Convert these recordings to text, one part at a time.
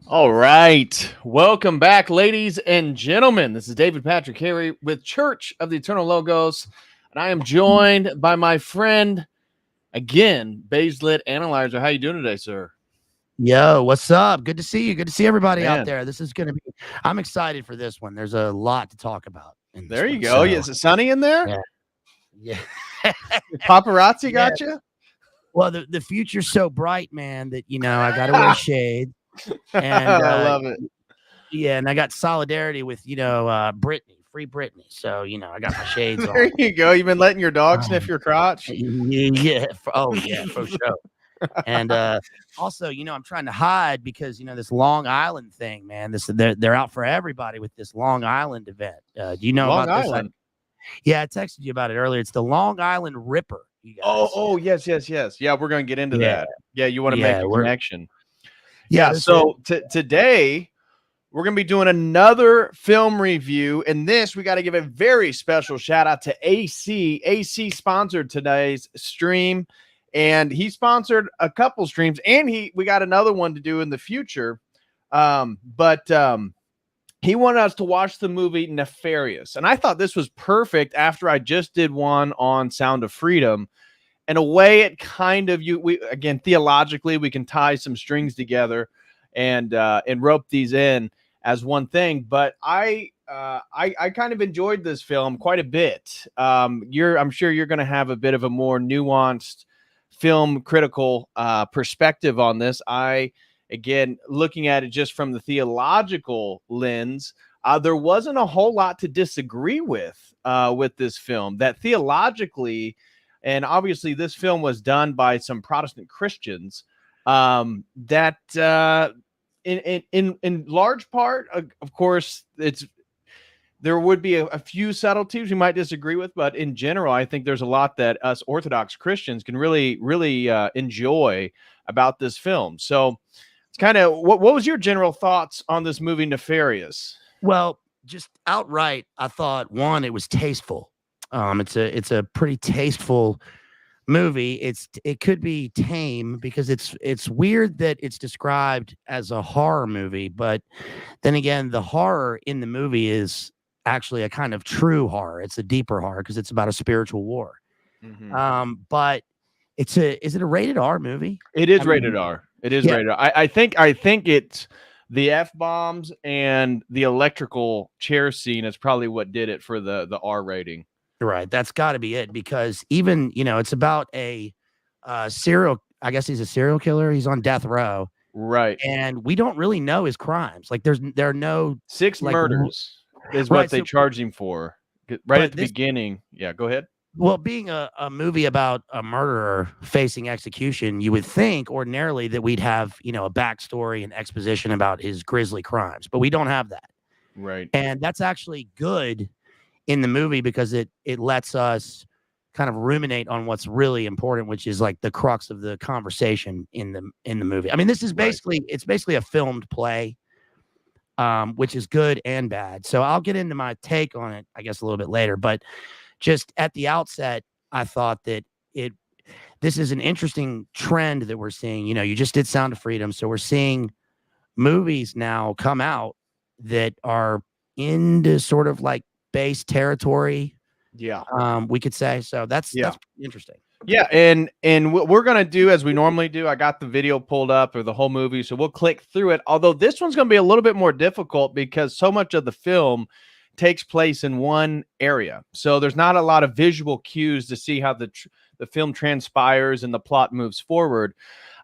All right. Welcome back, ladies and gentlemen. This is David Patrick Harry with Church of the Eternal Logos, and I am joined by my friend, again, Bazed Analyzer. How you doing today, sir? Yo, what's up? Good to see you. Good to see everybody out there. This is going to be, I'm excited for this one. There's a lot to talk about. There you go. Is it sunny in there? Yeah. Paparazzi got you? Well, the future's so bright, man, that, you know, I got to wear shade. And I love it. Yeah, and I got solidarity with, you know, Britney, free Britney. So, you know, I got my shades on. There you go. You've been letting your dog sniff your crotch? Yeah. For sure. And also, you know, I'm trying to hide because, you know, this Long Island thing, man, they're out for everybody with this Long Island event. Do you know Long about Island? this? I texted you about it earlier. It's the Long Island Ripper. you Oh, guys. oh, yes, yes, yes. Yeah, we're gonna get into Yeah, that. Yeah, you want to make yeah, a we're connection. yeah. Yeah, This is so today we're going to be doing another film review. And this, we got to give a very special shout out to AC. AC sponsored today's stream, and he sponsored a couple streams, and we got another one to do in the future. But he wanted us to watch the movie Nefarious. And I thought this was perfect after I just did one on Sound of Freedom. In a way, it kind of we again theologically we can tie some strings together and rope these in as one thing. But I kind of enjoyed this film quite a bit. I'm sure you're going to have a bit of a more nuanced film critical perspective on this. Again, looking at it just from the theological lens, there wasn't a whole lot to disagree with this film. That theologically, and obviously this film was done by some Protestant Christians, that in large part, of course, there would be a few subtleties we might disagree with, but in general, I think there's a lot that us Orthodox Christians can really enjoy about this film. So it's kind of what was your general thoughts on this movie Nefarious? Well, just outright, I thought one, it was tasteful. It's a pretty tasteful movie. It could be tame because it's weird that it's described as a horror movie, but then again, the horror in the movie is actually a kind of true horror. It's a deeper horror because it's about a spiritual war. But is it a rated R movie? It is I rated mean, R. It is yeah, rated R. I think it's the F bombs and the electrical chair scene is probably what did it for the R rating. right. That's got to be it because even it's about a serial. I guess he's a serial killer. He's on death row, Right. and we don't really know his crimes. Like there are no 6 like murders is what right. they So, charged him for. Right but at the this beginning. Yeah, go ahead. well, being a movie about a murderer facing execution, you would think ordinarily that we'd have a backstory and exposition about his grisly crimes, but we don't have that, Right. and that's actually good in the movie because it lets us kind of ruminate on what's really important, which is like the crux of the conversation in the movie. I mean, this is basically a filmed play, which is good and bad. So I'll get into my take on it, I guess, a little bit later. But just at the outset, I thought that this is an interesting trend that we're seeing. You just did Sound of Freedom, so we're seeing movies now come out that are into sort of like base territory. Yeah. We could say so. That's interesting. Yeah, and what we're gonna do as we normally do, I got the video pulled up or the whole movie, so we'll click through it. Although this one's gonna be a little bit more difficult because so much of the film takes place in one area, so there's not a lot of visual cues to see how the film transpires and the plot moves forward.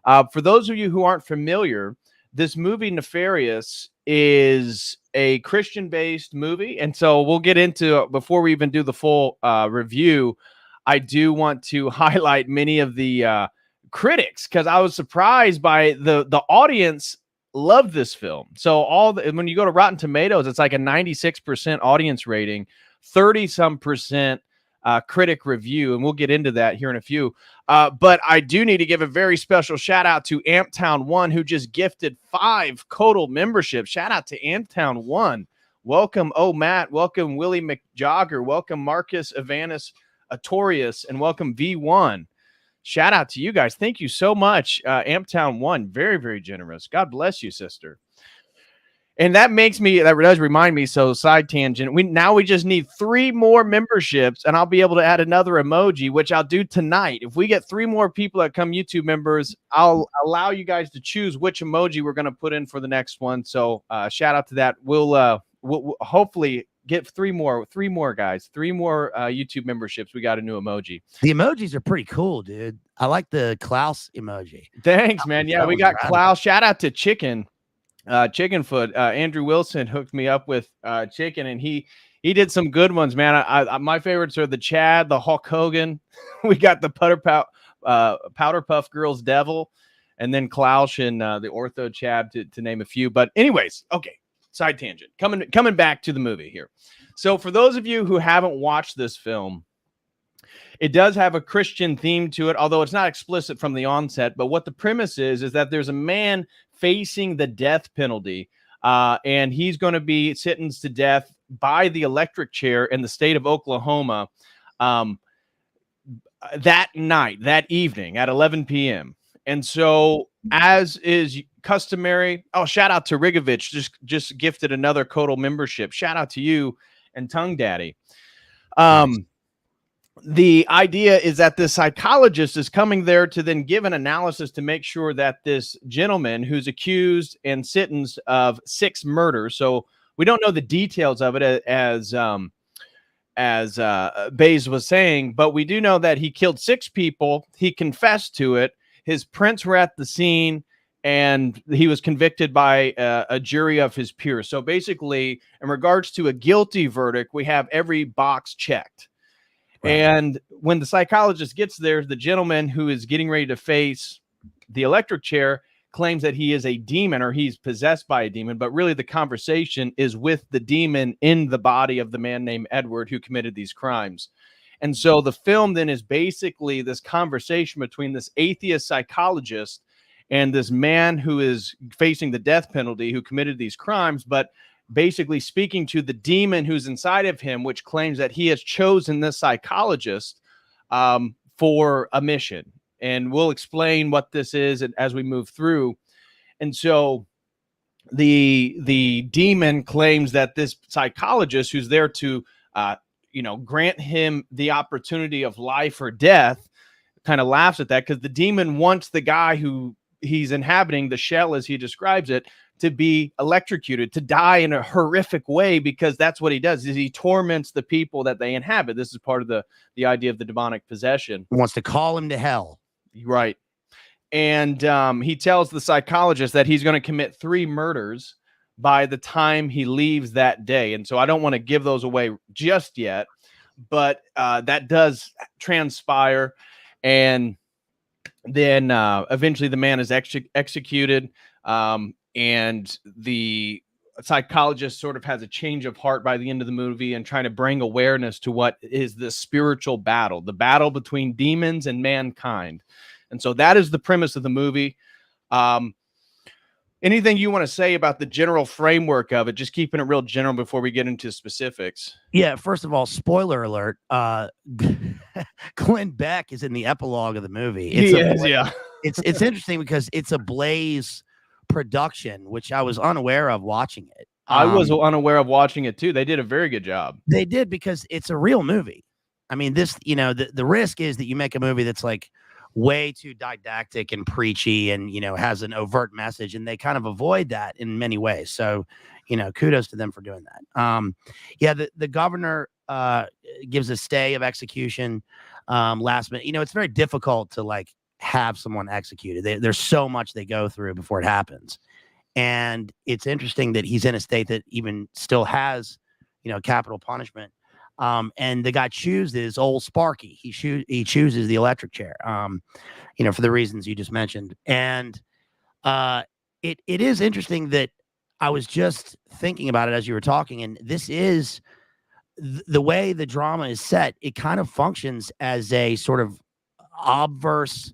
For those of you who aren't familiar, this movie Nefarious is a Christian-based movie, and so we'll get into before we even do the full review. I do want to highlight many of the critics because I was surprised by the audience loved this film. So when you go to Rotten Tomatoes, it's like a 96% audience rating, 30-some% critic review, and we'll get into that here in a few. But I do need to give a very special shout out to Amptown 1, who just gifted 5 COTEL memberships. Shout out to Amptown 1. Welcome, Matt. Welcome, Willie McJogger. Welcome, Marcus Evanis Atorius, and welcome V1. Shout out to you guys. Thank you so much. Amptown 1, very, very generous. God bless you, sister. And that does remind me, so side tangent, we just need 3 more memberships, and I'll be able to add another emoji, which I'll do tonight. If we get 3 more people that come YouTube members, I'll allow you guys to choose which emoji we're going to put in for the next one. So shout out to that. We'll hopefully get 3 more guys, 3 more YouTube memberships. We got a new emoji. The emojis are pretty cool, dude. I like the Klaus emoji. Thanks, man. Yeah, we got Klaus. Shout out to Chicken Foot. Andrew Wilson hooked me up with Chicken, and he did some good ones, man. I my favorites are the Chad, the Hulk Hogan. We got the Powder Puff Girls Devil, and then Klaus and the Ortho Chad to name a few. But anyways, okay. Side tangent. Coming back to the movie here. So for those of you who haven't watched this film, It does have a Christian theme to it, although it's not explicit from the onset. But what the premise is that there's a man facing the death penalty, and he's going to be sentenced to death by the electric chair in the state of Oklahoma that night, that evening at 11 p.m. And so, as is customary, shout out to Rigovich, just gifted another COTEL membership. Shout out to you and Tongue Daddy. Nice. The idea is that the psychologist is coming there to then give an analysis to make sure that this gentleman who's accused and sentenced of 6 murders, so we don't know the details of it as Bazed was saying, but we do know that he killed 6 people. He confessed to it. His prints were at the scene, and he was convicted by a jury of his peers. So basically, in regards to a guilty verdict, we have every box checked. Right. And when the psychologist gets there, the gentleman who is getting ready to face the electric chair claims that he is a demon, or he's possessed by a demon, but really the conversation is with the demon in the body of the man named Edward who committed these crimes. And so the film then is basically this conversation between this atheist psychologist and this man who is facing the death penalty who committed these crimes, but basically speaking to the demon who's inside of him, which claims that he has chosen this psychologist for a mission. And we'll explain what this is as we move through. And so the demon claims that this psychologist who's there to, grant him the opportunity of life or death, kind of laughs at that, because the demon wants the guy who he's inhabiting, the shell as he describes it, to be electrocuted, to die in a horrific way, because that's what he does, is he torments the people that they inhabit. This is part of the idea of the demonic possession. He wants to call him to hell. Right. And he tells the psychologist that he's going to commit 3 murders by the time he leaves that day. And so I don't want to give those away just yet, but that does transpire. And then eventually the man is executed. And the psychologist sort of has a change of heart by the end of the movie and trying to bring awareness to what is the spiritual battle, the battle between demons and mankind. And so that is the premise of the movie. Anything you want to say about the general framework of it, just keeping it real general before we get into specifics? Yeah, first of all, spoiler alert, Glenn Beck is in the epilogue of the movie. It's interesting because it's a Blaze production, which I was unaware of watching it. I was unaware of watching it too. They did a very good job. They did, because it's a real movie. I mean, this, the risk is that you make a movie that's like way too didactic and preachy and, has an overt message, and they kind of avoid that in many ways. So, kudos to them for doing that. The governor gives a stay of execution last minute. It's very difficult to have someone executed. There's so much they go through before it happens. And it's interesting that he's in a state that even still has, capital punishment. And the guy chooses old Sparky. He chooses the electric chair, for the reasons you just mentioned. And it is interesting that I was just thinking about it as you were talking. And this is the way the drama is set. It kind of functions as a sort of obverse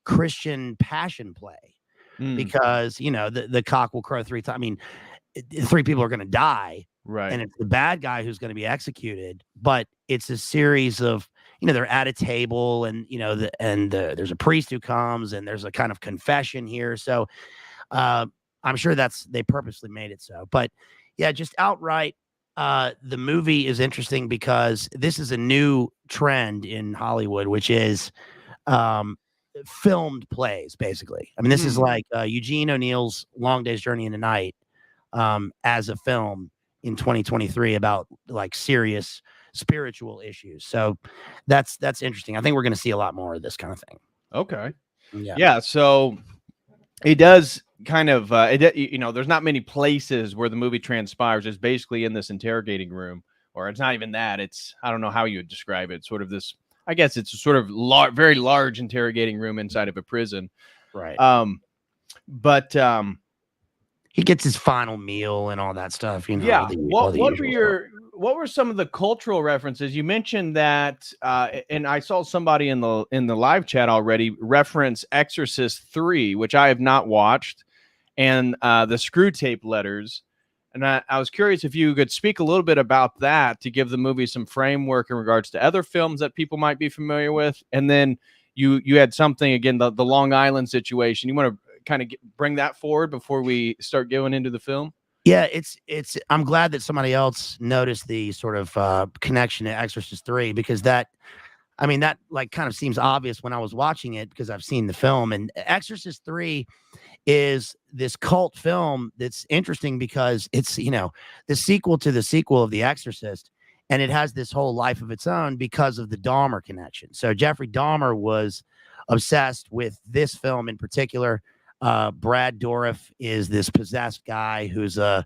Christian passion play, because the cock will crow 3 times. I mean, 3 people are going to die, right? And it's the bad guy who's going to be executed. But it's a series of, they're at a table, and there's a priest who comes, and there's a kind of confession here. So I'm sure they purposely made it so. But yeah, just outright, the movie is interesting because this is a new trend in Hollywood, which is filmed plays, basically. I mean, this is like Eugene O'Neill's Long Day's Journey into Night as a film in 2023 about serious spiritual issues. So that's interesting. I think we're going to see a lot more of this kind of thing. Okay. Yeah. So it does kind of, there's not many places where the movie transpires. It's basically in this interrogating room, or it's not even that. It's, I don't know how you would describe it. Sort of this, I guess it's a sort of very large interrogating room inside of a prison. Right. But he gets his final meal and all that stuff. You know, Yeah. all the usual stuff. What were some of the cultural references? You mentioned that, and I saw somebody in the live chat already reference Exorcist 3, which I have not watched, and the Screw Tape Letters. And I was curious if you could speak a little bit about that to give the movie some framework in regards to other films that people might be familiar with. And then you had something, again, the Long Island situation. You want to kind of bring that forward before we start going into the film? Yeah, I'm glad that somebody else noticed the sort of connection to Exorcist 3, because that like kind of seems obvious when I was watching it, because I've seen the film. And Exorcist 3 is this cult film that's interesting because it's, you know, the sequel to the sequel of The Exorcist, and it has this whole life of its own because of the Dahmer connection. So Jeffrey Dahmer was obsessed with this film in particular. Brad Dourif is this possessed guy who's I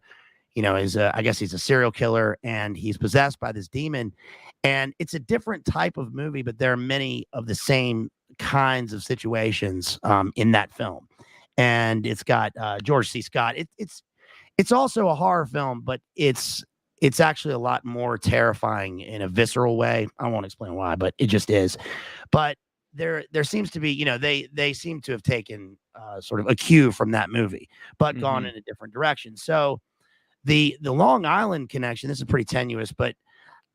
guess he's a serial killer, and he's possessed by this demon. And it's a different type of movie, but there are many of the same kinds of situations in that film. And it's got George C. Scott. It's also a horror film, but it's actually a lot more terrifying in a visceral way. I won't explain why, but it just is. But there seems to be, you know, they seem to have taken sort of a cue from that movie, but gone in a different direction. So the Long Island connection, this is pretty tenuous, but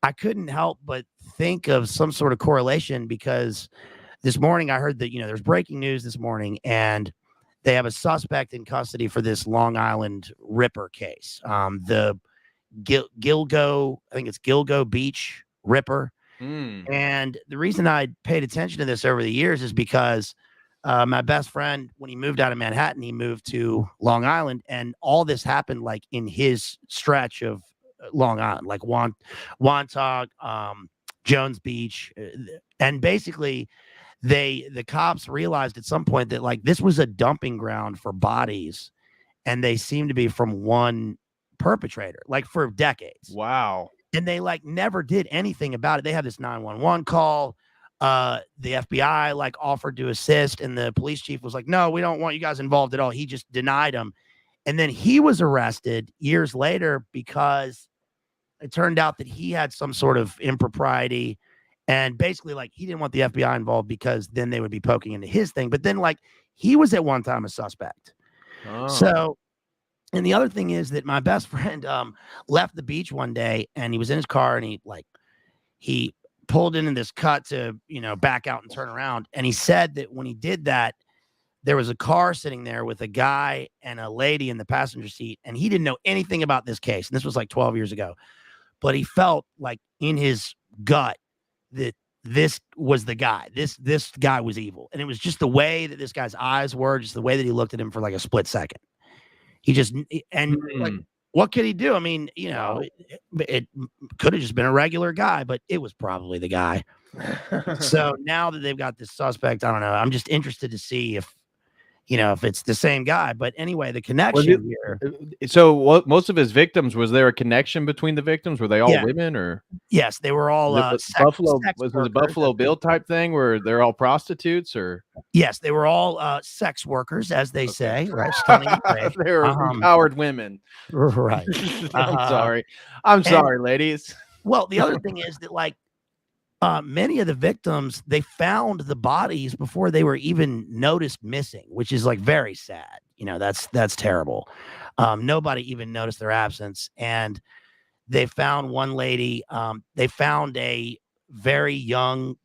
I couldn't help but think of some sort of correlation, because this morning I heard that, you know, there's breaking news this morning, and they have a suspect in custody for this Long Island Ripper case. The Gilgo, I think it's Gilgo Beach Ripper. And the reason I paid attention to this over the years is because my best friend, when he moved out of Manhattan, he moved to Long Island, and all this happened like in his stretch of Long Island, like Wantagh, Jones Beach, and basically the cops realized at some point that like this was a dumping ground for bodies, and they seemed to be from one perpetrator, like for decades. Wow. And they like never did anything about it. They had this 911 call. The FBI like offered to assist, and the police chief was like, no, we don't want you guys involved at all. He just denied them. And then he was arrested years later because it turned out that he had some sort of impropriety, and basically like he didn't want the FBI involved because then they would be poking into his thing. But then like he was at one time a suspect. So, and the other thing is that my best friend left the beach one day, and he was in his car, and he pulled in this cut to, you know, back out and turn around. And he said that when he did that, there was a car sitting there with a guy and a lady in the passenger seat, and he didn't know anything about this case. And this was like 12 years ago, but he felt like in his gut that this was the guy. This guy was evil. And it was just the way that this guy's eyes were, just the way that he looked at him for like a split second. He just, and like, what could he do? I mean, you know, it could have just been a regular guy, but it was probably the guy. So now that they've got this suspect, I don't know. I'm just interested to see if, you know, if it's the same guy. But anyway, the connection here. So what, most of his victims, was there a connection between the victims? Were they all women, or? Yes, they were all Buffalo. Was it a Buffalo Bill type thing where they're all prostitutes, or? Yes, they were all sex workers, as they say. Right, they were empowered women. Right. I'm sorry, ladies. Well, the other thing is that like many of the victims, they found the bodies before they were even noticed missing, which is like very sad. You know, that's terrible. Nobody even noticed their absence. And they found one lady, they found a very young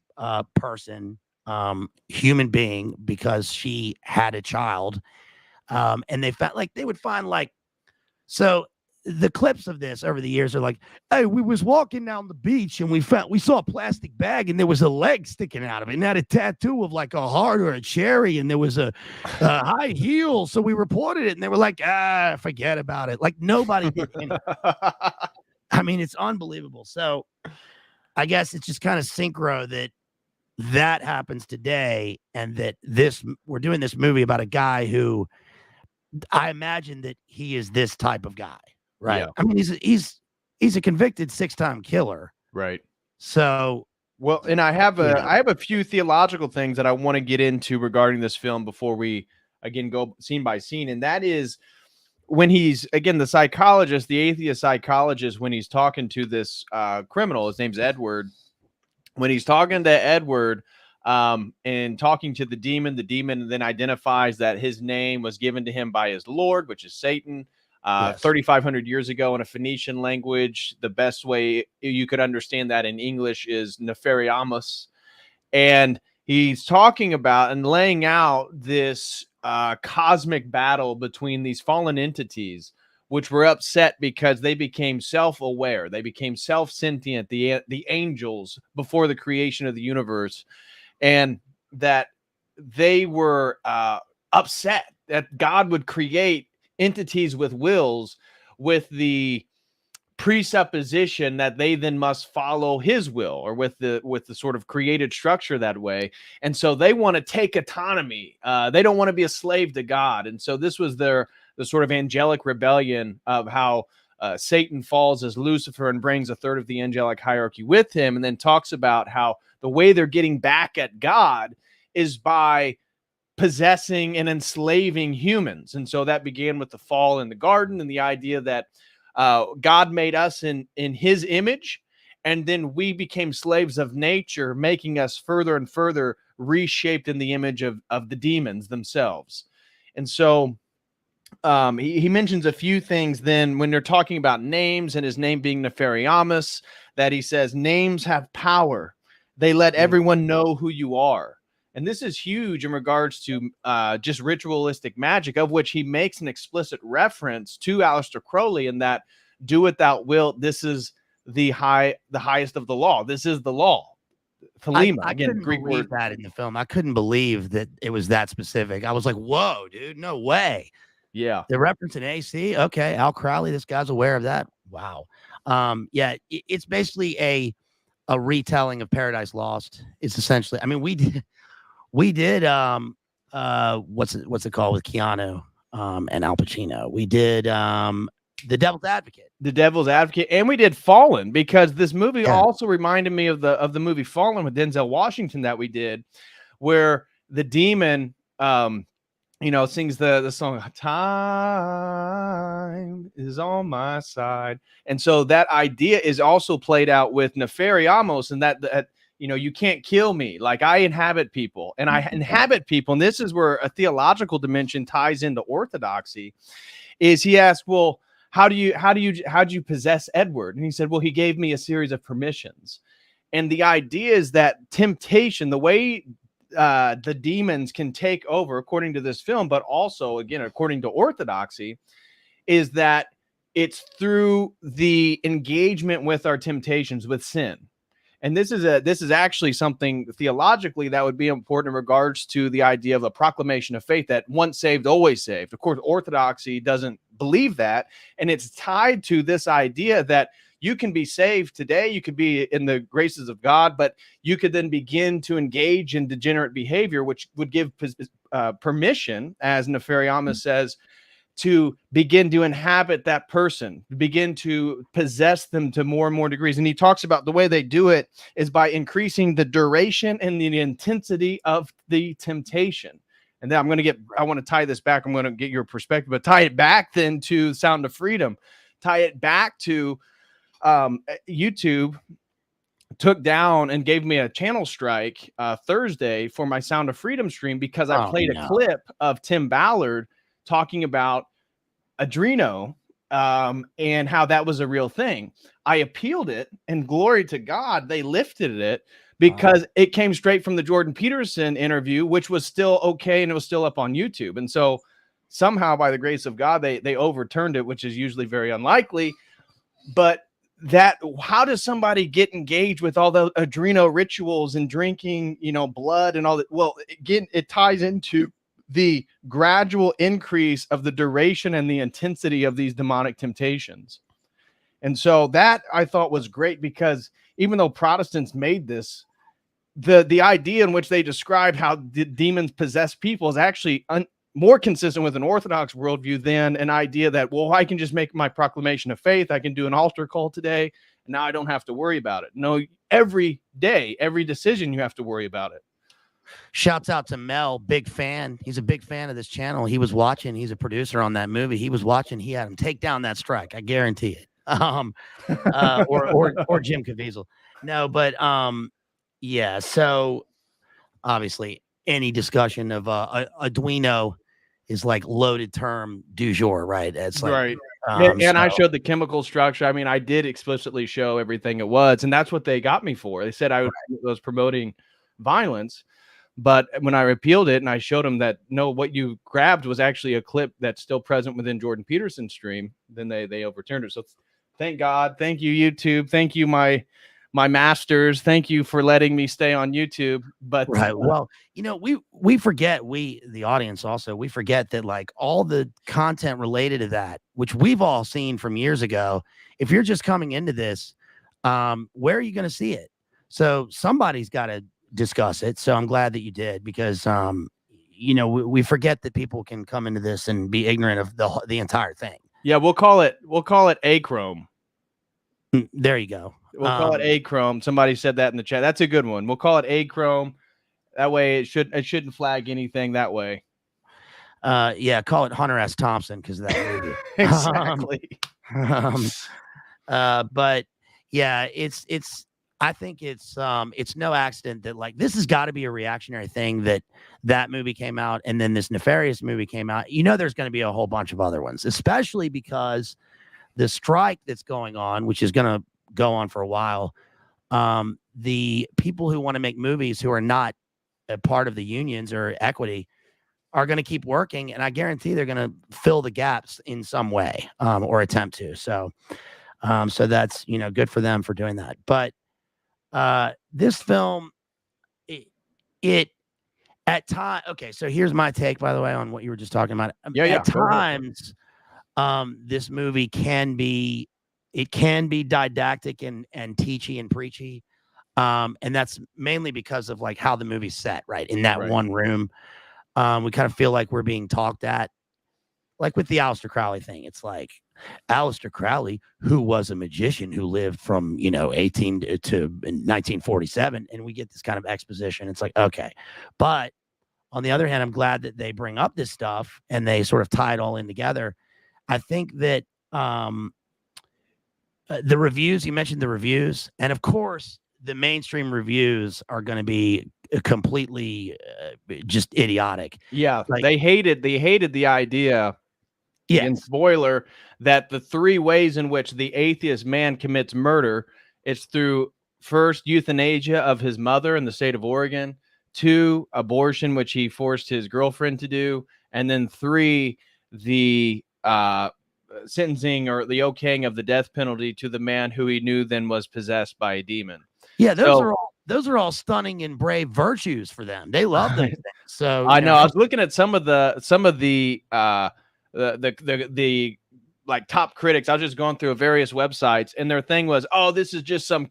person, human being, because she had a child. And they found like, they would find like, so the clips of this over the years are like, hey, we was walking down the beach and we saw a plastic bag and there was a leg sticking out of it and had a tattoo of like a heart or a cherry, and there was a high heel. So we reported it, and they were like, forget about it. Like nobody did anything. I mean, it's unbelievable. So I guess it's just kind of synchro that happens today, and that we're doing this movie about a guy who I imagine that he is this type of guy. Right. Yeah. I mean, he's a convicted 6-time killer. Right. So, well, and I have a few theological things that I want to get into regarding this film before we again go scene by scene. And that is, when he's, again, the psychologist, the atheist psychologist, when he's talking to this criminal, his name's Edward. When he's talking to Edward and talking to the demon then identifies that his name was given to him by his Lord, which is Satan. Yes. 3,500 years ago in a Phoenician language. The best way you could understand that in English is Nefarious. And he's talking about and laying out this cosmic battle between these fallen entities, which were upset because they became self-aware. They became self-sentient, the angels before the creation of the universe, and that they were upset that God would create entities with wills with the presupposition that they then must follow his will, or with the sort of created structure that way. And so they want to take autonomy. They don't want to be a slave to God. And so this was the sort of angelic rebellion of how Satan falls as Lucifer and brings a third of the angelic hierarchy with him, and then talks about how the way they're getting back at God is by possessing and enslaving humans. And so that began with the fall in the garden and the idea that God made us in his image, and then we became slaves of nature, making us further and further reshaped in the image of the demons themselves. And so he mentions a few things then when they're talking about names, and his name being Nefarious, that he says names have power. They let everyone know who you are. And this is huge in regards to just ritualistic magic, of which he makes an explicit reference to Aleister Crowley in that, do it thou wilt, this is the highest of the law. This is the law. Thelema, I again, couldn't Greek believe word. that in the film. I couldn't believe that it was that specific. I was like, whoa, dude, no way. Yeah. They're referencing AC. Okay, Al Crowley, this guy's aware of that. Wow. Yeah, it's basically a retelling of Paradise Lost. It's essentially, I mean, we did what's it called with Keanu and Al Pacino. We did The Devil's Advocate. The Devil's Advocate, and we did Fallen, because this movie also reminded me of the movie Fallen with Denzel Washington that we did, where the demon sings the song "Time is on my side," and so that idea is also played out with Nefarious, and that you can't kill me, like I inhabit people, and I inhabit people. And this is where a theological dimension ties into orthodoxy. Is he asked, well, how do you possess Edward? And he said, well, he gave me a series of permissions. And the idea is that temptation, the way the demons can take over, according to this film, but also, again, according to orthodoxy, is that it's through the engagement with our temptations, with sin. And this is actually something theologically that would be important in regards to the idea of a proclamation of faith, that once saved, always saved. Of course, orthodoxy doesn't believe that. And it's tied to this idea that you can be saved today, you could be in the graces of God, but you could then begin to engage in degenerate behavior, which would give permission, as Nefarious says, to begin to inhabit that person, begin to possess them to more and more degrees. And he talks about the way they do it is by increasing the duration and the intensity of the temptation. And then I want to tie this back. I'm going to get your perspective, but tie it back then to Sound of Freedom, tie it back to YouTube took down and gave me a channel strike Thursday for my Sound of Freedom stream, because I played a clip of Tim Ballard talking about Adreno and how that was a real thing. I appealed it, and glory to God, they lifted it, because it came straight from the Jordan Peterson interview, which was still okay, and it was still up on YouTube. And so somehow, by the grace of God, they overturned it, which is usually very unlikely. But how does somebody get engaged with all the Adreno rituals and drinking, blood and all that? Well, again, it ties into the gradual increase of the duration and the intensity of these demonic temptations. And so that I thought was great, because even though Protestants made this, the idea in which they described how the demons possess people is actually more consistent with an Orthodox worldview than an idea that, well, I can just make my proclamation of faith, I can do an altar call today, and now I don't have to worry about it. No, every day, every decision, you have to worry about it. Shouts out to Mel, big fan. He's a big fan of this channel. He was watching. He's a producer on that movie. He was watching. He had him take down that strike. I guarantee it. Or Jim Caviezel. No, but yeah. So obviously, any discussion of Arduino is like loaded term du jour, right? It's like right. And I showed the chemical structure. I mean, I did explicitly show everything it was, and that's what they got me for. They said I was promoting violence. But when I repealed it and I showed them that no, what you grabbed was actually a clip that's still present within Jordan Peterson's stream, then they overturned it. So thank God, thank you YouTube, thank you my masters, thank you for letting me stay on YouTube. But right, well, we forget, the audience also, we forget that like all the content related to that, which we've all seen from years ago. If you're just coming into this, where are you going to see it? So somebody's got to discuss it. So I'm glad that you did, because we forget that people can come into this and be ignorant of the entire thing. Yeah, we'll call it achrome. There you go. We'll call it achrome. Somebody said that in the chat. That's a good one. We'll call it achrome. That way it shouldn't flag anything that way. Yeah, call it Hunter S. Thompson because of that movie. Exactly. But yeah, I think it's no accident that like this has got to be a reactionary thing that movie came out, and then this Nefarious movie came out. There's going to be a whole bunch of other ones, especially because the strike that's going on, which is going to go on for a while. The people who want to make movies who are not a part of the unions or equity are going to keep working, and I guarantee they're going to fill the gaps in some way, or attempt to. So that's good for them for doing that. But this film, it at time. Okay, so here's my take, by the way, on what you were just talking about. At times, this movie can be didactic and teachy and preachy, and that's mainly because of like how the movie's set, right? In that one room, we kind of feel like we're being talked at, like with the Aleister Crowley thing. It's like Aleister Crowley, who was a magician who lived from 18 to 1947, and we get this kind of exposition. It's like, okay, but on the other hand, I'm glad that they bring up this stuff and they sort of tie it all in together. I think that the reviews, you mentioned the reviews, and of course the mainstream reviews are going to be completely just idiotic. Yeah, like, they hated the idea. Yeah. In spoiler, that the three ways in which the atheist man commits murder, it's through first euthanasia of his mother in the state of Oregon, 2, abortion, which he forced his girlfriend to do, and then 3, the sentencing or the okaying of the death penalty to the man who he knew then was possessed by a demon. Yeah, those are all stunning and brave virtues for them. They love those things. So I know I was looking at some of the like top critics. I was just going through various websites, and their thing was, oh, this is just some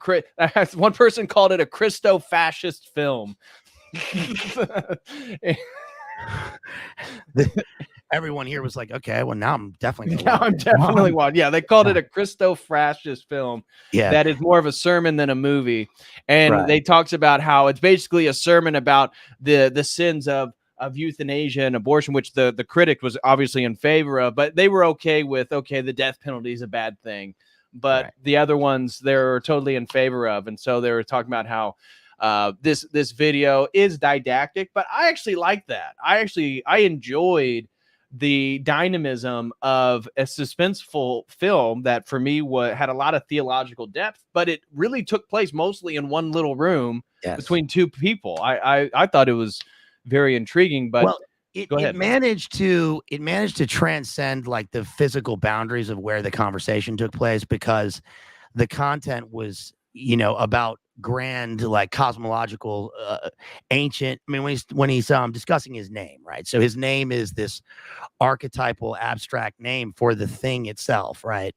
one person called it a Christo-fascist film. Everyone here was like, okay, well, now I'm definitely one. Yeah, they called it a Christo-fascist film. Yeah, that is more of a sermon than a movie. And they talks about how it's basically a sermon about the sins of euthanasia and abortion, which the critic was obviously in favor of, but they were okay with, the death penalty is a bad thing. But the other ones they're totally in favor of. And so they were talking about how this video is didactic, but I actually like that. I enjoyed the dynamism of a suspenseful film that for me had a lot of theological depth, but it really took place mostly in one little room between 2 people. I thought it was very intriguing, but it managed to transcend like the physical boundaries of where the conversation took place, because the content was about grand, like cosmological, ancient. I mean, when he's discussing his name, right? So his name is this archetypal, abstract name for the thing itself, right?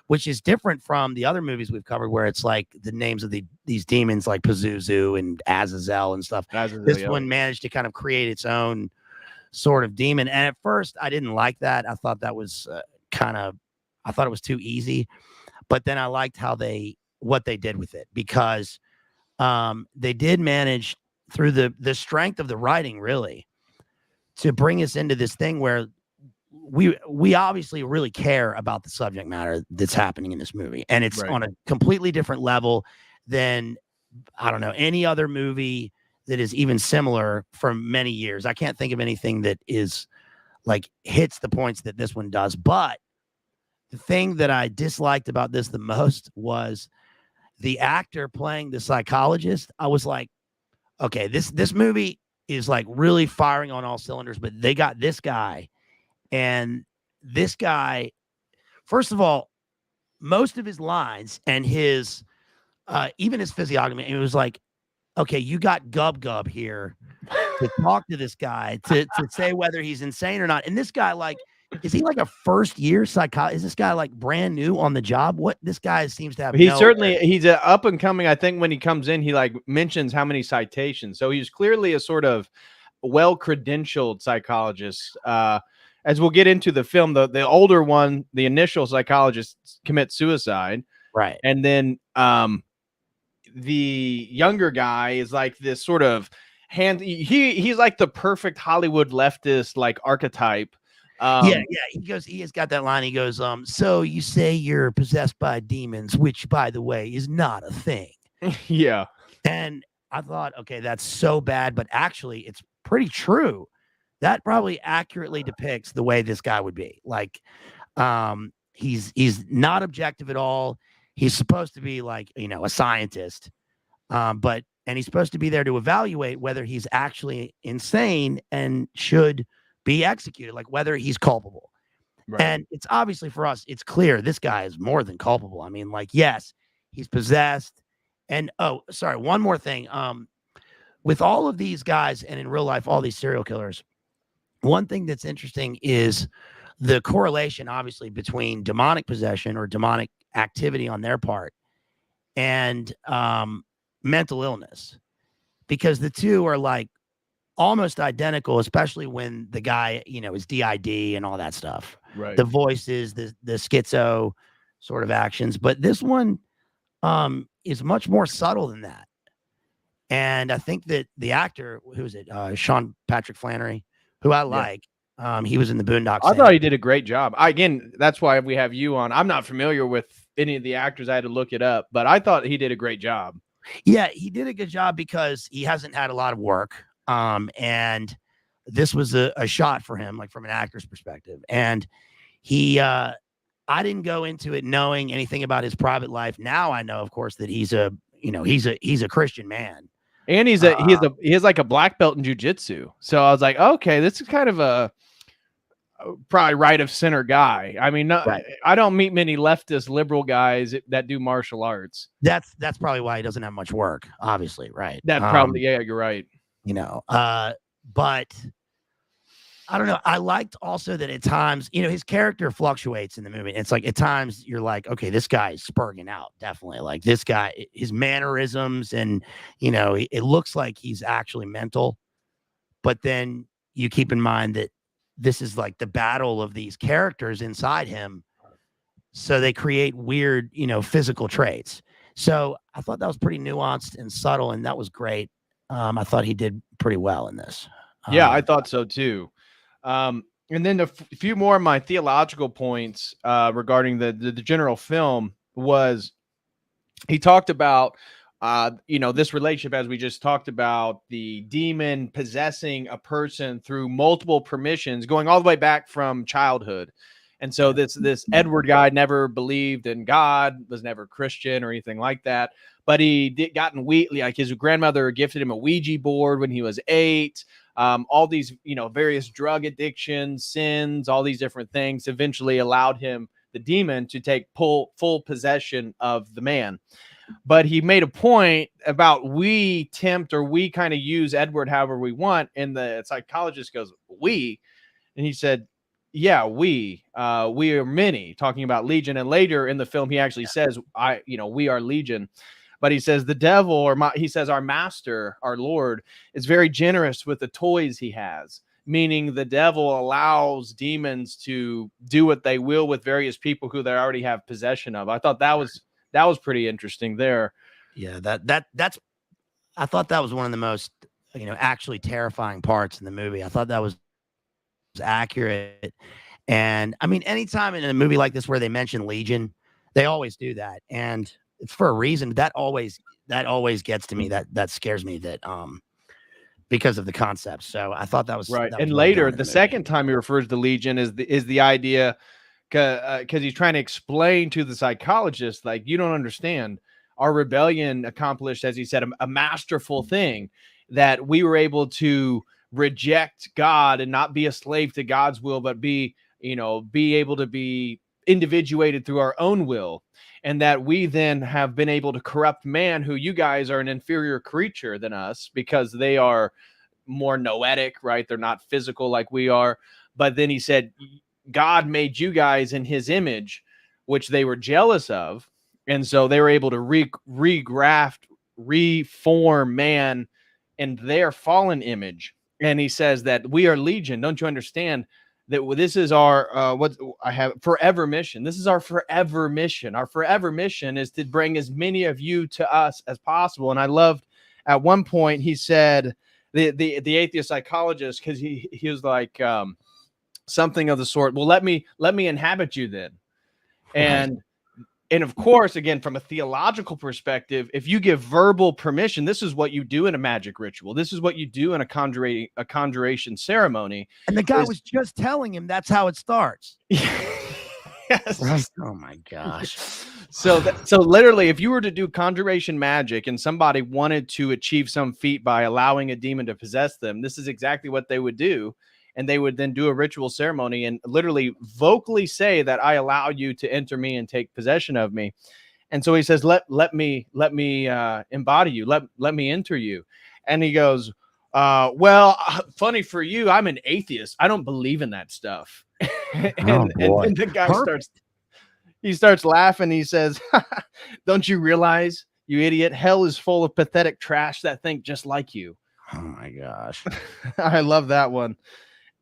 Which is different from the other movies we've covered, where it's like the names of these demons, like Pazuzu and Azazel and stuff. This one managed to kind of create its own sort of demon, and at first I didn't like that. I thought that was I thought it was too easy, but then I liked what they did with it, because they did manage through the strength of the writing, really, to bring us into this thing where we obviously really care about the subject matter that's happening in this movie, and it's on a completely different level than, I don't know, any other movie that is even similar for many years. I can't think of anything that is like hits the points that this one does. But the thing that I disliked about this the most was the actor playing the psychologist. I was like, okay, this movie is like really firing on all cylinders, but they got this guy, and this guy, first of all, most of his lines and his even his physiognomy, it was like, okay, you got Gub here to talk to this guy to say whether he's insane or not. And this guy, like, is he like a first year psychologist? Is this guy like brand new on the job? What, this guy seems to have. He's an up and coming. I think when he comes in, he like mentions how many citations. So he's clearly a sort of well credentialed psychologist. As we'll get into the film, the older one, the initial psychologist, commits suicide, right? And then the younger guy is like this sort of he's like the perfect Hollywood leftist like archetype. He has got that line. He goes, so you say you're possessed by demons, which, by the way, is not a thing. Yeah. And I thought, okay, that's so bad, but actually it's pretty true. That probably accurately depicts the way this guy would be. Like, he's not objective at all. He's supposed to be like, you know, a scientist, and he's supposed to be there to evaluate whether he's actually insane and should be executed, like whether he's culpable. Right. And it's obviously, for us, it's clear this guy is more than culpable. I mean, like, yes, he's possessed. And one more thing. With all of these guys, and in real life, all these serial killers, one thing that's interesting is the correlation, obviously, between demonic possession or demonic activity on their part and mental illness, because the two are like almost identical, especially when the guy, you know, is DID and all that stuff. Right. The voices, the schizo sort of actions. But this one is much more subtle than that. And I think that the actor, who is it? Sean Patrick Flannery, who I like. Yeah. He was in the Boondocks. I thought he did a great job. Again, that's why we have you on. I'm not familiar with any of the actors. I had to look it up, but I thought he did a great job. Yeah, he did a good job because he hasn't had a lot of work. And this was a shot for him, like from an actor's perspective. And he, I didn't go into it knowing anything about his private life. Now I know, of course, that he's a Christian man. And he has like a black belt in jiu-jitsu. So I was like, okay, this is kind of a probably right of center guy. I mean, right. I don't meet many leftist liberal guys that do martial arts. That's probably why he doesn't have much work, obviously. Right. That probably, yeah, you're right. You know, but I don't know. I liked also that at times, you know, his character fluctuates in the movie. It's like at times you're like, okay, this guy is spurging out. Definitely. Like this guy, his mannerisms, and, you know, it looks like he's actually mental. But then you keep in mind that this is like the battle of these characters inside him. So they create weird, you know, physical traits. So I thought that was pretty nuanced and subtle, and that was great. I thought he did pretty well in this. Yeah, I thought so too. And then a few more of my theological points regarding the general film was he talked about, you know, this relationship, as we just talked about, the demon possessing a person through multiple permissions going all the way back from childhood. And so this Edward guy never believed in God, was never Christian or anything like that. But he like his grandmother gifted him a Ouija board when he was 8. All these, you know, various drug addictions, sins, all these different things eventually allowed him, the demon, to take full possession of the man. But he made a point about we tempt or we kind of use Edward however we want. And the psychologist goes, we? And he said, yeah, we are many, talking about Legion. And later in the film, he actually says, we are Legion. But he says the devil, he says our master, our Lord, is very generous with the toys he has, meaning the devil allows demons to do what they will with various people who they already have possession of. I thought that was pretty interesting there. Yeah, that's I thought that was one of the most actually terrifying parts in the movie. I thought that was accurate. And I mean, anytime in a movie like this where they mention Legion, they always do that, and it's for a reason. That always gets to me. That scares me. That because of the concept. So I thought that was Right. that And was well later, done in the the movie. second time he refers to Legion is the idea, because he's trying to explain to the psychologist, like, you don't understand. Our rebellion accomplished, as he said, a masterful thing, that we were able to reject God and not be a slave to God's will, but be able to be individuated through our own will. And that we then have been able to corrupt man, who you guys are an inferior creature than us because they are more noetic, right? They're not physical like we are. But then he said, God made you guys in his image, which they were jealous of. And so they were able to regraft, reform man in their fallen image. And he says that we are Legion. Don't you understand that this is our what I have forever mission? This is our forever mission. Our forever mission is to bring as many of you to us as possible. And I loved at one point he said, the atheist psychologist, because he was like something of the sort, well, let me inhabit you then. And of course, again, from a theological perspective, if you give verbal permission, this is what you do in a magic ritual. This is what you do in a conjuration ceremony. And the guy was just telling him that's how it starts. Yes. Right? Oh my gosh. So literally, if you were to do conjuration magic and somebody wanted to achieve some feat by allowing a demon to possess them, this is exactly what they would do. And they would then do a ritual ceremony and literally vocally say that I allow you to enter me and take possession of me. And so he says, let me embody you. Let me enter you. And he goes, well, funny for you, I'm an atheist. I don't believe in that stuff. and the guy starts laughing. He says, don't you realize, you idiot, hell is full of pathetic trash that think just like you. Oh my gosh. I love that one.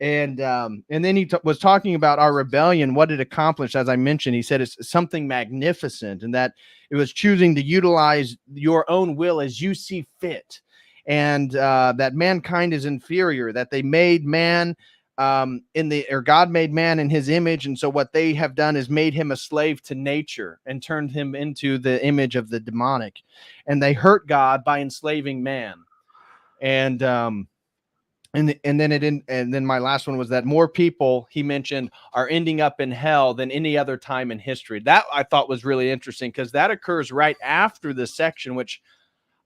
And then he was talking about our rebellion, what it accomplished. As I mentioned, he said it's something magnificent, and that it was choosing to utilize your own will as you see fit, and that mankind is inferior, that they made man God made man in his image. And so what they have done is made him a slave to nature and turned him into the image of the demonic. And they hurt God by enslaving man. And then my last one was that more people, he mentioned, are ending up in hell than any other time in history. That I thought was really interesting, because that occurs right after this section, which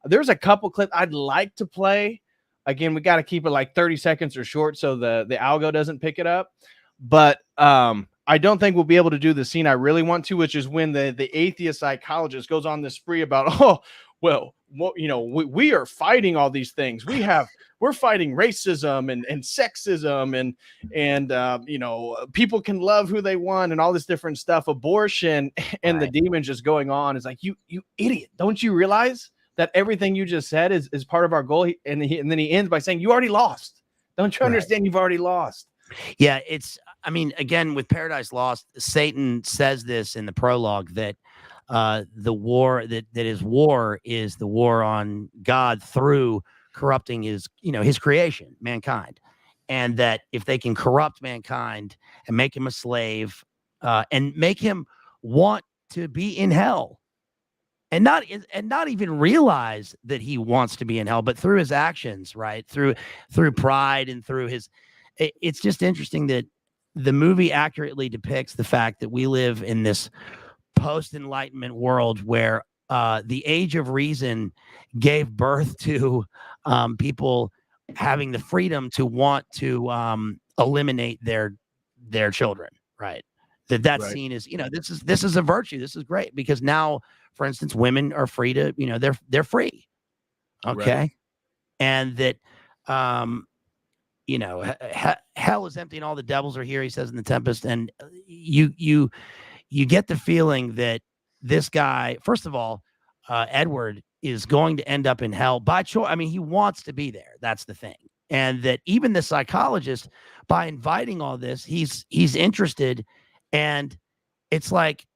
there's a couple clips I'd like to play. Again, we got to keep it like 30 seconds or short so the algo doesn't pick it up. But I don't think we'll be able to do the scene I really want to, which is when the atheist psychologist goes on this spree about, we are fighting all these things. We're fighting racism and sexism and people can love who they want and all this different stuff, abortion, and the demon just going on. Is like, you idiot. Don't you realize that everything you just said is part of our goal? And then he ends by saying, you already lost. Don't you understand? You've already lost. Yeah, again, with Paradise Lost, Satan says this in the prologue, that the war that his war is the war on God through corrupting his creation, mankind. And that if they can corrupt mankind and make him a slave, and make him want to be in hell, and not even realize that he wants to be in hell, but through his actions, right? Through pride and through his, it's just interesting that the movie accurately depicts the fact that we live in this post-enlightenment world where the age of reason gave birth to people having the freedom to want to eliminate their children, right? That scene is, this is a virtue. This is great, because now, for instance, women are free to, they're free. Okay. Right. And that, hell is empty and all the devils are here, he says in The Tempest. And you get the feeling that this guy, first of all, Edward, is going to end up in hell by choice. I mean, he wants to be there. That's the thing. And that even the psychologist, by inviting all this, he's interested. And it's like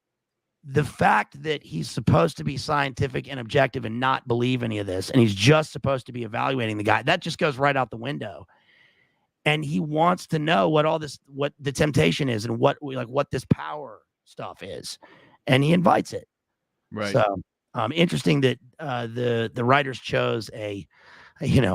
the fact that he's supposed to be scientific and objective and not believe any of this, and he's just supposed to be evaluating the guy, that just goes right out the window. And he wants to know what the temptation is and what this power stuff is, and he invites it. Right. So interesting that the writers chose a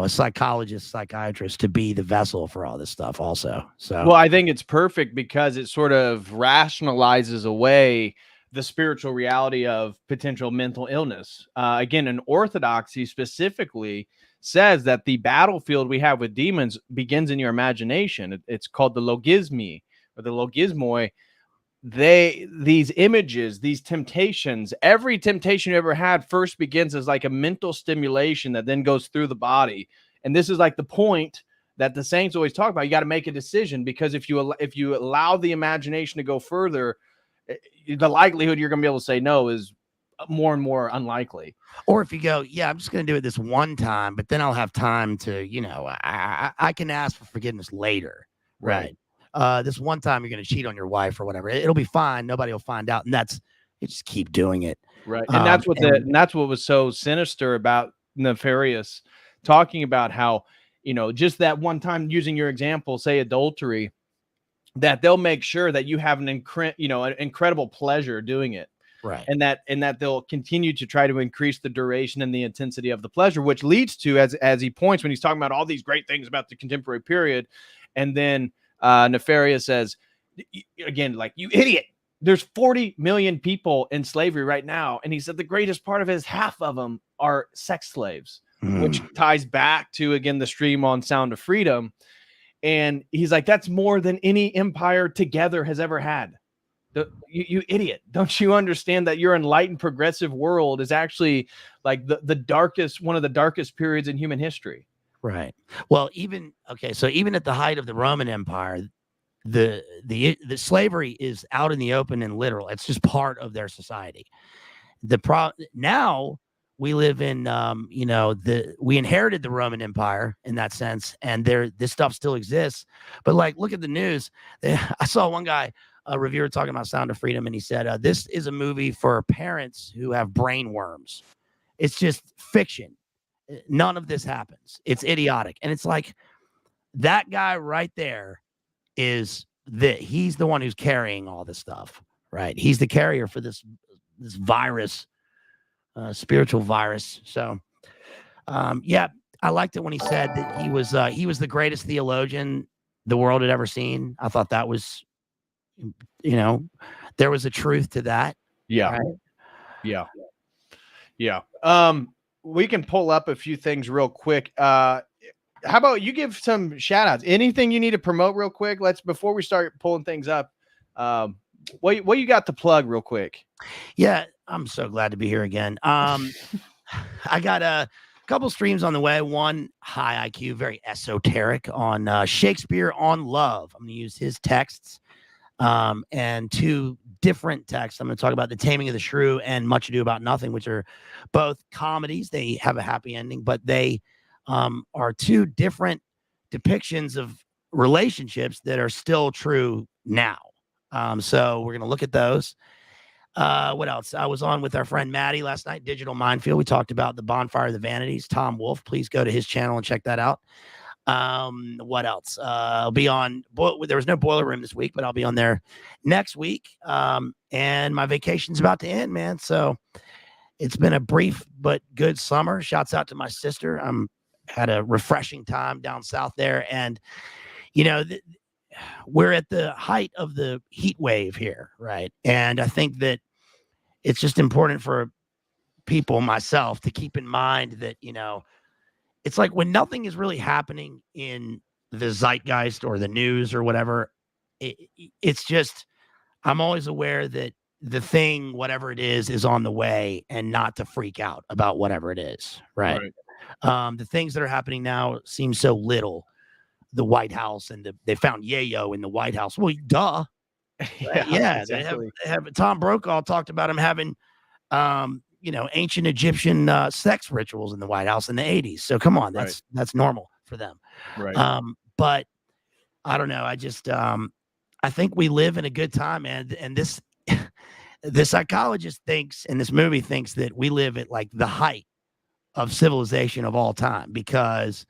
psychologist, psychiatrist to be the vessel for all this stuff also. So, well, I think it's perfect because it sort of rationalizes away the spiritual reality of potential mental illness. Again, in orthodoxy specifically says that the battlefield we have with demons begins in your imagination. It's called the logismi or the logismoi. These images, these temptations, every temptation you ever had first begins as like a mental stimulation that then goes through the body. And this is like the point that the saints always talk about. You got to make a decision, because if you allow the imagination to go further, the likelihood you're going to be able to say no is more and more unlikely. Or if you go, yeah, I'm just going to do it this one time, but then I'll have time to, I can ask for forgiveness later. Right. This one time you're going to cheat on your wife or whatever. It'll be fine. Nobody will find out. And you just keep doing it. Right. And that's what was so sinister about Nefarious, talking about how, just that one time, using your example, say adultery, that they'll make sure that you have an incredible pleasure doing it. Right. And that they'll continue to try to increase the duration and the intensity of the pleasure, which leads to, as he points when he's talking about all these great things about the contemporary period. And then Nefarious says, again, like, you idiot, there's 40 million people in slavery right now. And he said the greatest part of it is half of them are sex slaves, which ties back to, again, the stream on Sound of Freedom. And he's like, that's more than any empire together has ever had. You idiot. Don't you understand that your enlightened progressive world is actually like the darkest, one of the darkest periods in human history? Right. Well, so even at the height of the Roman Empire, the slavery is out in the open and literal. It's just part of their society. Now we live in, we inherited the Roman Empire in that sense, and this stuff still exists. But like, look at the news. I saw one guy, a reviewer, talking about Sound of Freedom, and he said, this is a movie for parents who have brain worms. It's just fiction. None of this happens. It's idiotic. And it's like, that guy right there he's the one who's carrying all this stuff, right? He's the carrier for this virus, spiritual virus. So, yeah, I liked it when he said that he was the greatest theologian the world had ever seen. I thought that was, there was a truth to that. Yeah. Right? Yeah. Yeah. We can pull up a few things real quick. How about you give some shout outs? Anything you need to promote real quick? Before we start pulling things up, what you got to plug real quick? Yeah, I'm so glad to be here again. I got a couple streams on the way. One, high IQ, very esoteric, on Shakespeare on Love. I'm going to use his texts. And two different texts. I'm going to talk about The Taming of the Shrew and Much Ado About Nothing, which are both comedies. They have a happy ending, but they are two different depictions of relationships that are still true now. So we're going to look at those. What else? I was on with our friend Maddie last night, Digital Minefield. We talked about the Bonfire of the Vanities, Tom Wolfe. Please go to his channel and check that out. What else? I'll be on, there was no Boiler Room this week, but I'll be on there next week. And my vacation's about to end, man. So it's been a brief but good summer. Shouts out to my sister. Had a refreshing time down south there. And, we're at the height of the heat wave here, right? And I think that it's just important for people, myself, to keep in mind that, it's like when nothing is really happening in the zeitgeist or the news or whatever, it's just, I'm always aware that the thing, whatever it is on the way, and not to freak out about whatever it is, right? The things that are happening now seem so little. The White House, and they found Yayo in the White House. Well, duh. Yeah, exactly. They have Tom Brokaw talked about him having, ancient Egyptian sex rituals in the White House in the 80s. So come on, that's normal for them. Right. But I don't know. I just I think we live in a good time, man. And this the psychologist thinks, in this movie, thinks that we live at like the height of civilization of all time because,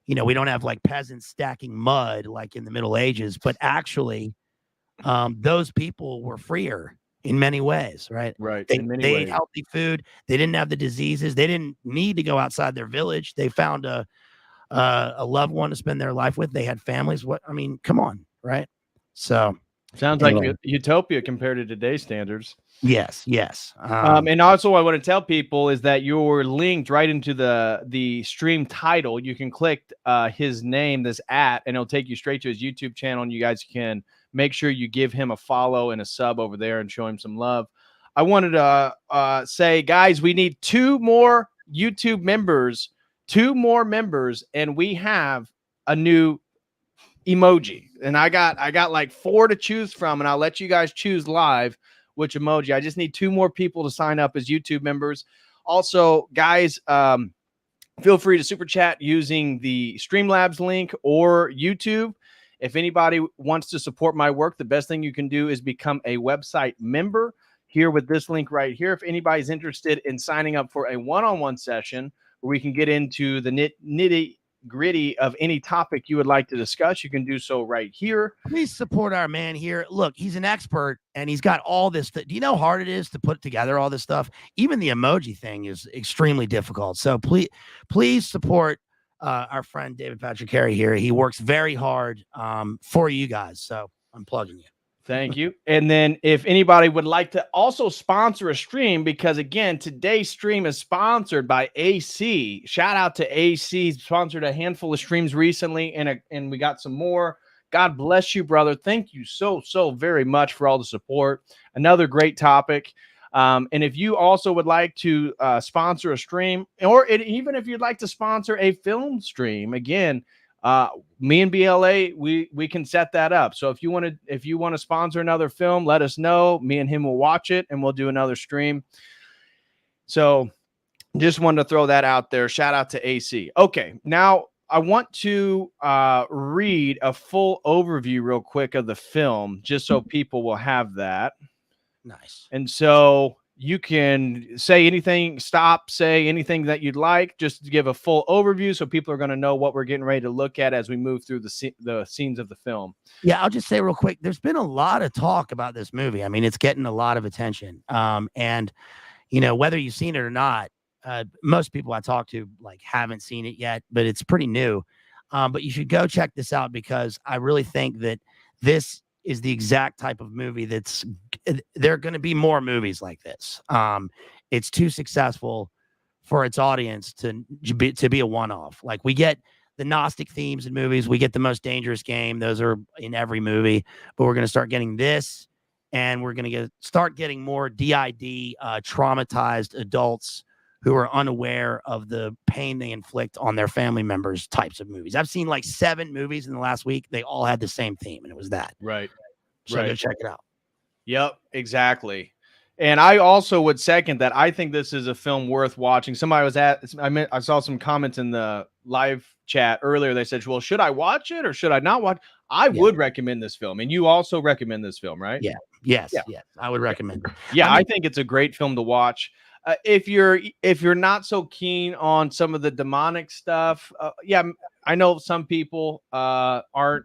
you know, we don't have like peasants stacking mud like in the Middle Ages, but actually, those people were freer in many ways, right? Right. They In many ate ways. healthy food. They didn't have the diseases. They didn't need to go outside their village. They found a loved one to spend their life with. They had families. What I mean, come on, right? So Sounds anyway. like utopia compared to today's standards. Yes. And also, what I want to tell people is that you're linked right into the stream title. You can click his name, this @ and it'll take you straight to his YouTube channel. And you guys can make sure you give him a follow and a sub over there and show him some love. I wanted to say, guys, we need 2 more YouTube members, 2 more members, and we have a new emoji. And I got like 4 to choose from, and I'll let you guys choose live which emoji. I just need 2 more people to sign up as YouTube members. Also, guys, feel free to super chat using the Streamlabs link or YouTube. If anybody wants to support my work, the best thing you can do is become a website member here with this link right here. If anybody's interested in signing up for a one-on-one session where we can get into the nitty-gritty of any topic you would like to discuss, you can do so right here. Please support our man here. Look, he's an expert and he's got all this. Do you know how hard it is to put together all this stuff? Even the emoji thing is extremely difficult. So please support our friend David Patrick Carey here. He works very hard for you guys. So I'm plugging you. Thank you. And then if anybody would like to also sponsor a stream, because again, today's stream is sponsored by AC. Shout out to AC. Sponsored a handful of streams recently, and we got some more. God bless you, brother. Thank you so very much for all the support. Another great topic. And if you also would like to sponsor a stream, or even if you'd like to sponsor a film stream, again, me and BLA, we can set that up. So if you want to sponsor another film, let us know. Me and him will watch it and we'll do another stream. So just wanted to throw that out there. Shout out to AC. Okay, now I want to read a full overview real quick of the film, just so people will have that. Nice. And so you can say anything, say anything that you'd like, just to give a full overview so people are going to know what we're getting ready to look at as we move through the scenes of the film. Yeah, I'll just say real quick, there's been a lot of talk about this movie. I mean, it's getting a lot of attention. And, you know, whether you've seen it or not, most people I talk to like haven't seen it yet, but it's pretty new. But you should go check this out because I really think that this is the exact type of movie there are going to be more movies like this. It's too successful for its audience to be a one-off. Like we get the Gnostic themes in movies. We get The Most Dangerous Game. Those are in every movie, but we're going to start getting this, and we're going to start getting more DID traumatized adults who are unaware of the pain they inflict on their family members types of movies. I've seen like 7 movies in the last week. They all had the same theme, and it was that. Right. So go check it out. Yep, exactly. And I also would second that. I think this is a film worth watching. Somebody was I saw some comments in the live chat earlier. They said, well, should I watch it or should I not watch? I would recommend this film. And you also recommend this film, right? Yeah. Yes. I would recommend it. Yeah, I think it's a great film to watch. If you're not so keen on some of the demonic stuff, I know some people are a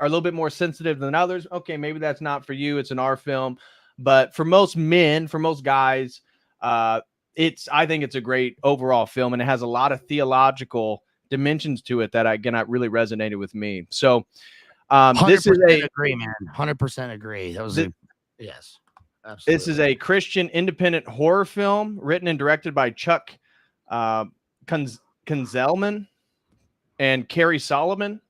little bit more sensitive than others. Okay, maybe that's not for you. It's an R film, but for most men, for most guys, I think it's a great overall film, and it has a lot of theological dimensions to it that really resonated with me. So this is agree, man. 100% agree. That was yes. Absolutely. This is a Christian independent horror film written and directed by Chuck Kunzelman and Carrie Solomon.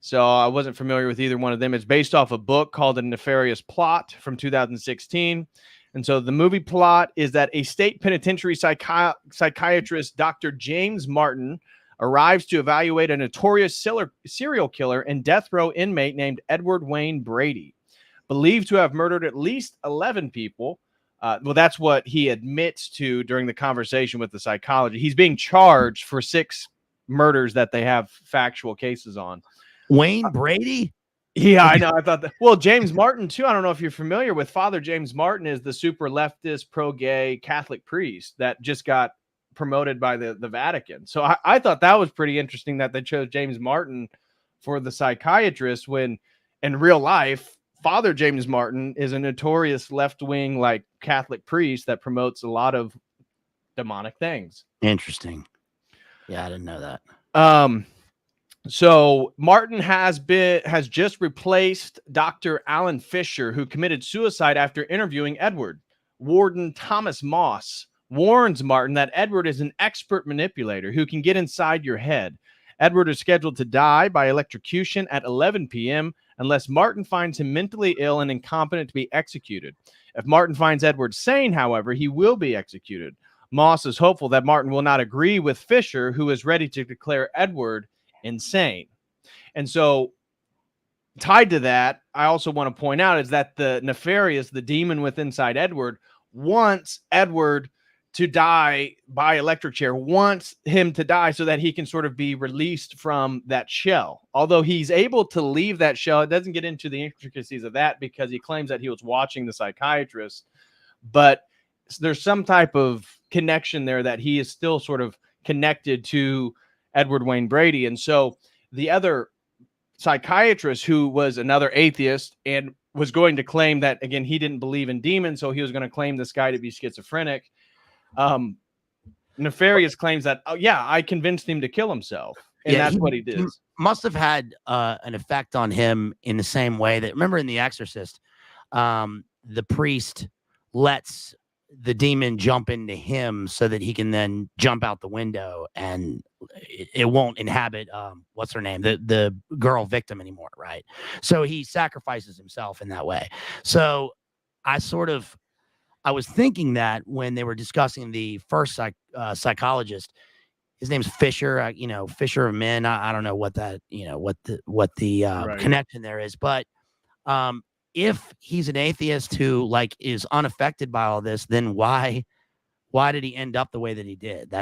So I wasn't familiar with either one of them. It's based off a book called The Nefarious Plot from 2016. And so the movie plot is that a state penitentiary psychiatrist, Dr. James Martin, arrives to evaluate a notorious serial killer and death row inmate named Edward Wayne Brady, believed to have murdered at least 11 people. Well, that's what he admits to during the conversation with the psychologist. He's being charged for 6 murders that they have factual cases on. Wayne Brady? Yeah, I know. I thought that. Well, James Martin too. I don't know if you're familiar with Father James Martin is the super leftist, pro-gay Catholic priest that just got promoted by the Vatican. So I thought that was pretty interesting that they chose James Martin for the psychiatrist when in real life, Father James Martin is a notorious left-wing like Catholic priest that promotes a lot of demonic things. Interesting. Yeah, I didn't know that. So Martin has just replaced Dr. Alan Fisher, who committed suicide after interviewing Edward. Warden Thomas Moss warns Martin that Edward is an expert manipulator who can get inside your head. Edward is scheduled to die by electrocution at 11 p.m. unless Martin finds him mentally ill and incompetent to be executed. If Martin finds Edward sane, however, he will be executed. Moss is hopeful that Martin will not agree with Fisher, who is ready to declare Edward insane. And so tied to that, I also want to point out is that the Nefarious, the demon within inside Edward, wants Edward to die by electric chair, wants him to die so that he can sort of be released from that shell. Although he's able to leave that shell, it doesn't get into the intricacies of that because he claims that he was watching the psychiatrist, but there's some type of connection there that he is still sort of connected to Edward Wayne Brady. And so the other psychiatrist, who was another atheist and was going to claim that, again, he didn't believe in demons, so he was going to claim this guy to be schizophrenic. Nefarious claims that, oh, yeah, I convinced him to kill himself. And that's what he did. He must have had an effect on him in the same way that, remember in The Exorcist, the priest lets the demon jump into him so that he can then jump out the window and it won't inhabit what's her name, the girl victim anymore, right? So he sacrifices himself in that way. So I was thinking that when they were discussing the first psychologist, his name's Fisher, Fisher of Men. I don't know what that, what the right. connection there is, but if he's an atheist who like is unaffected by all this, then why did he end up the way that he did?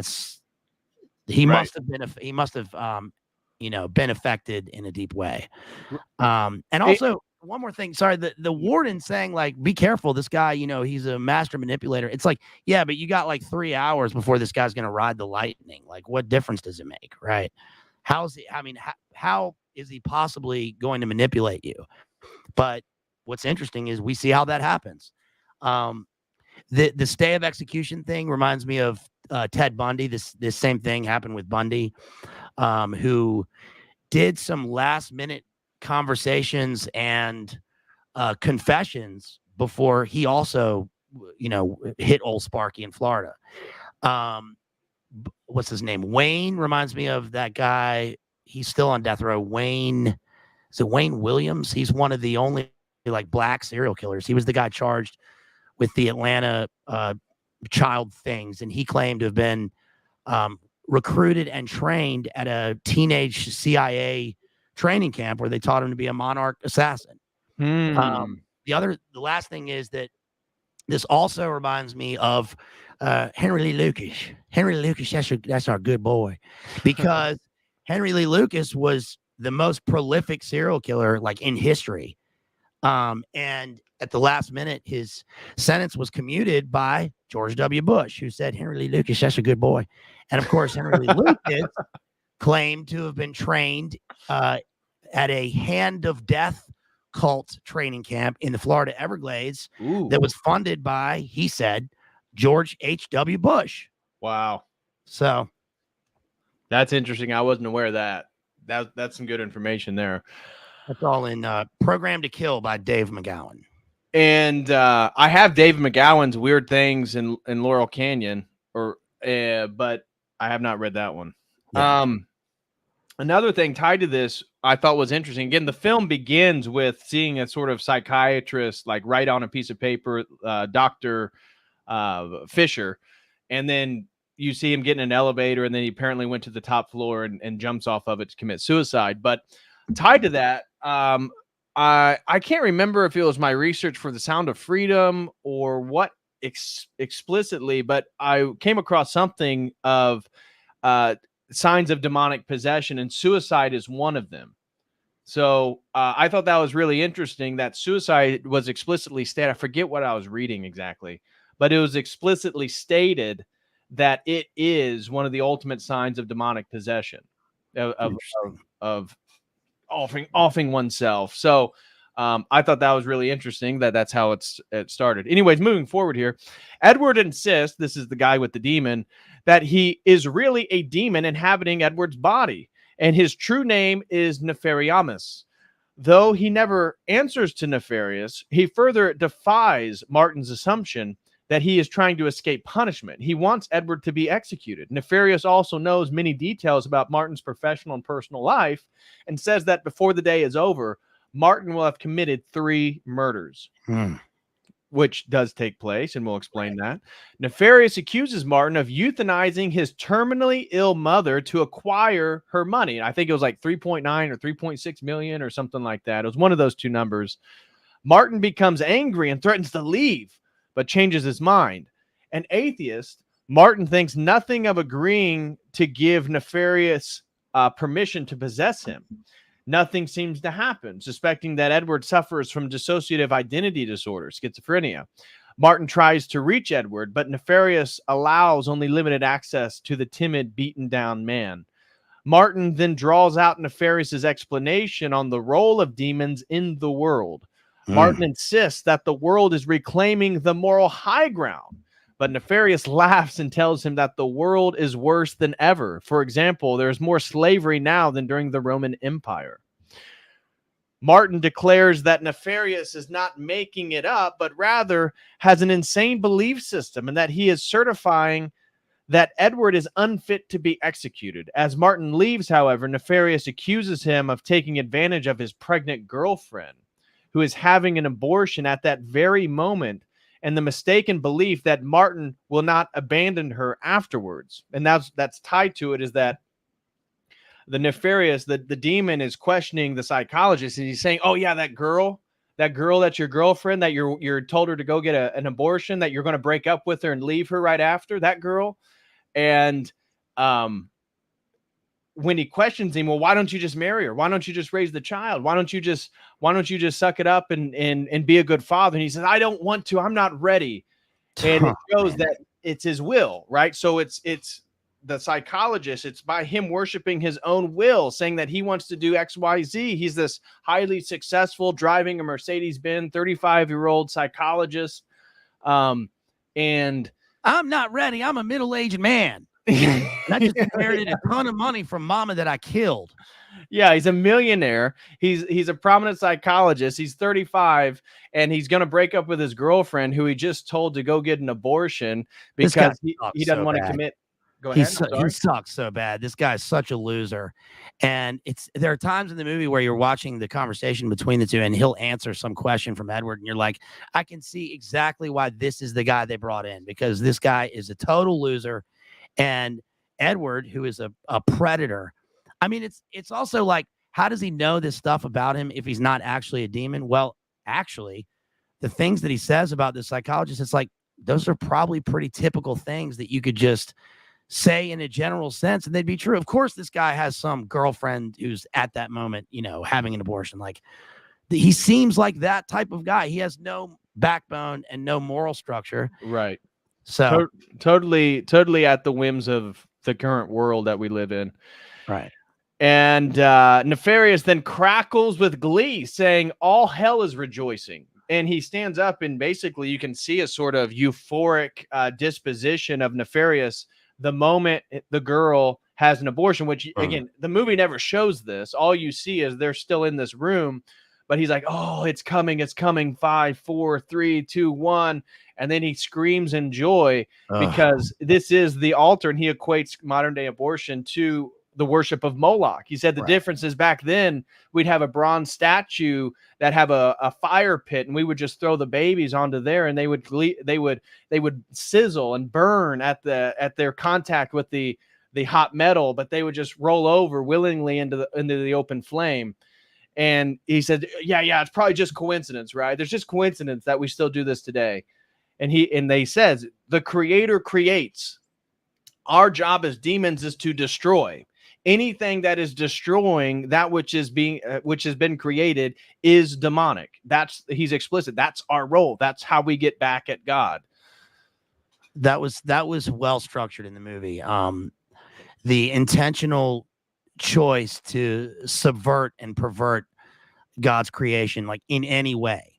He right. must have been affected in a deep way. And also one more thing, sorry, the warden saying like, be careful, this guy, he's a master manipulator. It's like, yeah, but you got like 3 hours before this guy's going to ride the lightning. Like, what difference does it make? Right. How is he possibly going to manipulate you? But what's interesting is we see how that happens. The stay of execution thing reminds me of Ted Bundy. This same thing happened with Bundy, who did some last minute conversations and confessions before he also, hit old Sparky in Florida. What's his name? Wayne reminds me of that guy. He's still on death row. Wayne Williams? He's one of the only like black serial killers. He was the guy charged with the Atlanta child things, and he claimed to have been recruited and trained at a teenage CIA training camp where they taught him to be a monarch assassin. The last thing is that this also reminds me of Henry Lee Lucas. Henry Lee Lucas, that's our good boy, because Henry Lee Lucas was the most prolific serial killer like in history. And at the last minute, his sentence was commuted by George W. Bush, who said, Henry Lee Lucas, that's a good boy. And of course, Henry Lee Lucas claimed to have been trained at a Hand of Death cult training camp in the Florida Everglades. Ooh. That was funded by, he said, George H.W. Bush. Wow. So that's interesting. I wasn't aware of that. That's some good information there. That's all in Program to Kill by Dave McGowan. And I have Dave McGowan's Weird Things in Laurel Canyon, but I have not read that one. Yeah. Another thing tied to this I thought was interesting. Again, the film begins with seeing a sort of psychiatrist like write on a piece of paper, Dr. Fisher, and then you see him get in an elevator, and then he apparently went to the top floor and jumps off of it to commit suicide. But tied to that, I can't remember if it was my research for The Sound of Freedom or what explicitly, but I came across something of signs of demonic possession, and suicide is one of them. So I thought that was really interesting that suicide was explicitly stated. I forget what I was reading exactly, but it was explicitly stated that it is one of the ultimate signs of demonic possession, of offing oneself. So I thought that was really interesting that's how it started. Anyways, moving forward here, Edward insists, this is the guy with the demon, that he is really a demon inhabiting Edward's body, and his true name is Nefarious. Though he never answers to Nefarious, he further defies Martin's assumption that he is trying to escape punishment. He wants Edward to be executed. Nefarious also knows many details about Martin's professional and personal life and says that before the day is over, Martin will have committed 3 murders, which does take place, and we'll explain that. Nefarious accuses Martin of euthanizing his terminally ill mother to acquire her money. I think it was like 3.9 or 3.6 million or something like that. It was one of those 2 numbers. Martin becomes angry and threatens to leave, but changes his mind. An atheist, Martin thinks nothing of agreeing to give Nefarious permission to possess him. Nothing seems to happen, suspecting that Edward suffers from dissociative identity disorder, schizophrenia. Martin tries to reach Edward, but Nefarious allows only limited access to the timid, beaten-down man. Martin then draws out Nefarious's explanation on the role of demons in the world. Martin insists that the world is reclaiming the moral high ground, but Nefarious laughs and tells him that the world is worse than ever. For example, there is more slavery now than during the Roman Empire. Martin declares that Nefarious is not making it up, but rather has an insane belief system, and that he is certifying that Edward is unfit to be executed. As Martin leaves, however, Nefarious accuses him of taking advantage of his pregnant girlfriend, who is having an abortion at that very moment, and the mistaken belief that Martin will not abandon her afterwards. And that's tied to it, is that the Nefarious, the demon, is questioning the psychologist, and he's saying, oh yeah, that girl that's your girlfriend, that you're told her to go get an abortion, that you're going to break up with her and leave her right after, that girl. And when he questions him, well, why don't you just marry her? Why don't you just raise the child? Why don't you just suck it up and be a good father? And he says, I don't want to. I'm not ready. And it shows that it's his will, right? So it's the psychologist. It's by him worshiping his own will, saying that he wants to do X, Y, Z. He's this highly successful, driving a Mercedes-Benz, 35-year-old psychologist. And I'm not ready. I'm a middle-aged man. I just inherited a ton of money from mama that I killed. Yeah, he's a millionaire. He's a prominent psychologist. He's 35, and he's going to break up with his girlfriend, who he just told to go get an abortion because he doesn't want to commit. Go ahead. He sucks so bad. This guy's such a loser. And there are times in the movie where you're watching the conversation between the two, and he'll answer some question from Edward, and you're like, I can see exactly why this is the guy they brought in, because this guy is a total loser. And Edward, who is a predator, I mean, it's also like, how does he know this stuff about him if he's not actually a demon? Well, actually, the things that he says about the psychologist, it's like, those are probably pretty typical things that you could just say in a general sense, and they'd be true. Of course, this guy has some girlfriend who's at that moment, having an abortion. Like, he seems like that type of guy. He has no backbone and no moral structure. Right. So totally at the whims of the current world that we live in. Right. And Nefarious then crackles with glee, saying all hell is rejoicing. And he stands up, and basically you can see a sort of euphoric disposition of Nefarious the moment the girl has an abortion, which, again, the movie never shows this. All you see is they're still in this room, but he's like, oh, it's coming. 5, 4, 3, 2, 1. And then he screams in joy because this is the altar, and he equates modern day abortion to the worship of Moloch. He said the difference is back then we'd have a bronze statue that have a fire pit, and we would just throw the babies onto there, and they would sizzle and burn at their contact with the hot metal, but they would just roll over willingly into the open flame. And he said, yeah, it's probably just coincidence, right? There's just coincidence that we still do this today. And they says the creator creates. Our job as demons is to destroy. anything that is destroying that which is being which has been created is demonic. He's explicit. That's our role. That's how we get back at God. That was well structured in the movie. The intentional choice to subvert and pervert God's creation, like in any way,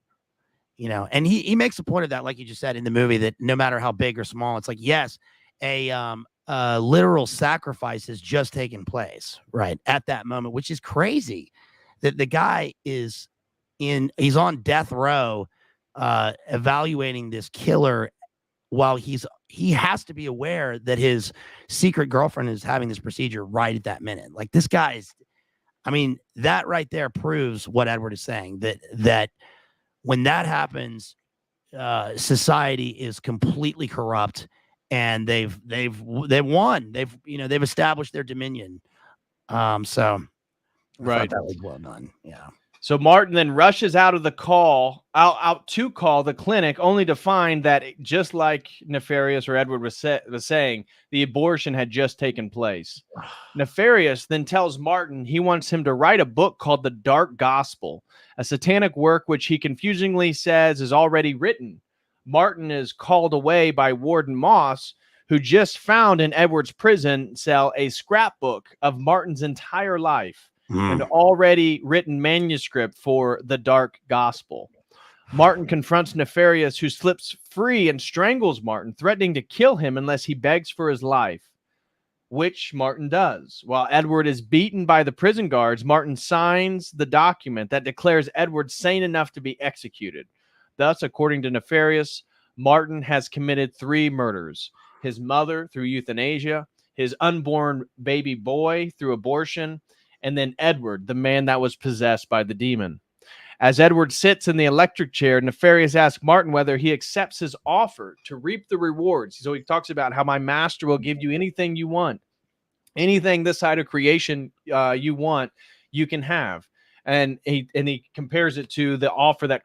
and he makes a point of that, like you just said in the movie, that no matter how big or small, it's like, yes, a literal sacrifice has just taken place right at that moment, which is crazy that the guy he's on death row, evaluating this killer while he has to be aware that his secret girlfriend is having this procedure right at that minute. Like, this guy is, I mean, that right there proves what Edward is saying, that when that happens, society is completely corrupt, and they've won. They've established their dominion. So I thought that was well done. Yeah. So Martin then rushes out of the out to call the clinic, only to find that, just like Nefarious or Edward was saying, the abortion had just taken place. Nefarious then tells Martin he wants him to write a book called The Dark Gospel, a satanic work which he confusingly says is already written. Martin is called away by Warden Moss, who just found in Edward's prison cell a scrapbook of Martin's entire life. An already written manuscript for the Dark Gospel. Martin confronts Nefarious, who slips free and strangles Martin, threatening to kill him unless he begs for his life, which Martin does. While Edward is beaten by the prison guards, Martin signs the document that declares Edward sane enough to be executed. Thus, according to Nefarious, Martin has committed 3 murders: his mother through euthanasia, his unborn baby boy through abortion, and then Edward, the man that was possessed by the demon. As Edward sits in the electric chair, Nefarious asks Martin whether he accepts his offer to reap the rewards. So he talks about how my master will give you anything you want. Anything this side of creation you want, you can have. And he compares it to the offer that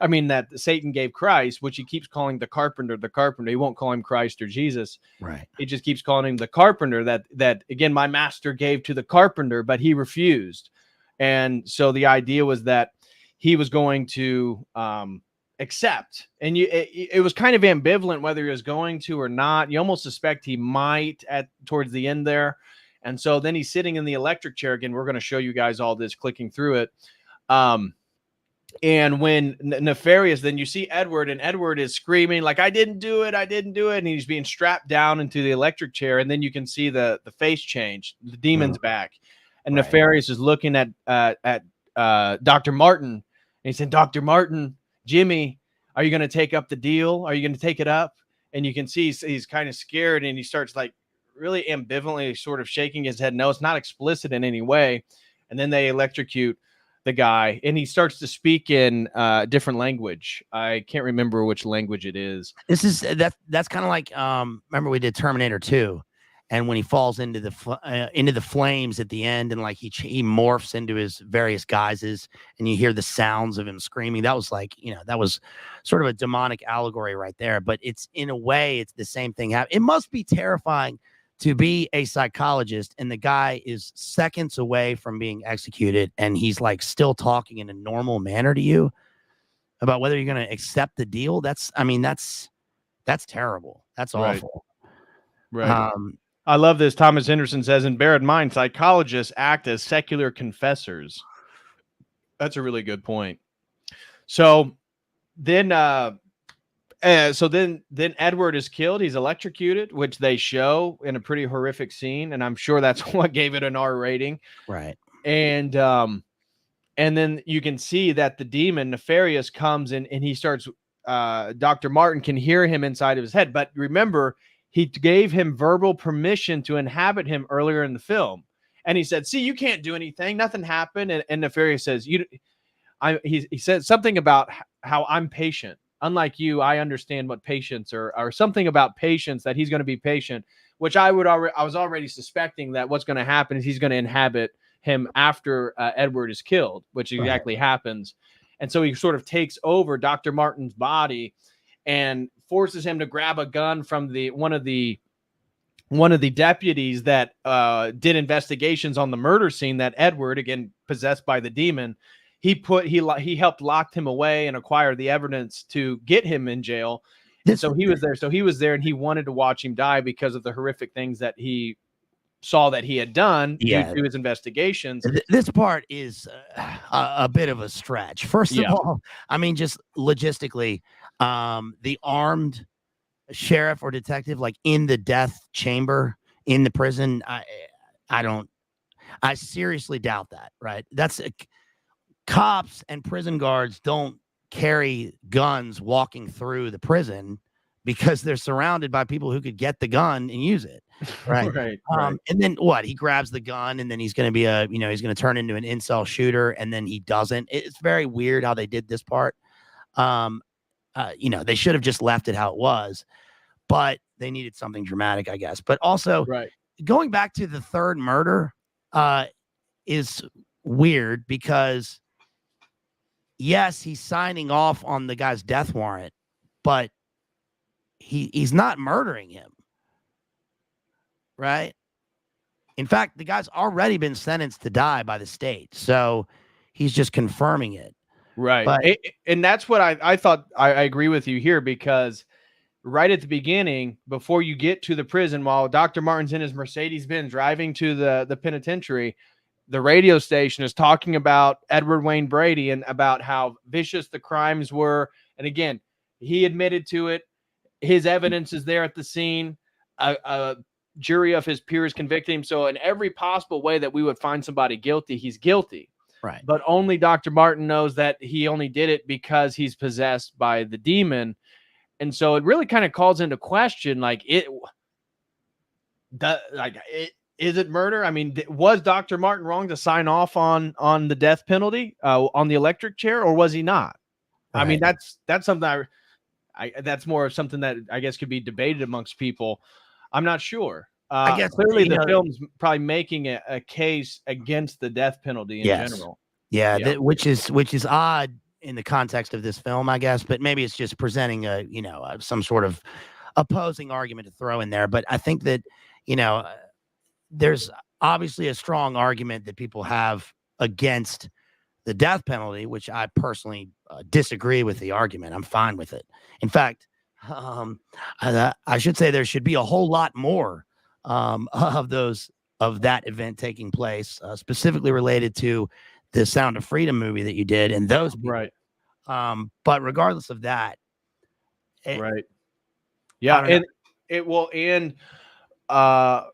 that Satan gave Christ, which he keeps calling the carpenter. He won't call him Christ or Jesus. Right. He just keeps calling him the carpenter, that again, my master gave to the carpenter, but he refused. And so the idea was that he was going to accept. And it was kind of ambivalent whether he was going to or not. You almost suspect he might towards the end there. And so then he's sitting in the electric chair again. We're going to show you guys all this, clicking through it. And when Nefarious, then you see Edward, and Edward is screaming like, I didn't do it. And he's being strapped down into the electric chair. And then you can see the face change. The demon's back. And right. Nefarious is looking at Dr. Martin. And he said, Dr. Martin, Jimmy, are you going to take up the deal? Are you going to take it up? And you can see he's kind of scared, and he starts like really ambivalently sort of shaking his head. No, it's not explicit in any way. And then they electrocute the guy, and he starts to speak in different language. I can't remember which language it is. That's kind of like remember we did Terminator 2, and when he falls into the flames at the end, and like he morphs into his various guises, and you hear the sounds of him screaming. That was like, that was sort of a demonic allegory right there. But it's, in a way, it's the same thing. It must be terrifying to be a psychologist, and the guy is seconds away from being executed, and he's like still talking in a normal manner to you about whether you're going to accept the deal. That's terrible. That's awful. Right. I love this. Thomas Henderson says, and bear in mind, psychologists act as secular confessors. That's a really good point. So then Edward is killed. He's electrocuted, which they show in a pretty horrific scene, and I'm sure that's what gave it an R rating. Right. And then you can see that the demon Nefarious comes in, and he starts. Dr. Martin can hear him inside of his head, but remember, he gave him verbal permission to inhabit him earlier in the film, and he said, "See, you can't do anything. Nothing happened." And Nefarious says, he said something about how I'm patient. Unlike you, I understand what patience or something about patience, that he's going to be patient, which I was already suspecting that what's going to happen is he's going to inhabit him after Edward is killed, which exactly happens. And so he sort of takes over Dr. Martin's body and forces him to grab a gun from one of the one of the deputies that did investigations on the murder scene, that Edward, again possessed by the demon, he helped lock him away and acquire the evidence to get him in jail. And so he was there. So he was there, and he wanted to watch him die because of the horrific things that he saw that he had done due to his investigations. This part is a bit of a stretch. First of all, I mean, just logistically, the armed sheriff or detective, like in the death chamber in the prison, I seriously doubt that. Right? That's cops and prison guards don't carry guns walking through the prison because they're surrounded by people who could get the gun and use it. Right. Right. And then what? He grabs the gun and then he's going to be he's going to turn into an incel shooter, and then he doesn't. It's very weird how they did this part. They should have just left it how it was, but they needed something dramatic, I guess. But also going back to the third murder is weird because yes, he's signing off on the guy's death warrant, but he's not murdering him. Right. In fact, the guy's already been sentenced to die by the state. So he's just confirming it. Right. But, and that's what I thought. I agree with you here, because right at the beginning, before you get to the prison, while Dr. Martin's in his Mercedes-Benz driving to the penitentiary, the radio station is talking about Edward Wayne Brady and about how vicious the crimes were. And again, he admitted to it. His evidence is there at the scene. A jury of his peers convicted him. So in every possible way that we would find somebody guilty, he's guilty. Right. But only Dr. Martin knows that he only did it because he's possessed by the demon. And so it really kind of calls into question, is it murder? I mean, was Dr. Martin wrong to sign off on the death penalty on the electric chair, or was he not? Right. I mean, that's something that's more of something that I guess could be debated amongst people. I'm not sure. I guess clearly the film's probably making a case against the death penalty in general. Yeah. Which is odd in the context of this film, I guess, but maybe it's just presenting some sort of opposing argument to throw in there. But I think that, there's obviously a strong argument that people have against the death penalty, which I personally disagree with the argument. I'm fine with it. In fact, I should say there should be a whole lot more of that event taking place, specifically related to the Sound of Freedom movie that you did, and those people. Right. But regardless of that, right. Yeah, and it will end.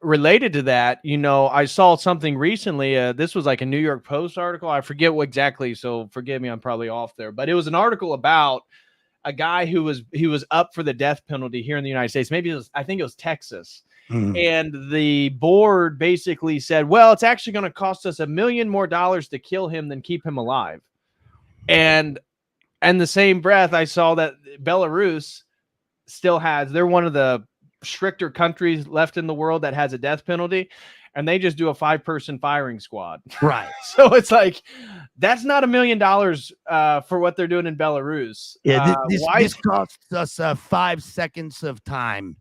Related to that, I saw something recently. This was like a New York Post article. I forget what exactly, so forgive me, I'm probably off there. But it was an article about a guy who was up for the death penalty here in the United States. I think it was Texas. And the board basically said, well, it's actually going to cost us $1 million more to kill him than keep him alive. And in the same breath, I saw that Belarus they're one of the stricter countries left in the world that has a death penalty, and they just do a 5-person firing squad. Right. So it's like, that's not $1 million for what they're doing in Belarus. Yeah. This costs us 5 seconds of time.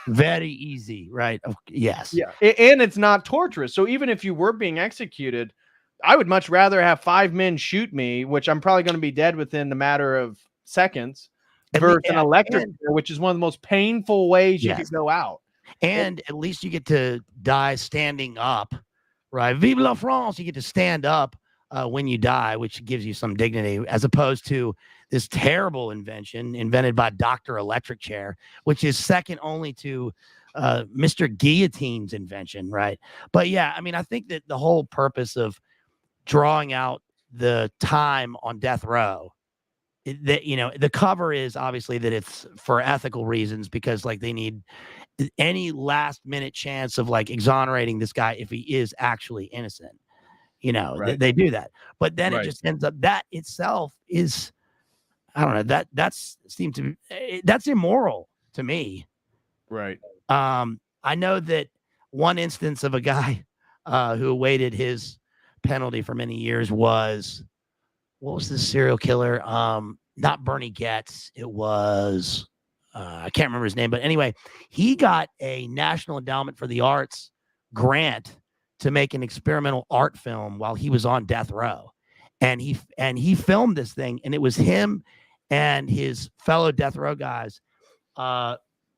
Very easy. Right. Yes. Yeah. And it's not torturous. So even if you were being executed, I would much rather have 5 men shoot me, which I'm probably going to be dead within a matter of seconds, versus an electric chair, which is one of the most painful ways you could go out. And at least you get to die standing up, right? Vive la France! You get to stand up when you die, which gives you some dignity, as opposed to this terrible invention invented by Dr. Electric Chair, which is second only to Mr. Guillotine's invention, right? But yeah, I mean, I think that the whole purpose of drawing out the time on death row, the cover is obviously that it's for ethical reasons, because like they need any last minute chance of like exonerating this guy if he is actually innocent. They do that, but then it just ends up that itself is, I don't know, that's immoral to me. Right. I know that one instance of a guy who awaited his penalty for many years was, what was this serial killer? Not Bernie Getz. It was I can't remember his name, but anyway, he got a National Endowment for the Arts grant to make an experimental art film while he was on death row. And he filmed this thing, and it was him and his fellow death row guys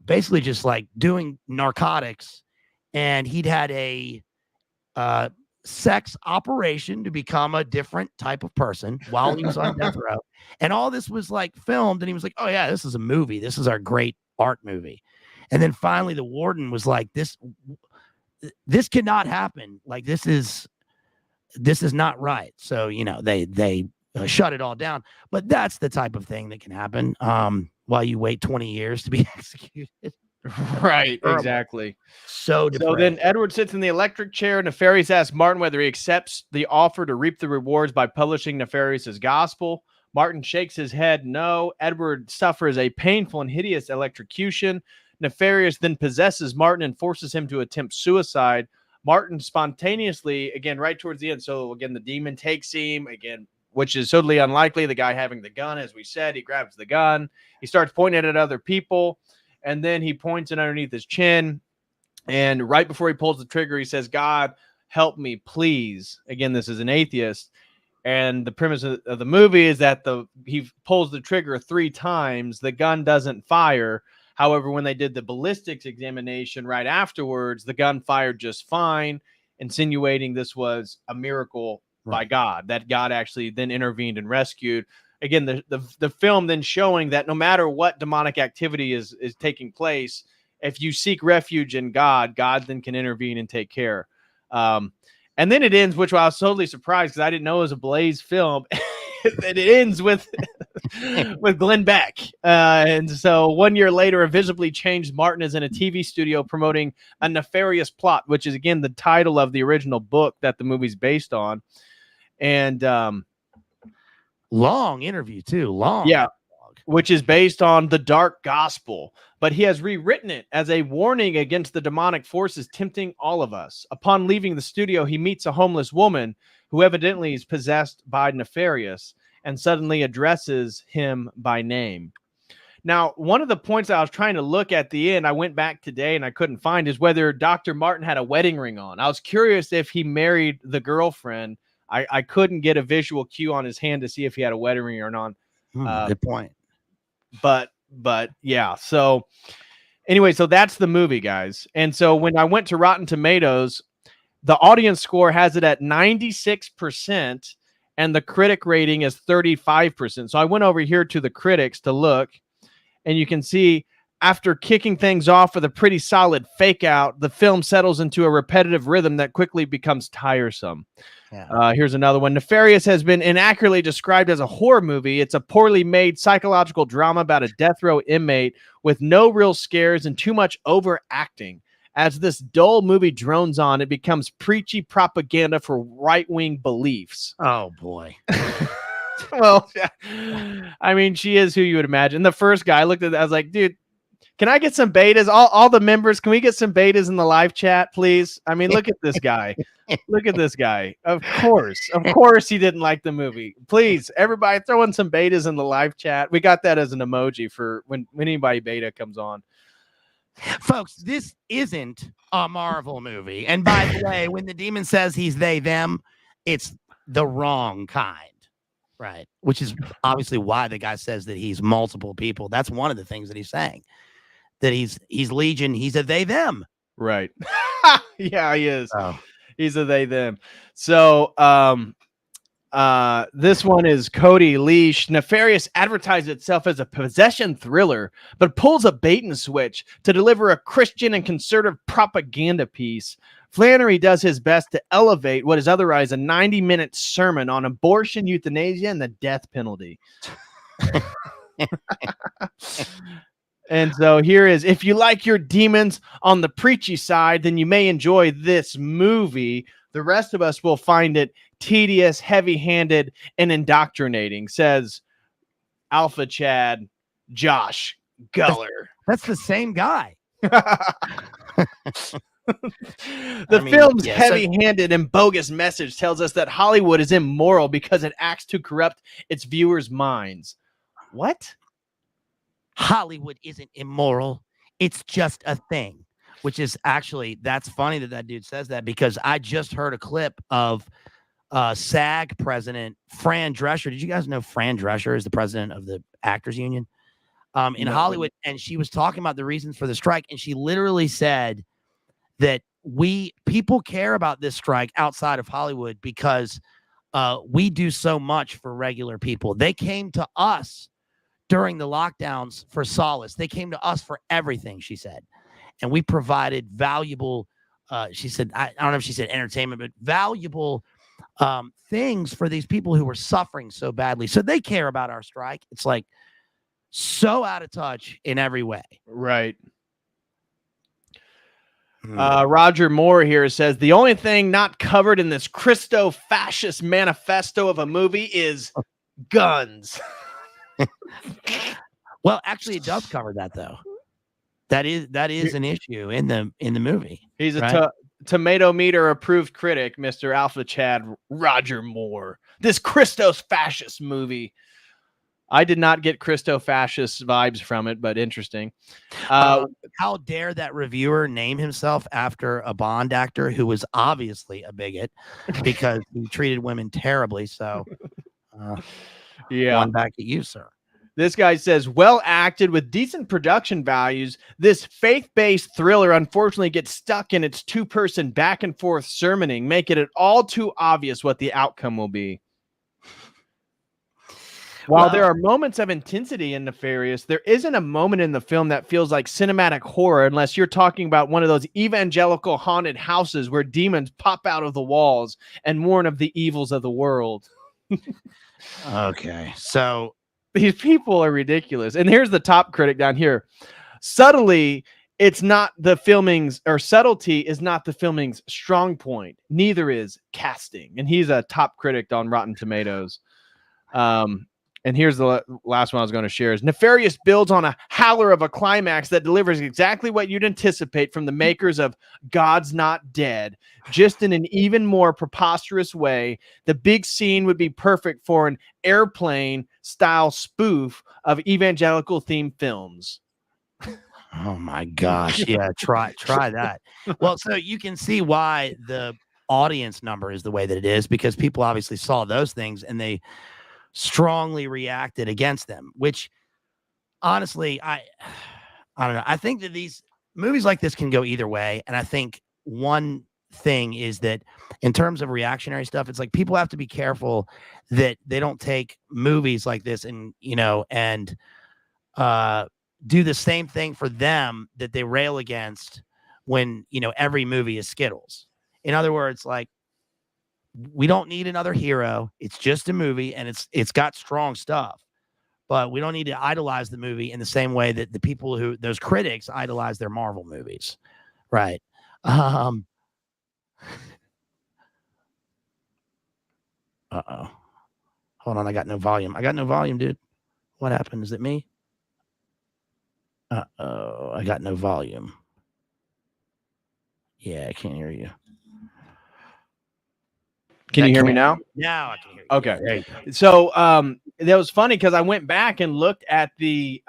basically just like doing narcotics. And he'd had a sex operation to become a different type of person while he was on death row. And all this was like filmed, and he was like, oh yeah, this is a movie. This is our great art movie. And then finally the warden was like, this cannot happen. Like, this is not right. So, you know, they shut it all down. But that's the type of thing that can happen while you wait 20 years to be executed. Right, exactly. So then Edward sits in the electric chair. Nefarious asks Martin whether he accepts the offer to reap the rewards by publishing Nefarious's gospel. Martin shakes his head no. Edward suffers a painful and hideous electrocution. Nefarious then possesses Martin and forces him to attempt suicide. Martin spontaneously, again, right towards the end. So again, the demon takes him again, which is totally unlikely. The guy having the gun, as we said, he grabs the gun. He starts pointing it at other people. And then he points it underneath his chin. And right before he pulls the trigger, he says, God, help me, please. Again, this is an atheist. And the premise of the movie is that he pulls the trigger 3 times. The gun doesn't fire. However, when they did the ballistics examination right afterwards, the gun fired just fine, insinuating this was a miracle by God, that God actually then intervened and rescued. Again, the film then showing that no matter what demonic activity is taking place, if you seek refuge in God, God then can intervene and take care. And then it ends, which I was totally surprised because I didn't know it was a Blaze film. It ends with Glenn Beck. And so 1 year later, a visibly changed Martin is in a TV studio promoting a nefarious plot, which is, again, the title of the original book that the movie's based on. And long interview too. Long. Yeah. Which is based on the dark gospel, but he has rewritten it as a warning against the demonic forces tempting all of us. Upon leaving the studio, he meets a homeless woman who evidently is possessed by Nefarious and suddenly addresses him by name. Now, one of the points I was trying to look at the end, I went back today and I couldn't find, is whether Dr. Martin had a wedding ring on. I was curious if he married the girlfriend. I couldn't get a visual cue on his hand to see if he had a wedding ring or not. Good point. But yeah. So anyway, so that's the movie, guys. And so when I went to Rotten Tomatoes, the audience score has it at 96% and the critic rating is 35%. So I went over here to the critics to look, and you can see after kicking things off with a pretty solid fake out, the film settles into a repetitive rhythm that quickly becomes tiresome. Yeah. Here's another one. Nefarious has been inaccurately described as a horror movie. It's a poorly made psychological drama about a death row inmate with no real scares and too much overacting. As this dull movie drones on, it becomes preachy propaganda for right-wing beliefs. Oh, boy. Well, I mean, she is who you would imagine. The first guy, I looked at that, I was like, dude, can I get some betas? All the members, can we get some betas in the live chat, please? I mean, look at this guy. Look at this guy. Of course he didn't like the movie. Please, everybody throw in some betas in the live chat. We got that as an emoji for when anybody beta comes on. Folks, this isn't a Marvel movie. And by the way, when the demon says he's they, them, it's the wrong kind. Right. Which is obviously why the guy says that he's multiple people. That's one of the things that he's saying. That he's Legion, he's a they, them. Right. Yeah, he is. Oh. He's a they, them. So this one is Cody Leash. Nefarious advertises itself as a possession thriller, but pulls a bait and switch to deliver a Christian and conservative propaganda piece. Flannery does his best to elevate what is otherwise a 90-minute sermon on abortion, euthanasia, and the death penalty. And so here is, if you like your demons on the preachy side, then you may enjoy this movie. The rest of us will find it tedious, heavy-handed, and indoctrinating, says Alpha Chad Josh Guller. That's the same guy. Film's heavy-handed and bogus message tells us that Hollywood is immoral because it acts to corrupt its viewers' minds. What? Hollywood isn't immoral. It's just a thing, which is actually, that's funny that dude says that, because I just heard a clip of SAG president Fran Drescher. Did you guys know Fran Drescher is the president of the Actors Union in Hollywood? And she was talking about the reasons for the strike. And she literally said that people care about this strike outside of Hollywood because we do so much for regular people. They came to us during the lockdowns for solace. They came to us for everything, she said. And we provided valuable, she said, I don't know if she said entertainment, but valuable things for these people who were suffering so badly. So they care about our strike. It's like so out of touch in every way. Right. Roger Moore here says the only thing not covered in this Christo-fascist manifesto of a movie is guns. Well, actually, it does cover that, though. That is an issue in the movie. He's a tomato meter approved critic, Mr. Alpha Chad Roger Moore. This Christo-fascist movie. I did not get Christo-fascist vibes from it, but interesting. How dare that reviewer name himself after a Bond actor who was obviously a bigot because he treated women terribly. So, one back at you, sir. This guy says, well acted with decent production values. This faith-based thriller unfortunately gets stuck in its two-person back and forth sermoning, making it all too obvious what the outcome will be. While there are moments of intensity in Nefarious, there isn't a moment in the film that feels like cinematic horror unless you're talking about one of those evangelical haunted houses where demons pop out of the walls and warn of the evils of the world. Okay, so these people are ridiculous. And here's the top critic down here. Subtlety, it's not the filming's, or subtlety is not the filming's strong point. Neither is casting. And he's a top critic on Rotten Tomatoes. And here's the last one I was going to share is Nefarious builds on a howler of a climax that delivers exactly what you'd anticipate from the makers of God's Not Dead, just in an even more preposterous way. The big scene would be perfect for an Airplane style spoof of evangelical themed films. Oh my gosh. Yeah. Try that. Well, so you can see why the audience number is the way that it is, because people obviously saw those things and they strongly reacted against them, which honestly, I don't know. I think that these movies like this can go either way. And I think one thing is that in terms of reactionary stuff, it's like people have to be careful that they don't take movies like this and, and do the same thing for them that they rail against when, every movie is Skittles. In other words, like, we don't need another hero. It's just a movie, and it's got strong stuff, but we don't need to idolize the movie in the same way that the people those critics idolize their Marvel movies. Right. Uh-oh. Hold on. I got no volume, dude. What happened? Is it me? Uh-oh. I got no volume. Yeah, I can't hear you. Can you hear me now? Now I can hear you. Okay. So that was funny because I went back and looked at the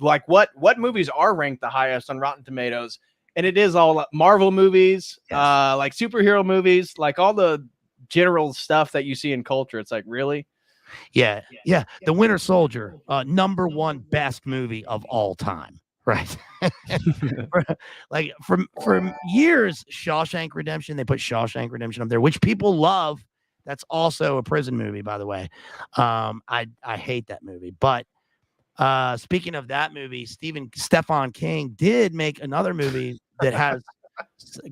like what movies are ranked the highest on Rotten Tomatoes, and it is all Marvel movies, yes. Like superhero movies, like all the general stuff that you see in culture. It's like, really? Yeah. The Winter Soldier, #1 best movie of all time. Right. Like for years, Shawshank Redemption, they put Shawshank Redemption up there, which people love. That's also a prison movie, by the way. I hate that movie. But speaking of that movie, Stephen King did make another movie that has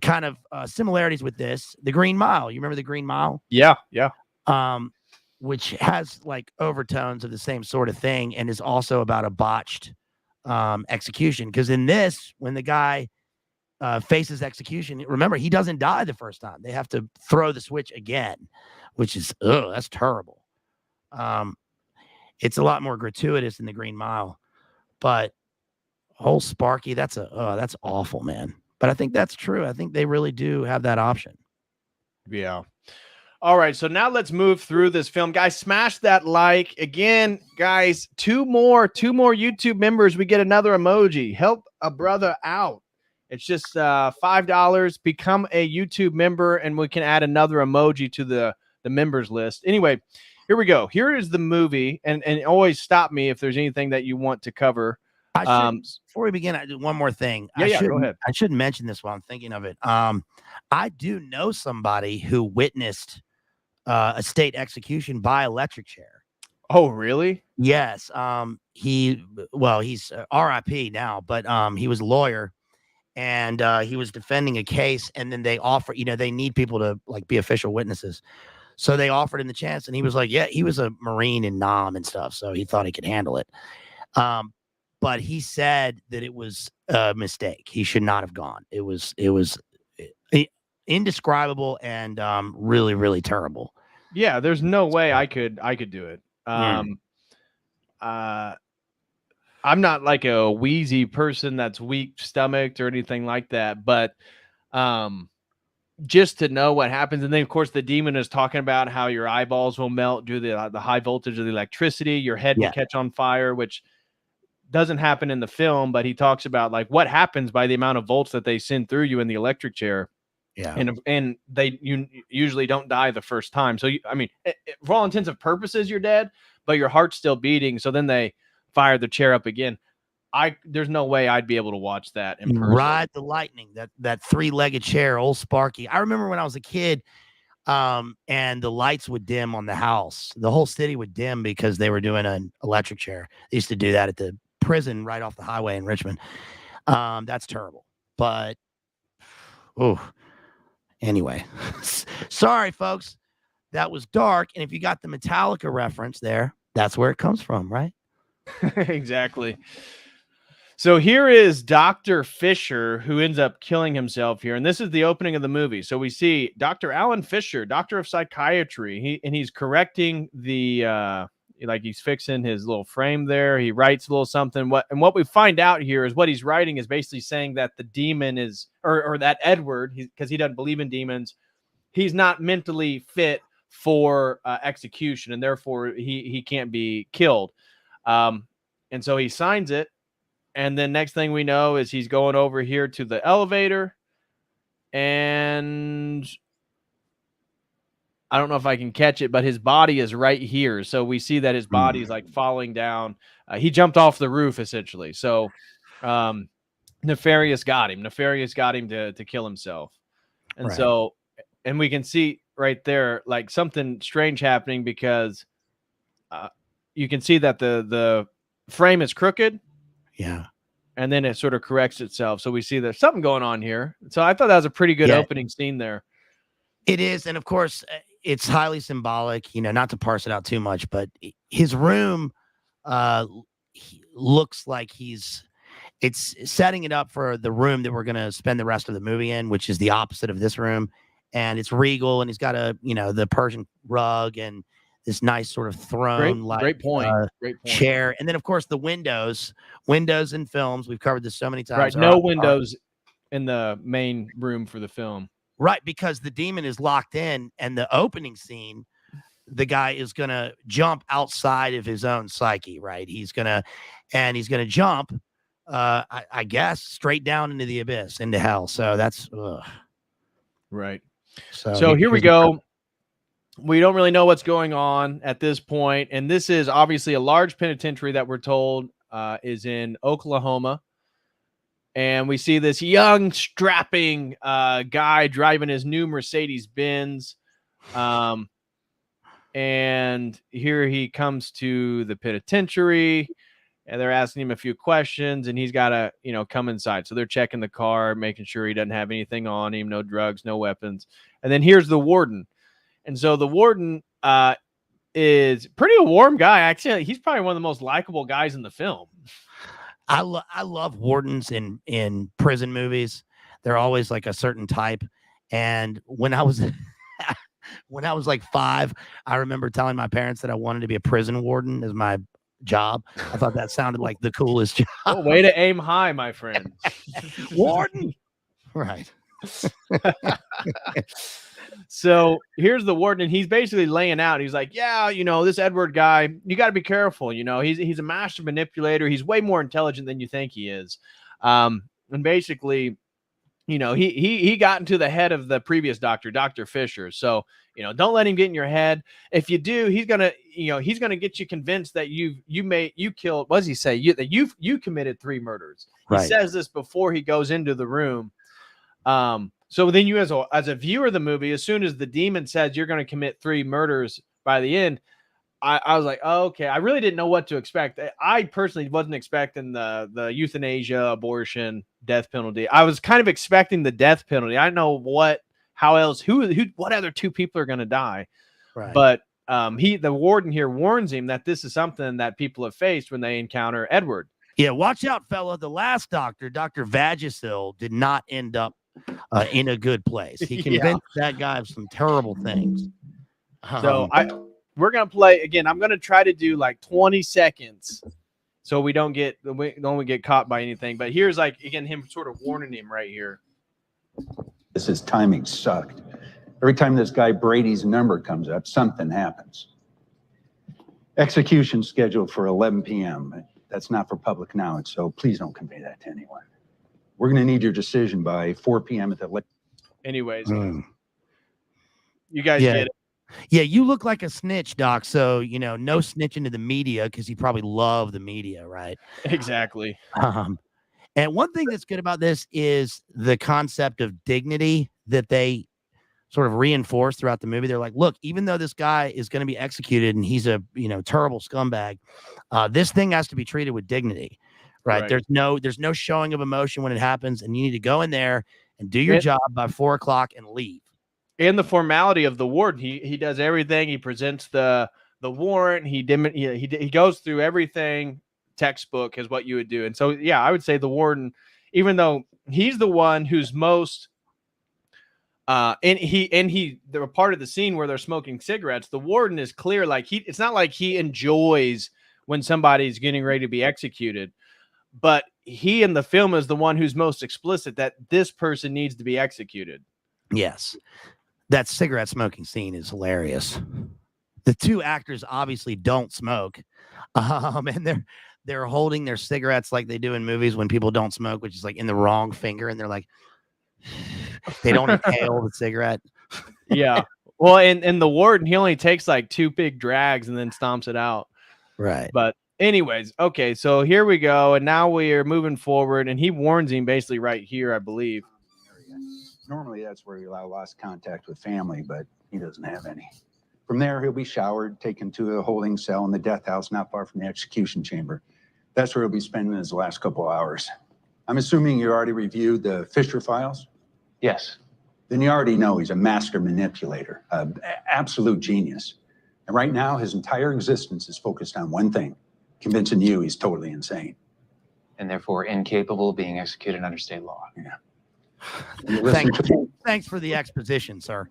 kind of similarities with this, The Green Mile. You remember The Green Mile? Yeah. Which has like overtones of the same sort of thing and is also about a botched execution, because in this, when the guy faces execution, remember, he doesn't die the first time. They have to throw the switch again, which is that's terrible. It's a lot more gratuitous in The Green Mile, but whole Sparky, that's awful, man. But I think that's true. I think they really do have that option. Yeah. All right, so now let's move through this film. Guys, smash that like. Again, guys, two more YouTube members, we get another emoji. Help a brother out. It's just $5. Become a YouTube member, and we can add another emoji to the members list. Anyway, here we go. Here is the movie, and always stop me if there's anything that you want to cover. Before we begin, I do one more thing. Yeah, go ahead. I shouldn't mention this while I'm thinking of it. I do know somebody who witnessed a state execution by electric chair. Oh, really? Yes. He's RIP now, but he was a lawyer, and he was defending a case, and then they offer, they need people to like be official witnesses. So they offered him the chance, and he was like, yeah, he was a Marine in Nam and stuff, so he thought he could handle it. But he said that it was a mistake. He should not have gone. It was indescribable and really, really terrible. Yeah, there's no way I could do it. I'm not like a wheezy person that's weak stomached or anything like that, but just to know what happens. And then of course the demon is talking about how your eyeballs will melt due to the high voltage of the electricity, your head will catch on fire, which doesn't happen in the film, but he talks about like what happens by the amount of volts that they send through you in the electric chair. Yeah. And you usually don't die the first time. So, for all intents and purposes, you're dead, but your heart's still beating. So then they fire the chair up again. There's no way I'd be able to watch that in person. Ride the lightning, that three-legged chair, old Sparky. I remember when I was a kid, and the lights would dim on the house. The whole city would dim because they were doing an electric chair. They used to do that at the prison right off the highway in Richmond. That's terrible. But, anyway, sorry, folks. That was dark. And if you got the Metallica reference there, that's where it comes from, right? Exactly. So here is Dr. Fisher, who ends up killing himself here. And this is the opening of the movie. So we see Dr. Alan Fisher, doctor of psychiatry. He's correcting the, he's fixing his little frame there. He writes a little something. What we find out here is what he's writing is basically saying that the demon is, or that Edward, because he doesn't believe in demons, he's not mentally fit for execution, and therefore he can't be killed. And so he signs it. And then next thing we know is he's going over here to the elevator, and I don't know if I can catch it, but his body is right here. So we see that his body is like falling down. He jumped off the roof essentially. So Nefarious got him. Nefarious got him to kill himself. And so, and we can see right there, like something strange happening because you can see that the frame is crooked. Yeah. And then it sort of corrects itself. So we see there's something going on here. So I thought that was a pretty good opening scene there. It is. And of course, it's highly symbolic, not to parse it out too much, but his room looks like it's setting it up for the room that we're going to spend the rest of the movie in, which is the opposite of this room. And it's regal, and he's got the Persian rug and this nice sort of throne, great point. Chair. And then, of course, the windows in films. We've covered this so many times. Right. No windows in the main room for the film. Right. Because the demon is locked in, and the opening scene, the guy is going to jump outside of his own psyche. Right. He's going to jump, I guess, straight down into the abyss, into hell. So that's right. So here we go. We don't really know what's going on at this point. And this is obviously a large penitentiary that we're told is in Oklahoma. And we see this young, strapping guy driving his new Mercedes Benz. And here he comes to the penitentiary, and they're asking him a few questions, and he's got to, come inside. So they're checking the car, making sure he doesn't have anything on him, no drugs, no weapons. And then here's the warden. And so the warden is pretty a warm guy. Actually, he's probably one of the most likable guys in the film. I love wardens in prison movies. They're always like a certain type. And when I was like 5, I remember telling my parents that I wanted to be a prison warden as my job. I thought that sounded like the coolest job. Oh, way to aim high, my friend. Warden. Right. So here's the warden, and he's basically laying out. He's like, yeah, this Edward guy, you got to be careful. He's a master manipulator. He's way more intelligent than you think he is. And basically, he got into the head of the previous doctor, Dr. Fisher. So, don't let him get in your head. If you do, he's gonna get you convinced that you killed. What does he say? That you committed 3 murders. He says this before he goes into the room. So then you, as a viewer of the movie, as soon as the demon says you're going to commit 3 murders by the end, I was like, oh, okay. I really didn't know what to expect. I personally wasn't expecting the euthanasia, abortion, death penalty. I was kind of expecting the death penalty. I don't know what other 2 people are going to die. Right. But the warden here warns him that this is something that people have faced when they encounter Edward. Yeah, watch out, fella. The last doctor, Dr. Vagisil, did not end up in a good place. He convinced that guy of some terrible things. So we're going to play again. I'm going to try to do like 20 seconds so we don't get caught by anything. But here's again, him sort of warning him right here. His timing sucked. Every time this guy Brady's number comes up, something happens. Execution scheduled for 11 p.m. That's not for public knowledge, so please don't convey that to anyone. We're going to need your decision by 4 p.m. at the... Anyways, you guys get it. Yeah, you look like a snitch, Doc. So, no snitching to the media because you probably love the media, right? Exactly. And one thing that's good about this is the concept of dignity that they sort of reinforce throughout the movie. They're like, look, even though this guy is going to be executed and he's a, terrible scumbag, this thing has to be treated with dignity, right? There's no showing of emotion when it happens, and you need to go in there and do your job by 4 o'clock and leave. And the formality of the warden, he does everything. He presents the warrant. He goes through everything. Textbook is what you would do. And so, yeah, I would say the warden, even though he's the one who's most, they're part of the scene where they're smoking cigarettes. The warden is clear. It's not like he enjoys when somebody's getting ready to be executed, but he in the film is the one who's most explicit that this person needs to be executed. Yes. That cigarette smoking scene is hilarious. The 2 actors obviously don't smoke. And they're holding their cigarettes like they do in movies when people don't smoke, which is like in the wrong finger. And they're like, they don't inhale the cigarette. Yeah. Well, and the warden, he only takes like 2 big drags and then stomps it out. Right. But anyways, okay, so here we go. And now we are moving forward. And he warns him basically right here, I believe. Normally, that's where you allow lost contact with family, but he doesn't have any. From there, he'll be showered, taken to a holding cell in the death house not far from the execution chamber. That's where he'll be spending his last couple hours. I'm assuming you already reviewed the Fisher files? Yes. Then you already know he's a master manipulator, an absolute genius. And right now, his entire existence is focused on one thing, convincing you he's totally insane. And therefore incapable of being executed under state law. Yeah. Thanks for the exposition, sir.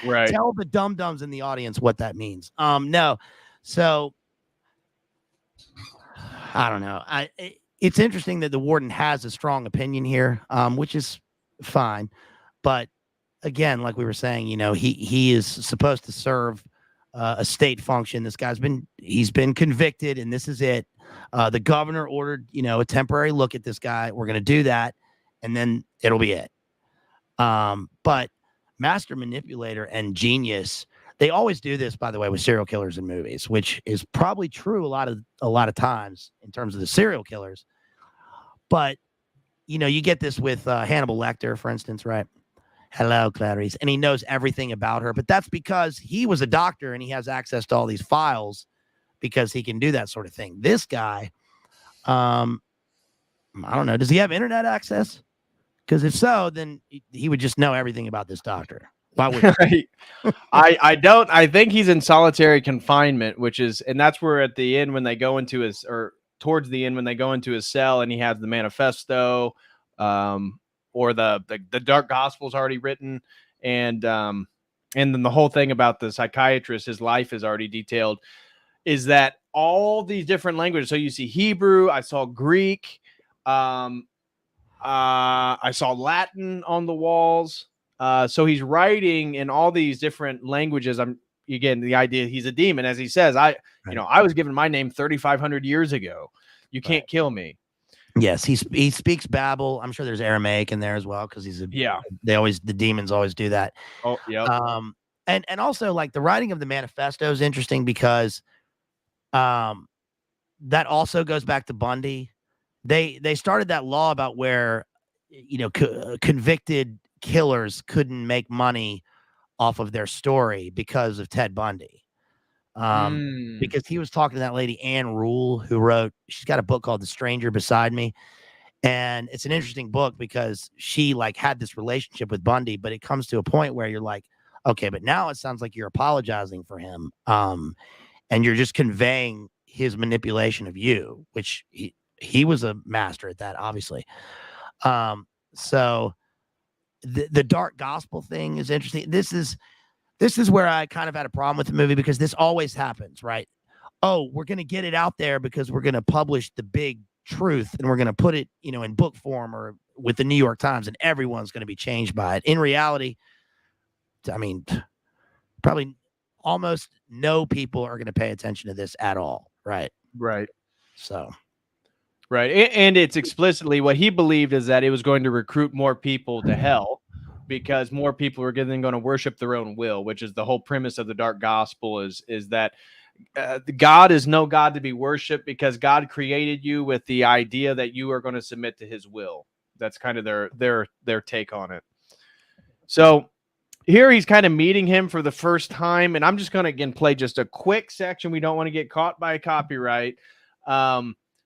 Right. Tell the dum-dums in the audience what that means. No. So I don't know. It's interesting that the warden has a strong opinion here, which is fine. But again, like we were saying, he is supposed to serve a state function. This guy's he's been convicted, and this is it. The governor ordered, a temporary look at this guy. We're going to do that, and then it'll be it. But master manipulator and genius, they always do this, by the way, with serial killers in movies, which is probably true a lot of times in terms of the serial killers. But, you get this with Hannibal Lecter, for instance, right? Hello, Clarice. And he knows everything about her, but that's because he was a doctor and he has access to all these files because he can do that sort of thing. This guy, I don't know. Does he have internet access? Because if so, then he would just know everything about this doctor. Why would he? I don't. I think he's in solitary confinement, and that's where at the end when they go into towards the end when they go into his cell and he has the manifesto, or the Dark Gospel's already written, and then the whole thing about the psychiatrist, his life is already detailed. Is that all these different languages? So you see Hebrew, I saw Greek, I saw Latin on the walls. So he's writing in all these different languages. Again, the idea he's a demon, as he says, I was given my name 3,500 years ago. You can't kill me. Yes, he speaks Babel. I'm sure there's Aramaic in there as well because he's the demons always do that. Oh, yeah. And also like the writing of the manifesto is interesting because that also goes back to Bundy. They started that law about where convicted killers couldn't make money off of their story because of Ted Bundy. Because he was talking to that lady, Anne Rule, she's got a book called The Stranger Beside Me. And it's an interesting book because she like had this relationship with Bundy, but it comes to a point where you're like, okay, but now it sounds like you're apologizing for him. And you're just conveying his manipulation of you, which he was a master at that, obviously. So the dark gospel thing is interesting. This is where I kind of had a problem with the movie because this always happens, right? Oh, we're going to get it out there because we're going to publish the big truth and we're going to put it, in book form or with the New York Times and everyone's going to be changed by it. In reality, I mean, probably almost no people are going to pay attention to this at all. Right. Right. So. Right. And it's explicitly what he believed is that it was going to recruit more people to hell because more people are going to worship their own will, which is the whole premise of the dark gospel is that God is no God to be worshipped because God created you with the idea that you are going to submit to his will. That's kind of their take on it. So here he's kind of meeting him for the first time. And I'm just going to, again, play just a quick section. We don't want to get caught by copyright.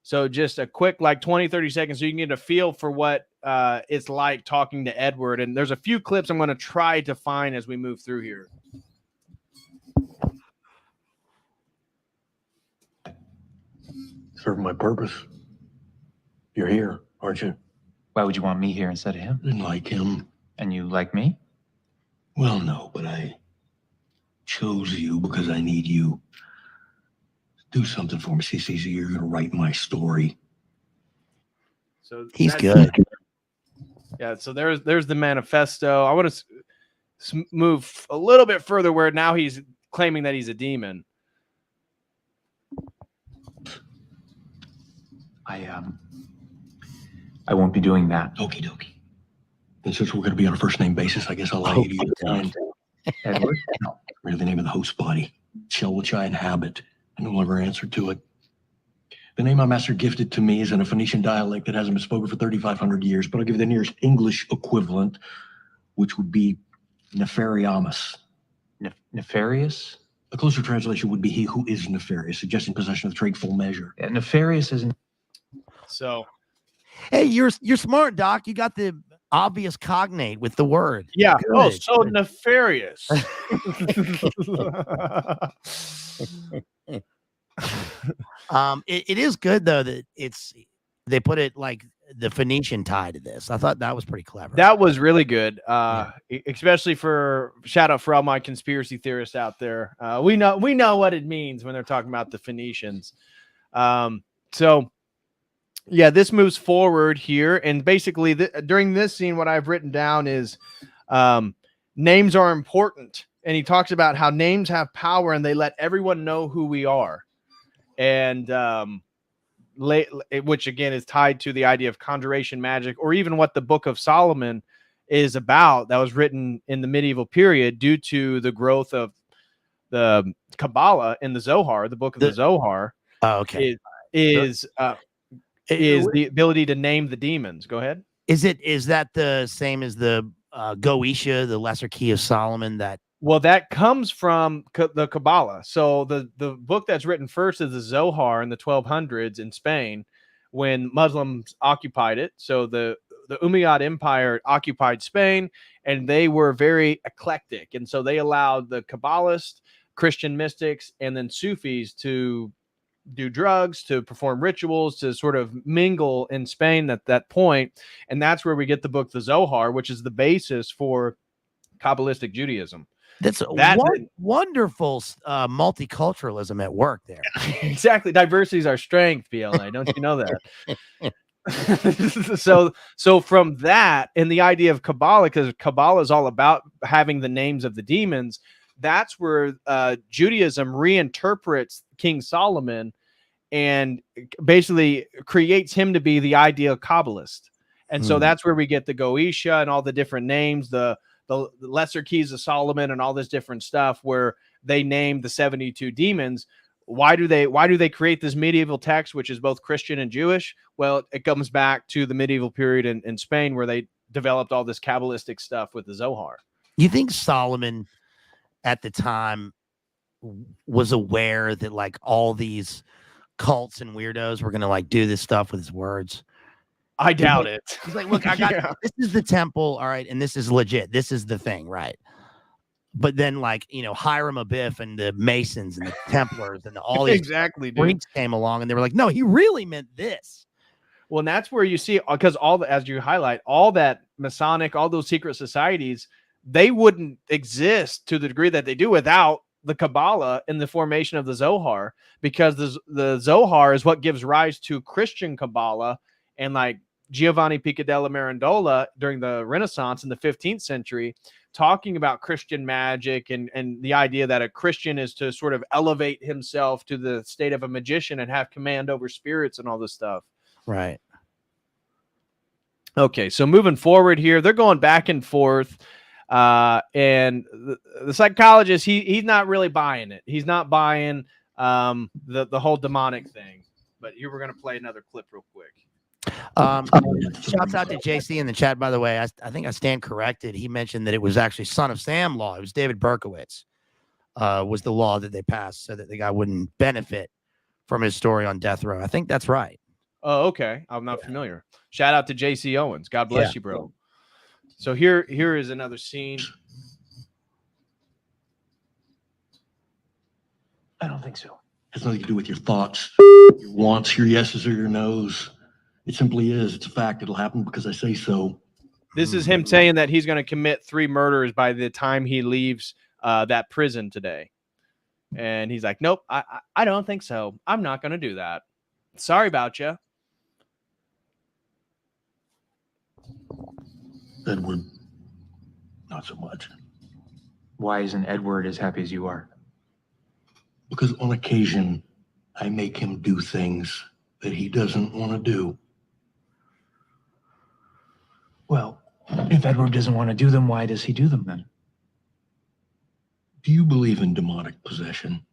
So just a quick, like 20, 30 seconds so you can get a feel for what it's like talking to Edward. And there's a few clips I'm going to try to find as we move through here. Serve my purpose. You're here, aren't you? Why would you want me here instead of him? I didn't like him. And you like me? Well, no, but I chose you because I need you. Do something for me, CC. You're going to write my story. So he's good. Yeah. So there's the manifesto. I want to move a little bit further where now he's claiming that he's a demon. I won't be doing that. Okie dokie. And since we're going to be on a first name basis, I guess I'll allow you to use mine. Edward? No. Read the name of the host body, shell which I inhabit, and will never answer to it. The name my master gifted to me is in a Phoenician dialect that hasn't been spoken for 3,500 years, but I'll give you the nearest English equivalent, which would be Nefarious. Nefarious? A closer translation would be he who is nefarious, suggesting possession of the trait full measure. Yeah, nefarious isn't. So, hey, you're smart, Doc. You got the obvious cognate with the word. Yeah. Good. Oh, so nefarious. It is good though that they put it like the Phoenician tie to this. I thought that was pretty clever. That was really good. Especially for shout out for all my conspiracy theorists out there. We know what it means when they're talking about the Phoenicians. So yeah, this moves forward here. And basically during this scene, what I've written down is names are important. And he talks about how names have power and they let everyone know who we are. And which again is tied to the idea of conjuration magic, or even what the Book of Solomon is about, that was written in the medieval period due to the growth of the Kabbalah in the Zohar. The book of the Zohar is the ability to name the demons. Go ahead. Is that the same as the Goetia, the Lesser Key of Solomon? Well, that comes from the Kabbalah. So the book that's written first is the Zohar in the 1200s in Spain when Muslims occupied it. So the Umayyad Empire occupied Spain, and they were very eclectic. And so they allowed the Kabbalists, Christian mystics, and then Sufis to do drugs, to perform rituals, to sort of mingle in Spain at that point. And that's where we get the book, the Zohar, which is the basis for Kabbalistic Judaism. That's wonderful multiculturalism at work there. Exactly. Diversity is our strength, PLA. Don't you know that? so from that and the idea of Kabbalah, because Kabbalah is all about having the names of the demons, that's where Judaism reinterprets King Solomon and basically creates him to be the ideal Kabbalist. And so that's where we get the Goetia and all the different names, the lesser keys of Solomon and all this different stuff where they name the 72 demons. Why do they create this medieval text, which is both Christian and Jewish? Well, it comes back to the medieval period in Spain where they developed all this Kabbalistic stuff with the Zohar. You think Solomon at the time was aware that like all these cults and weirdos were going to like do this stuff with his words? I doubt it. He's like, look, I got this is the temple, all right, and this is legit. This is the thing, right? But then, like, you know, Hiram Abiff and the Masons and the Templars and all these exactly Greeks came along, and they were like, no, he really meant this. Well, and that's where you see, because as you highlight, all that Masonic, all those secret societies, they wouldn't exist to the degree that they do without the Kabbalah and the formation of the Zohar, because the Zohar is what gives rise to Christian Kabbalah. And like Giovanni Piccadella Mirandola during the Renaissance in the 15th century, talking about Christian magic and the idea that a Christian is to sort of elevate himself to the state of a magician and have command over spirits and all this stuff. Right. Okay, so moving forward here, they're going back and forth. And the psychologist, he's not really buying it. He's not buying the whole demonic thing. But here we're going to play another clip real quick. Shouts out to JC in the chat, by the way. I think I stand corrected. He mentioned that it was actually Son of Sam law. It was David Berkowitz was the law that they passed so that the guy wouldn't benefit from his story on death row. I think that's right. Oh, okay. I'm not familiar. Shout out to JC Owens. God bless you, bro. So here is another scene. I don't think so. It has nothing to do with your thoughts, your wants, your yeses, or your nos. It simply is. It's a fact. It'll happen because I say so. This is him saying that he's going to commit 3 murders by the time he leaves that prison today. And he's like, nope, I don't think so. I'm not going to do that. Sorry about you. Edward, not so much. Why isn't Edward as happy as you are? Because on occasion, I make him do things that he doesn't want to do. Well, if Edward doesn't want to do them, why does he do them then? Do you believe in demonic possession?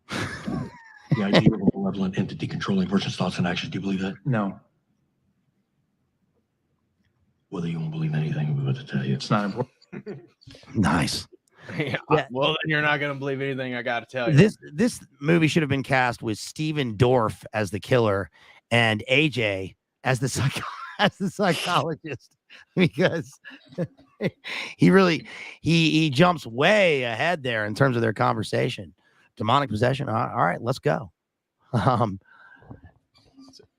The idea of a malevolent entity controlling a person's thoughts and actions, do you believe that? No, Whether you won't believe anything I'm about to tell you. it's not important. Nice. Yeah. Well, then you're not going to believe anything I got to tell you. This movie should have been cast with Stephen Dorff as the killer and AJ as the psychologist, because he jumps way ahead there in terms of their conversation. Demonic possession. All right, let's go.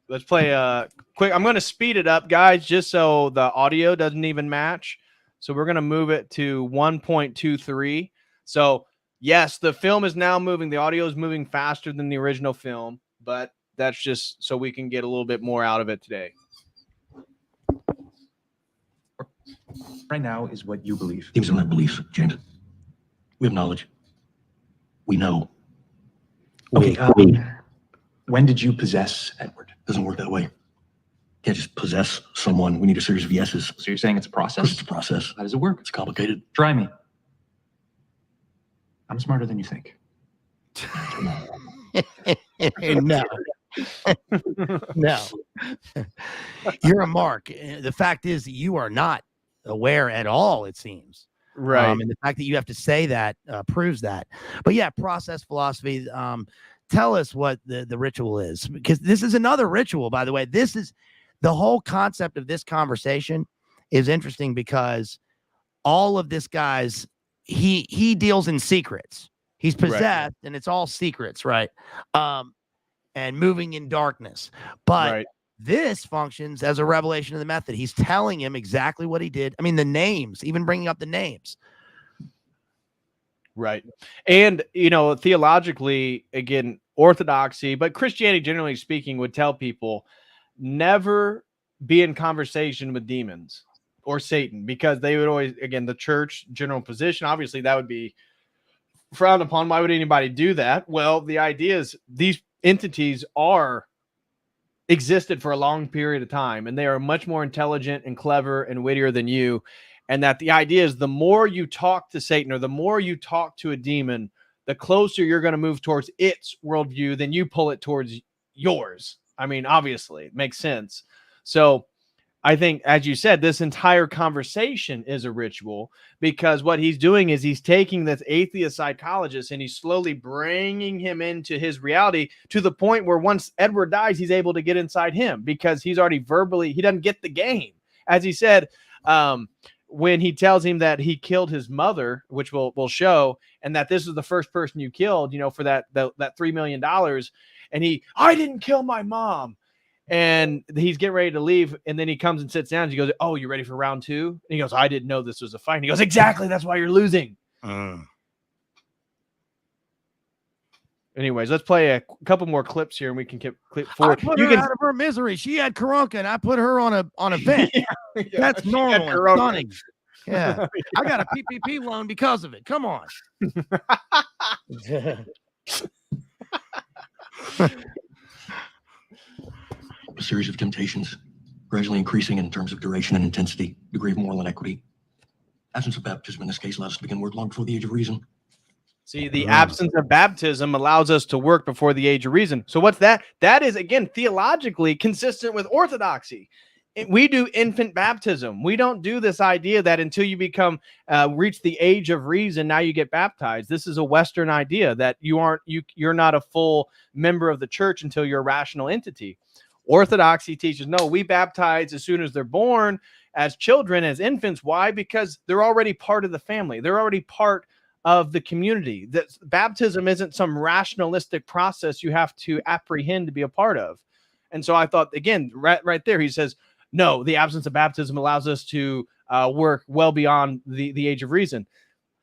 Let's play quick. I'm going to speed it up, guys, just so the audio doesn't even match. So we're going to move it to 1.23. So yes, the film is now moving. The audio is moving faster than the original film, but that's just so we can get a little bit more out of it today. Right now is what you believe. Demons don't have beliefs, James. We have knowledge. We know. Okay, when did you possess Edward? Doesn't work that way. Can't just possess someone. We need a series of yeses. So you're saying it's a Of course, process? it's a process. How does it work? It's complicated. Try me. I'm smarter than you think. No. No. You're a mark. The fact is that you are not aware at all, it seems. Right. And the fact that you have to say that proves that. But yeah, process philosophy. Tell us what the ritual is, because this is another ritual, by the way. This is the whole concept of this conversation is interesting because all of this guy's he deals in secrets. He's possessed and it's all secrets, right? And moving in darkness. But this functions as a revelation of the method. He's telling him exactly what he did. I mean, the names, even bringing up the names. Right. And, you know, theologically, again, orthodoxy, but Christianity, generally speaking, would tell people never be in conversation with demons or Satan, because they would always, again, the church general position, obviously that would be frowned upon. Why would anybody do that? Well, the idea is these entities existed for a long period of time, and they are much more intelligent and clever and wittier than you. And that the idea is the more you talk to Satan, or the more you talk to a demon, the closer you're going to move towards its worldview than you pull it towards yours. I mean, obviously, it makes sense. So I think, as you said, this entire conversation is a ritual, because what he's doing is he's taking this atheist psychologist and he's slowly bringing him into his reality, to the point where once Edward dies, he's able to get inside him, because he's already verbally, he doesn't get the game. As he said, when he tells him that he killed his mother, which will show, and that this is the first person you killed, for that $3 million. And I didn't kill my mom. And he's getting ready to leave, and then he comes and sits down, and he goes, "Oh, you ready for round 2?" And he goes, "I didn't know this was a fight." And he goes, "Exactly, that's why you're losing." Anyways, let's play a couple more clips here, and we can clip forward. I put her out of her misery. She had Karanka, and I put her on a vent. Yeah, that's normal and stunning. Yeah. I got a PPP loan because of it. Come on. A series of temptations, gradually increasing in terms of duration and intensity, degree of moral inequity. Absence of baptism in this case allows us to begin work long before the age of reason. See, the absence of baptism allows us to work before the age of reason. So what's that? That is, again, theologically consistent with orthodoxy. We do infant baptism. We don't do this idea that until you become reach the age of reason, now you get baptized. This is a Western idea that you're not a full member of the church until you're a rational entity. Orthodoxy teaches, no, we baptize as soon as they're born, as children, as infants. Why? Because they're already part of the family. They're already part of the community. That baptism isn't some rationalistic process you have to apprehend to be a part of. And so I thought, again, right there, he says, no, the absence of baptism allows us to work well beyond the age of reason.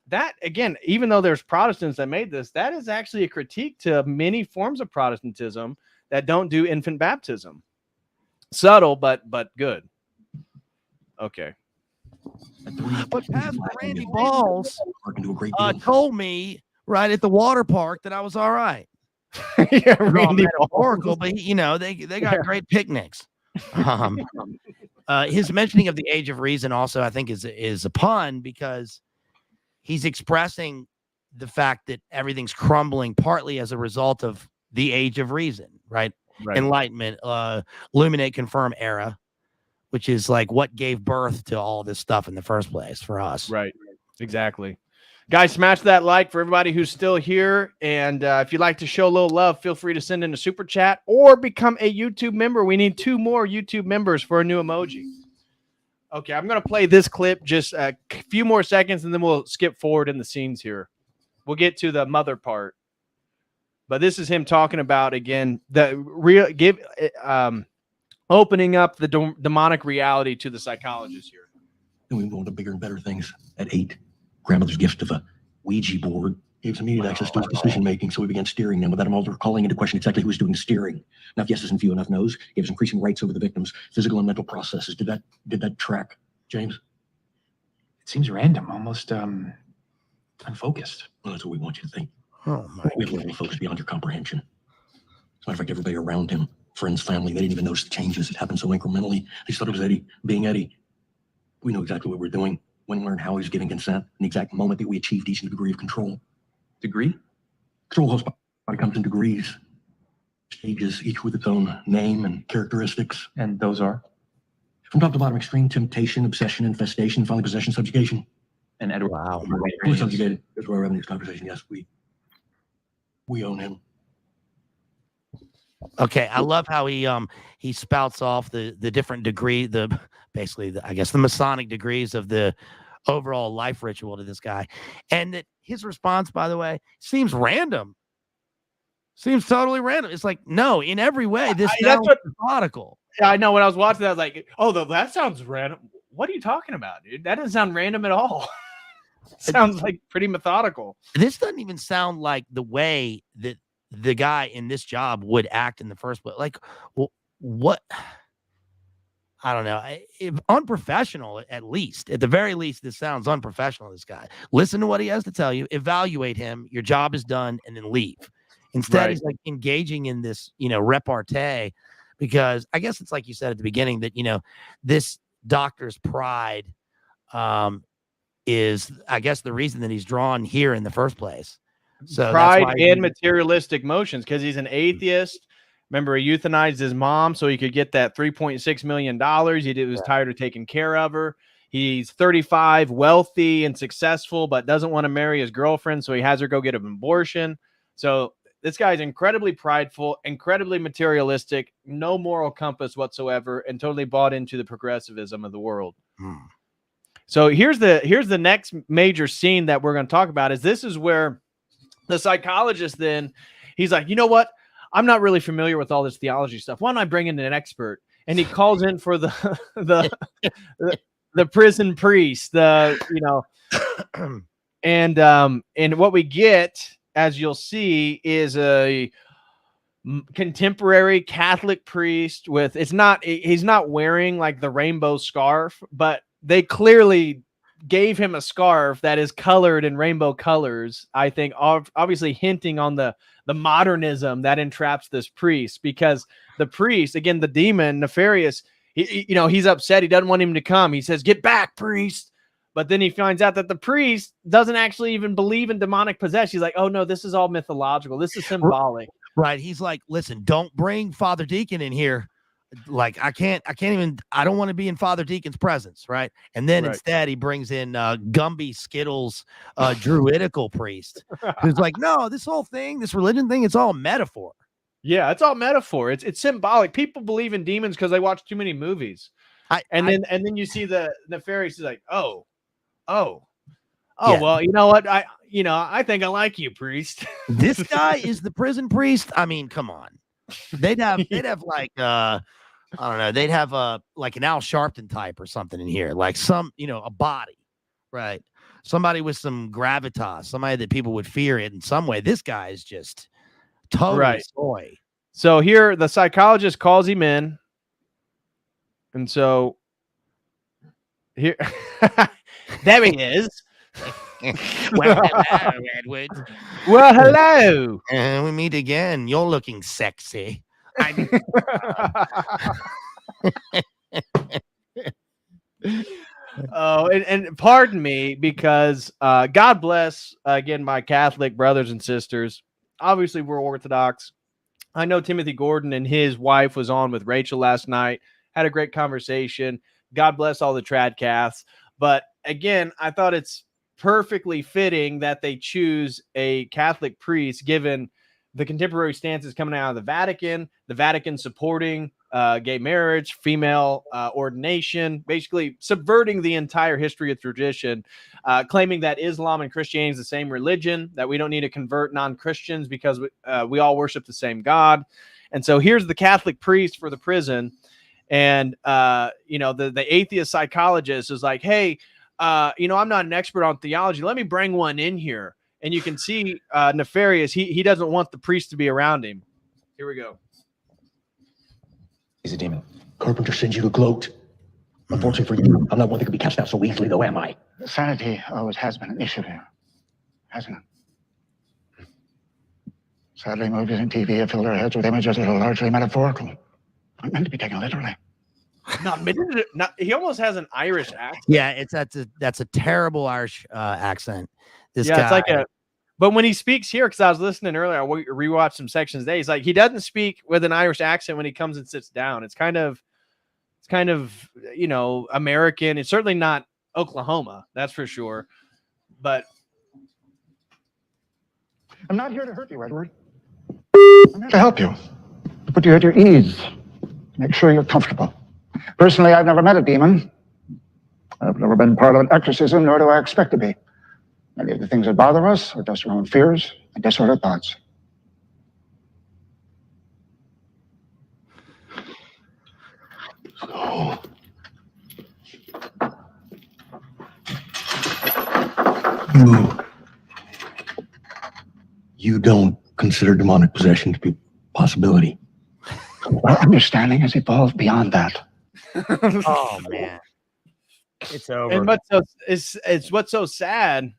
That, again, even though there's Protestants that made this, that is actually a critique to many forms of Protestantism that don't do infant baptism. Subtle, but good. Okay. But Pastor Randy Balls told me right at the water park that I was all right. Yeah, Randy Oracle, but they got great picnics. His mentioning of the age of reason also, I think, is a pun, because he's expressing the fact that everything's crumbling partly as a result of the age of reason, right? Enlightenment, illuminate, confirm era, which is like what gave birth to all this stuff in the first place for us. Right. Exactly. Guys, smash that like for everybody who's still here. And if you'd like to show a little love, feel free to send in a super chat or become a YouTube member. We need 2 more YouTube members for a new emoji. Okay, I'm going to play this clip just a few more seconds, and then we'll skip forward in the scenes here. We'll get to the mother part. But this is him talking about, again, opening up the demonic reality to the psychologist here. Then we go to bigger and better things. At 8, grandmother's gift of a Ouija board gave us immediate access to his decision-making, so we began steering them without him also calling into question exactly who was doing the steering. Enough yeses and few enough nos gave us increasing rights over the victim's physical and mental processes. Did that track, James? It seems random, almost unfocused. Well, that's what we want you to think. Oh my! We have a level of focus beyond your comprehension. As a matter of fact, everybody around him, friends, family, they didn't even notice the changes. It happened so incrementally. They just thought it was Eddie being Eddie. We know exactly what we're doing, when and where and how he was giving consent, and the exact moment that we achieved each degree of control. Degree? Control host body comes in degrees, stages, each with its own name and characteristics. And those are? From top to bottom: extreme temptation, obsession, infestation, and finally possession, subjugation. And Edward. Wow. We're subjugated. That's why we're having this conversation. Yes, we own him. Okay, I love how he spouts off the different degree, I guess the Masonic degrees of the overall life ritual to this guy, and that his response, by the way, seems random. Seems totally random. It's like, no, in every way, this sounds methodical. Yeah, I know. When I was watching that, I was like, oh, that sounds random. What are you talking about, dude? That doesn't sound random at all. Sounds like pretty methodical. This doesn't even sound like the way that the guy in this job would act in the first place. Like, what? I don't know, unprofessional at least. At the very least, this sounds unprofessional. This guy. Listen to what he has to tell you. Evaluate him. Your job is done, and then leave. Instead, he's like engaging in this, repartee, because I guess it's like you said at the beginning that this doctor's pride is, I guess, the reason that he's drawn here in the first place. So pride and materialistic motions, because he's an atheist. Remember, he euthanized his mom so he could get that $3.6 million. He was tired of taking care of her. He's 35, wealthy and successful, but doesn't want to marry his girlfriend, so he has her go get an abortion. So this guy's incredibly prideful, incredibly materialistic, no moral compass whatsoever, and totally bought into the progressivism of the world. So here's the next major scene that we're going to talk about. This is where the psychologist then, he's like, you know what? I'm not really familiar with all this theology stuff. Why don't I bring in an expert? And he calls in for the prison priest, and what we get, as you'll see, is a contemporary Catholic priest with, he's not wearing like the rainbow scarf, but they clearly gave him a scarf that is colored in rainbow colors, I think, obviously hinting on the modernism that entraps this priest, because the priest, again, the demon, Nefarious, he's upset. He doesn't want him to come. He says, "Get back, priest." But then he finds out that the priest doesn't actually even believe in demonic possession. He's like, "Oh no, this is all mythological. This is symbolic." Right. He's like, "Listen, don't bring Father Deacon in here. Like, I don't want to be in Father Deacon's presence." Right. And then instead he brings in Gumby Skittles, druidical priest, who's like, "No, this whole thing, this religion thing, it's all metaphor." Yeah, it's all metaphor. It's symbolic. People believe in demons because they watch too many movies. And then you see the Nefarious is like, oh, yeah. Well, you know what? I think I like you, priest. This guy is the prison priest. I mean, come on. They'd have like I don't know, they'd have like an Al Sharpton type or something in here, like some, a body, right? Somebody with some gravitas, somebody that people would fear in some way. This guy is just totally soy. So here the psychologist calls him in. And so here there he is. Well, hello, Edward. Well, hello. And we meet again. You're looking sexy. Oh, and pardon me, because God bless again my Catholic brothers and sisters. Obviously, we're Orthodox. I know Timothy Gordon and his wife was on with Rachel last night. Had a great conversation. God bless all the tradcasts. But again, I thought it's perfectly fitting that they choose a Catholic priest, given the contemporary stances coming out of the Vatican supporting gay marriage, female ordination, basically subverting the entire history of tradition, claiming that Islam and Christianity is the same religion, that we don't need to convert non-Christians because we all worship the same God. And so here's the Catholic priest for the prison. And, the atheist psychologist is like, hey, I'm not an expert on theology. Let me bring one in here. And you can see Nefarious, he doesn't want the priest to be around him. Here we go. He's a demon. Carpenter sends you to gloat. Unfortunately for you, I'm not one that can be cast out so easily, though, am I? Sanity always has been an issue here, hasn't it? Sadly, movies and TV have filled our heads with images that are largely metaphorical, not meant to be taken literally. He almost has an Irish accent. Yeah, that's a terrible Irish accent. This guy. It's like but when he speaks here, because I was listening earlier, I rewatched some sections today. He's like, he doesn't speak with an Irish accent when he comes and sits down. It's kind of, American. It's certainly not Oklahoma, that's for sure. But I'm not here to hurt you, Edward. I'm here to help you, to put you at your ease, make sure you're comfortable. Personally, I've never met a demon. I've never been part of an exorcism, nor do I expect to be. Many of the things that bother us are just our own fears and disordered thoughts. So, you don't consider demonic possession to be a possibility? Our understanding has evolved beyond that. Oh man, it's over. And what's so sad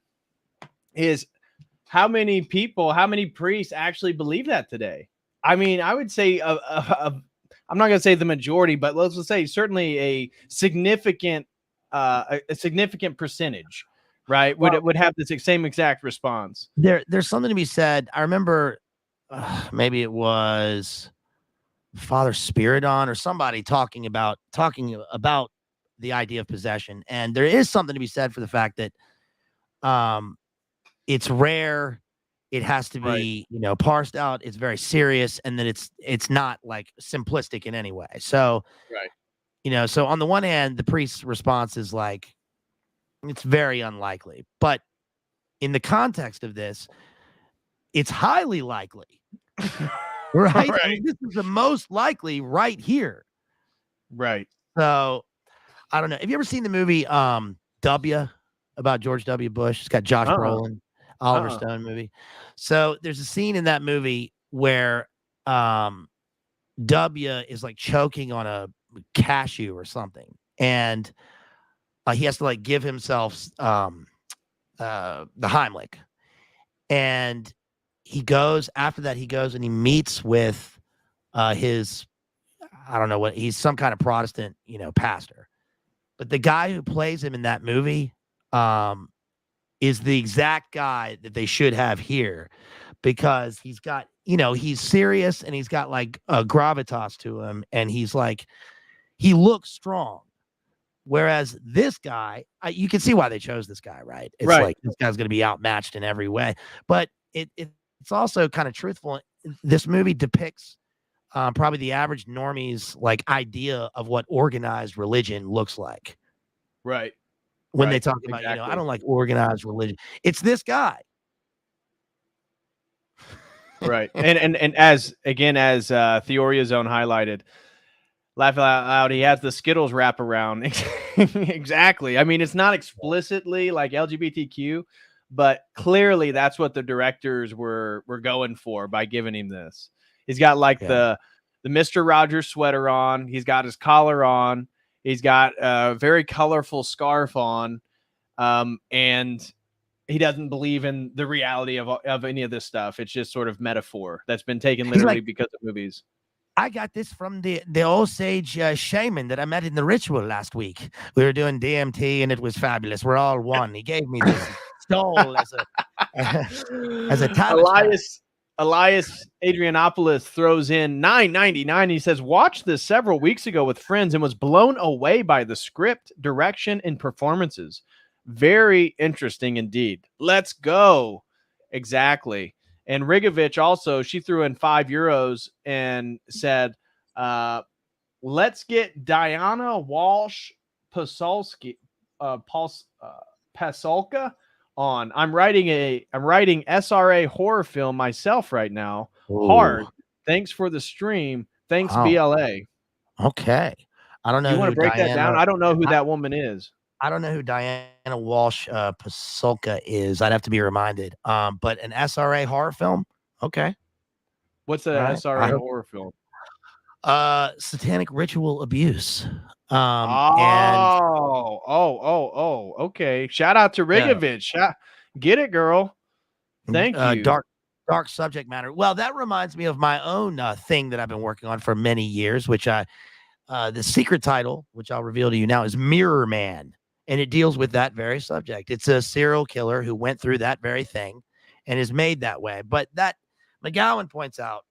is how many people, how many priests actually believe that today. I mean, I would say I'm not going to say the majority, but let's just say certainly a significant percentage, right? Would have the same exact response. There's something to be said. I remember maybe it was Father Spiridon or somebody talking about the idea of possession, and there is something to be said for the fact that it's rare. It has to be, parsed out. It's very serious, and then it's not like simplistic in any way. So, right. So on the one hand, the priest's response is like, it's very unlikely, but in the context of this, it's highly likely, right? I mean, this is the most likely right here, right? So, I don't know. Have you ever seen the movie W about George W. Bush? It's got Josh Brolin. Oliver Stone movie. So there's a scene in that movie where W is like choking on a cashew or something, and he has to like give himself the Heimlich, and he goes and he meets with his, I don't know what, he's some kind of Protestant pastor, but the guy who plays him in that movie is the exact guy that they should have here, because he's got, he's serious and he's got like a gravitas to him, and he's like, he looks strong. Whereas this guy, you can see why they chose this guy, right? It's like, this guy's going to be outmatched in every way, but it's also kind of truthful. This movie depicts probably the average normie's like idea of what organized religion looks like. Right. When they talk about, I don't like organized religion. It's this guy. Right. And as Theoria's Zone highlighted, laugh out loud, he has the Skittles wrap around. Exactly. I mean, it's not explicitly like LGBTQ, but clearly that's what the directors were going for by giving him this. He's got like the Mr. Rogers sweater on. He's got his collar on. He's got a very colorful scarf on, and he doesn't believe in the reality of any of this stuff. It's just sort of metaphor that's been taken literally because of movies. I got this from the Osage shaman that I met in the ritual last week. We were doing DMT, and it was fabulous. We're all one. He gave me this stole as a talisman. Elias Adrianopoulos throws in $9.99. He says, watched this several weeks ago with friends and was blown away by the script, direction, and performances. Very interesting indeed. Let's go. Exactly. And Rigovich also, she threw in €5 and said, let's get Diana Walsh Pasolka on. I'm writing SRA horror film myself right now. Ooh. Hard. Thanks for the stream. Thanks, BLA. Okay. I don't know. You want to break that down? I don't know who that woman is. I don't know who Diana Walsh Pasolka is. I'd have to be reminded. But an SRA horror film? Okay. What's an SRA horror film? Satanic ritual abuse. Okay. Shout out to Rigovich. Yeah. Get it, girl. Thank you. Dark subject matter. Well, that reminds me of my own thing that I've been working on for many years, which the secret title, which I'll reveal to you now, is Mirror Man, and it deals with that very subject. It's a serial killer who went through that very thing and is made that way. But that McGowan points out,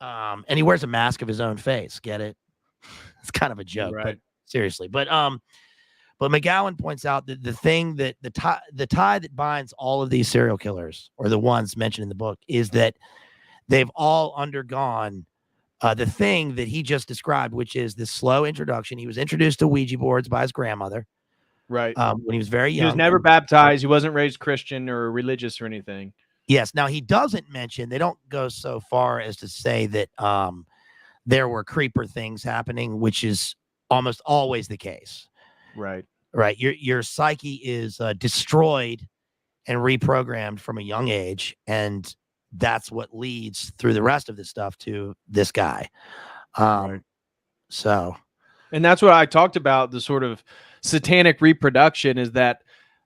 and he wears a mask of his own face. Get it? It's kind of a joke, but seriously. But McGowan points out that the thing that the tie that binds all of these serial killers, or the ones mentioned in the book, is that they've all undergone the thing that he just described, which is this slow introduction. He was introduced to Ouija boards by his grandmother, right? When he was very young. He was never baptized. He wasn't raised Christian or religious or anything. Yes. Now, he doesn't mention, they don't go so far as to say that there were creeper things happening, which is almost always the case. Right. Right. Your psyche is destroyed and reprogrammed from a young age, and that's what leads through the rest of the stuff to this guy. Right. So And that's what I talked about, the sort of satanic reproduction, is that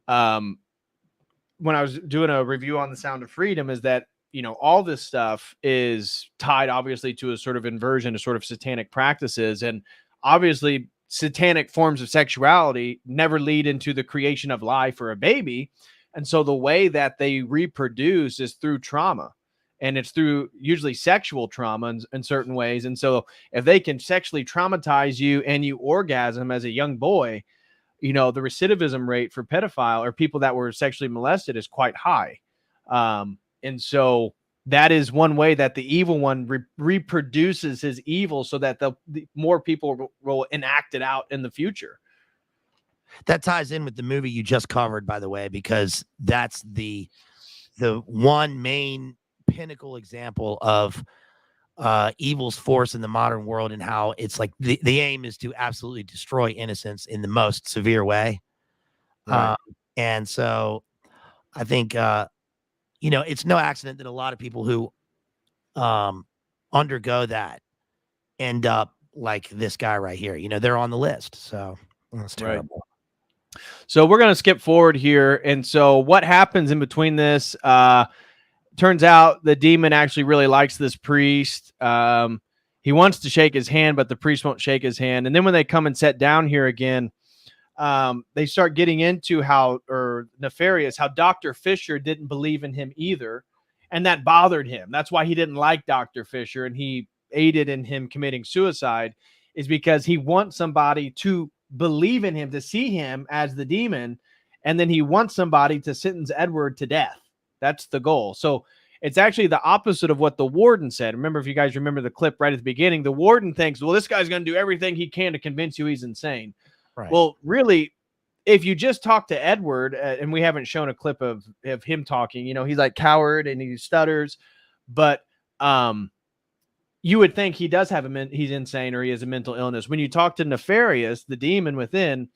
when I was doing a review on The Sound of Freedom, is that, you know, all this stuff is tied obviously to a sort of inversion to sort of satanic practices. And obviously satanic forms of sexuality never lead into the creation of life or a baby. And so the way that they reproduce is through trauma. And it's through usually sexual trauma in certain ways. And so if they can sexually traumatize you and you orgasm as a young boy, you know, the recidivism rate for pedophile or people that were sexually molested is quite high. And so that is one way that the evil one reproduces his evil, so that the more people will enact it out in the future. That ties in with the movie you just covered, by the way, because that's the one main pinnacle example of evil's force in the modern world, and how it's like the aim is to absolutely destroy innocence in the most severe way. Right. And so I think, you know, it's no accident that a lot of people who undergo that end up like this guy right here. You know, they're on the list. So that's terrible. Right. So we're going to skip forward here. And so what happens in between this, turns out the demon actually really likes this priest. He wants to shake his hand, but the priest won't shake his hand. And then when they come and sit down here again, they start getting into Nefarious, how Dr. Fisher didn't believe in him either. And that bothered him. That's why he didn't like Dr. Fisher, and he aided in him committing suicide, is because he wants somebody to believe in him, to see him as the demon. And then he wants somebody to sentence Edward to death. That's the goal. So it's actually the opposite of what the warden said. Remember, if you guys remember the clip right at the beginning, the warden thinks, well, this guy's going to do everything he can to convince you he's insane. Right. Well, really, if you just talk to Edward, and we haven't shown a clip of him talking, you know, he's like coward and he stutters, but you would think he does have he's insane, or he has a mental illness. When you talk to Nefarious, the demon within,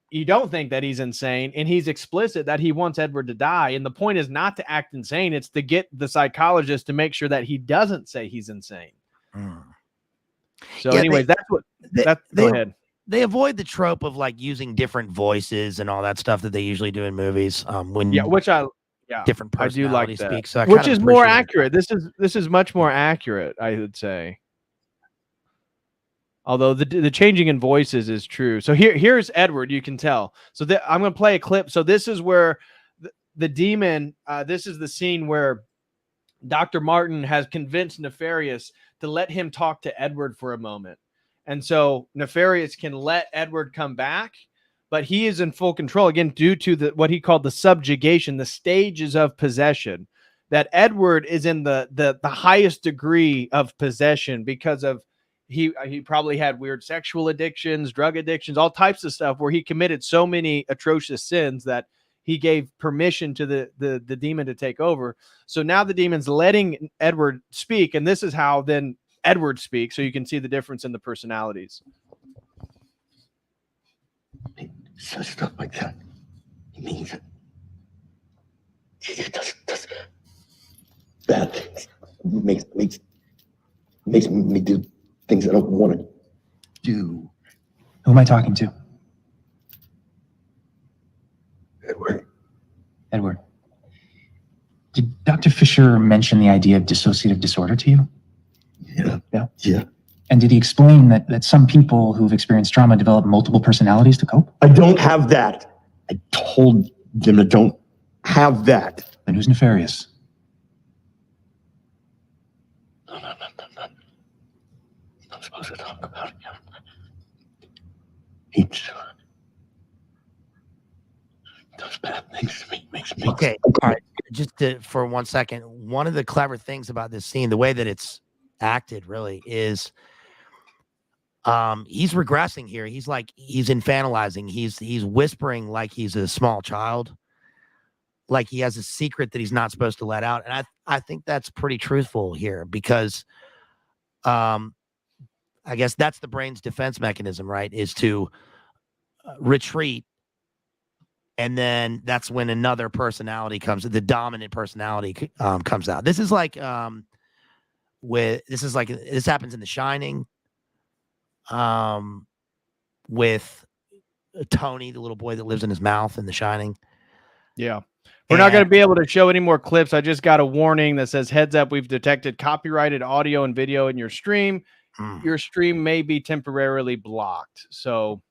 you don't think that he's insane, and he's explicit that he wants Edward to die. And the point is not to act insane. It's to get the psychologist to make sure that he doesn't say he's insane. So anyways, go ahead. They avoid the trope of like using different voices and all that stuff that they usually do in movies. Different personality I do like that. speaks, so which is more accurate. This is much more accurate, I would say. Although the changing in voices is true. So here's Edward. You can tell. So I'm going to play a clip. So this is where the demon. This is the scene where Dr. Martin has convinced Nefarious to let him talk to Edward for a moment. And so Nefarious can let Edward come back, but he is in full control again due to what he called the subjugation, the stages of possession. That Edward is in the highest degree of possession because of he probably had weird sexual addictions, drug addictions, all types of stuff, where he committed so many atrocious sins that he gave permission to the demon to take over. So now the demon's letting Edward speak, and this is how then Edward speaks, so you can see the difference in the personalities. He says stuff like that. He means it. He does bad things. Makes me do things I don't want to do. Who am I talking to? Edward. Did Dr. Fisher mention the idea of dissociative disorder to you? Yeah. And did he explain that some people who've experienced trauma develop multiple personalities to cope? I don't have that. I told them I don't have that. Then who's Nefarious? No. I'm not supposed to talk about him. He does bad things to me. Makes me. Okay. All right. Just for 1 second, one of the clever things about this scene, the way that it's acted really is he's regressing here. He's infantilizing. He's whispering like he's a small child, like he has a secret that he's not supposed to let out. And I think that's pretty truthful here, because I guess that's the brain's defense mechanism, right? Is to retreat. And then that's when another personality the dominant personality comes out. This is like this happens in The Shining, with Tony, the little boy that lives in his mouth in The Shining. Yeah. We're not And- going to be able to show any more clips. I just got a warning that says, heads up, we've detected copyrighted audio and video in your stream. Your stream may be temporarily blocked. So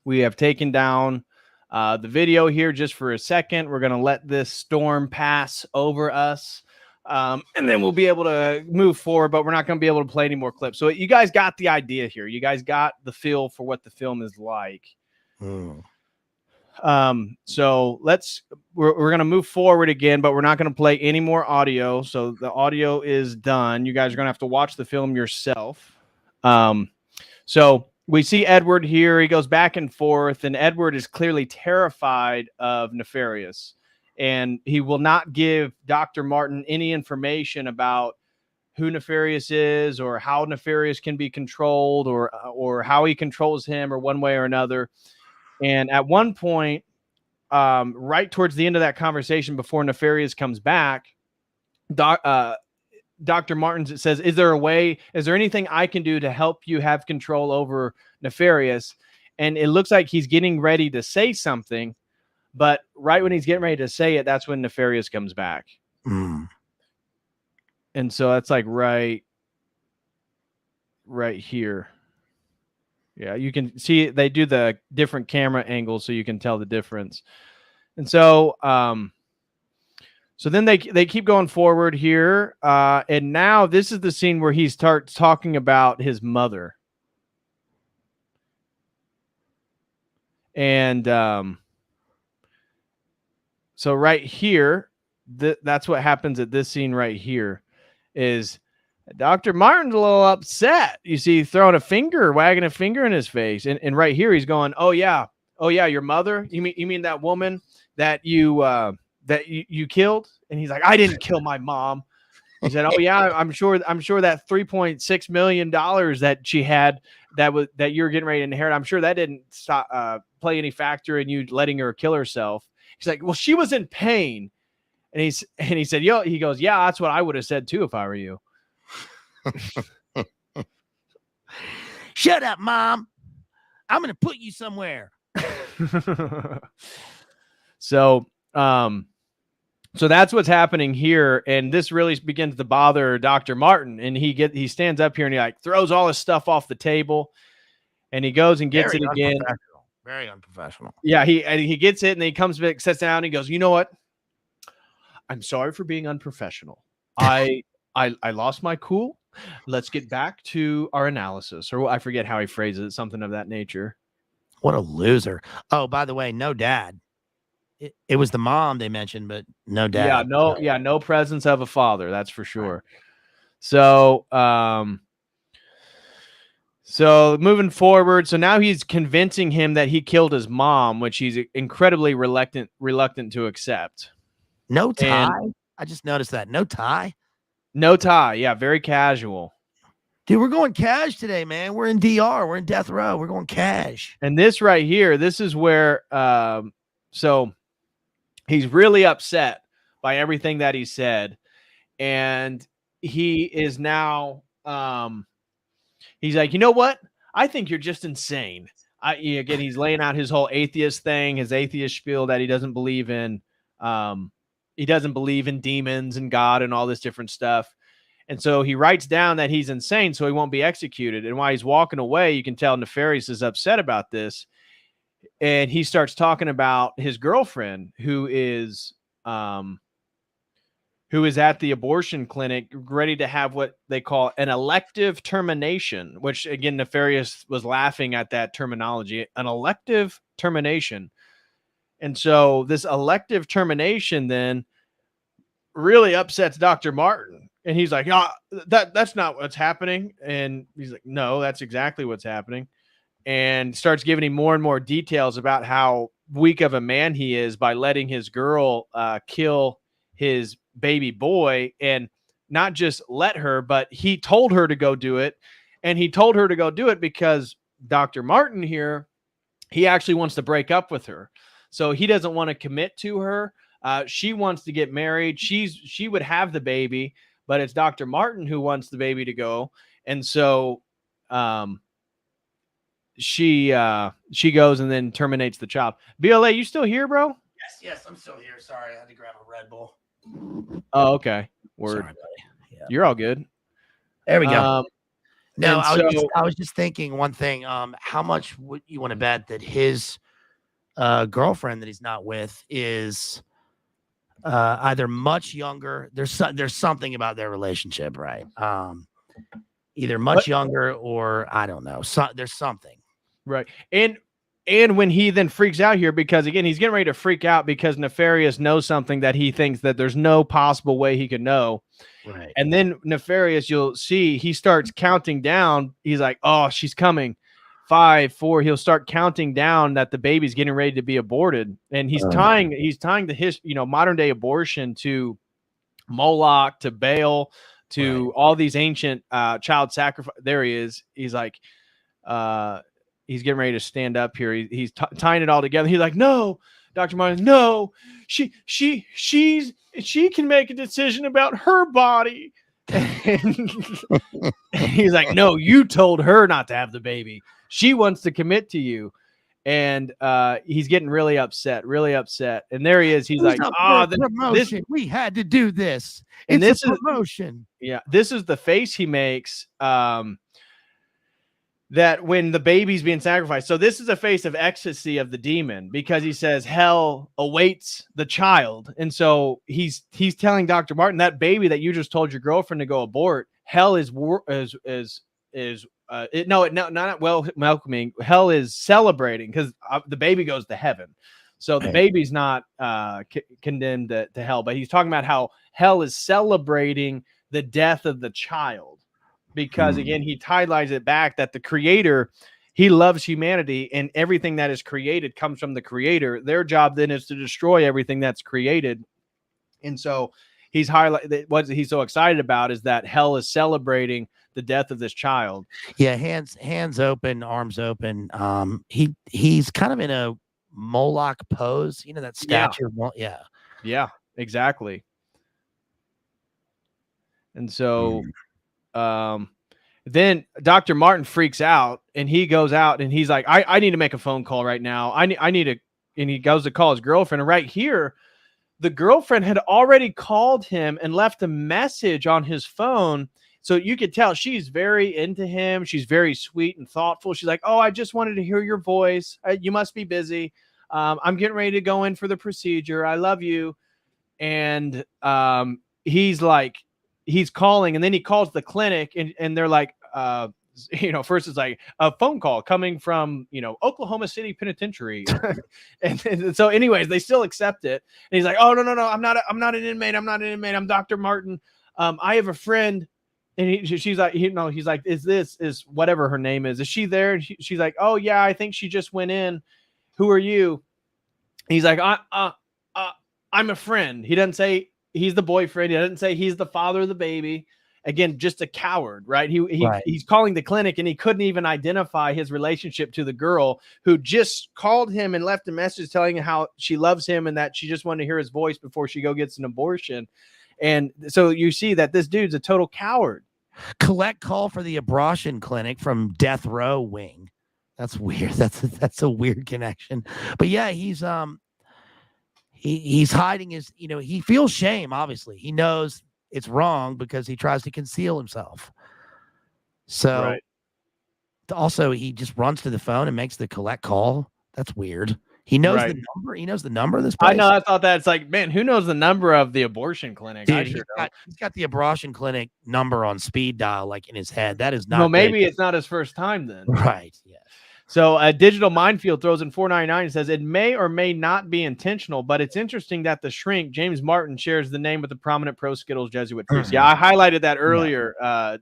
we have taken down the video here just for a second. We're going to let this storm pass over us. And then we'll be able to move forward, but we're not going to be able to play any more clips. So you guys got the idea here. You guys got the feel for what the film is like. So we're going to move forward again, but we're not going to play any more audio. So the audio is done. You guys are going to have to watch the film yourself. So we see Edward here. He goes back and forth, and Edward is clearly terrified of Nefarious, and he will not give Dr. Martin any information about who Nefarious is or how Nefarious can be controlled or how he controls him or one way or another. And at one point, right towards the end of that conversation before Nefarious comes back, Dr. Martins says, is there anything I can do to help you have control over Nefarious? And it looks like he's getting ready to say something, but right when he's getting ready to say it, that's when Nefarious comes back. And so that's like right here. Yeah, you can see they do the different camera angles so you can tell the difference. And so so then they keep going forward here. And now this is the scene where he starts talking about his mother. And so right here, that's what happens at this scene right here is Dr. Martin's a little upset. You see, wagging a finger in his face. And right here, he's going, oh yeah, your mother? You mean that woman that you killed? And he's like, I didn't kill my mom. He said, oh yeah, I'm sure that $3.6 million that she had that you're getting ready to inherit, I'm sure that didn't play any factor in you letting her kill herself. He's like, well, she was in pain. And he said, he goes, yeah, that's what I would have said too if I were you. Shut up, Mom. I'm going to put you somewhere. So that's what's happening here. And this really begins to bother Dr. Martin. And he stands up here and he like throws all his stuff off the table and he goes and gets it again. Very unprofessional. Yeah. He gets it and then he comes back, sits down and he goes, you know what? I'm sorry for being unprofessional. I lost my cool. Let's get back to our analysis, or I forget how he phrases it, something of that nature. What a loser. Oh, by the way, no dad. It was the mom they mentioned, but no dad. No presence of a father. That's for sure. So, so moving forward, so now he's convincing him that he killed his mom, which he's incredibly reluctant to accept. No tie. I just noticed that. No tie. No tie. Yeah, very casual. Dude, we're going cash today, man. We're in DR. We're in death row. We're going cash. And this right here, this is where so he's really upset by everything that he said. And he is now he's like, you know what? I think you're just insane. Again, he's laying out his whole atheist thing, his atheist spiel that he doesn't believe in. He doesn't believe in demons and God and all this different stuff. And so he writes down that he's insane so he won't be executed. And while he's walking away, you can tell Nefarious is upset about this. And he starts talking about his girlfriend who is at the abortion clinic ready to have what they call an elective termination, which again, Nefarious was laughing at that terminology, an elective termination. And so this elective termination then really upsets Dr. Martin. And he's like, that's not what's happening. And he's like, no, that's exactly what's happening. And starts giving him more and more details about how weak of a man he is by letting his girl kill his baby boy. And not just let her, but he told her to go do it. And he told her to go do it because Dr. Martin here, he actually wants to break up with her. So he doesn't want to commit to her. She wants to get married. She would have the baby, but it's Dr. Martin who wants the baby to go. And so she goes and then terminates the child. BLA, you still here, bro? Yes, I'm still here. Sorry, I had to grab a Red Bull. Oh, okay. Word. Sorry, buddy. Yeah. You're all good. There we go. No, and I was just thinking one thing. How much would you want to bet that his girlfriend that he's not with is either much younger? There's something about their relationship, right? Either much younger or I don't know. There's something, right? And when he then freaks out here, because again, he's getting ready to freak out because Nefarious knows something that he thinks that there's no possible way he could know. right? And then Nefarious, you'll see, he starts counting down. He's like, oh, she's coming. 5, 4. He'll start counting down that the baby's getting ready to be aborted. And he's tying the modern day abortion to Moloch, to Baal, to all these ancient child sacrifice. There he is. He's like, he's getting ready to stand up here. He's tying it all together. He's like, no, Dr. Martin, no, she can make a decision about her body. And he's like, no, you told her not to have the baby. She wants to commit to you. And he's getting really upset. And there he is. He's like, promotion. We had to do this. And It's this a promotion. This is the face he makes. That when the baby's being sacrificed. So this is a face of ecstasy of the demon, because he says hell awaits the child. And so he's telling Dr. Martin, that baby that you just told your girlfriend to go abort, hell is not welcoming. Hell is celebrating, because the baby goes to heaven. So the baby's not condemned to hell, but he's talking about how hell is celebrating the death of the child. Because again, he highlights it back that the creator, he loves humanity, and everything that is created comes from the creator. Their job then is to destroy everything that's created. And so he's highlighted what he's so excited about is that hell is celebrating the death of this child. Yeah, hands open, arms open. He's kind of in a Moloch pose, that statue. Yeah, exactly. And so then Dr. Martin freaks out, and he goes out and he's like, I need to make a phone call right now. I need to, and he goes to call his girlfriend. And right here, the girlfriend had already called him and left a message on his phone. So you could tell she's very into him. She's very sweet and thoughtful. She's like, oh, I just wanted to hear your voice. You must be busy. I'm getting ready to go in for the procedure. I love you. And he's like, he's calling, and then he calls the clinic, and they're like, first it's like a phone call coming from, Oklahoma City Penitentiary. and so anyways, they still accept it. And he's like, oh, no, I'm not an inmate. I'm Dr. Martin. I have a friend. And she's like, he's like, is whatever her name is she there? And she's like, oh yeah, I think she just went in. Who are you? And he's like, I'm a friend. He doesn't say he's the boyfriend. He doesn't say he's the father of the baby. Again, just a coward, right? He's calling the clinic, and he couldn't even identify his relationship to the girl who just called him and left a message telling him how she loves him and that she just wanted to hear his voice before she gets an abortion. And so you see that this dude's a total coward. Collect call for the abortion clinic from death row wing. That's weird. That's a weird connection. But yeah, he's hiding his, he feels shame. Obviously, he knows it's wrong because he tries to conceal himself. So also he just runs to the phone and makes the collect call. That's weird. He knows the number. He knows the number of this place. I know. I thought that. It's like, man, who knows the number of the abortion clinic? Dude, he's got the abortion clinic number on speed dial, like in his head. That is not. No, maybe it's not his first time then. Right. Yeah. So a digital minefield throws in 499 and says it may or may not be intentional, but it's interesting that the shrink James Martin shares the name with the prominent pro Skittles Jesuit priest. Yeah, I highlighted that earlier.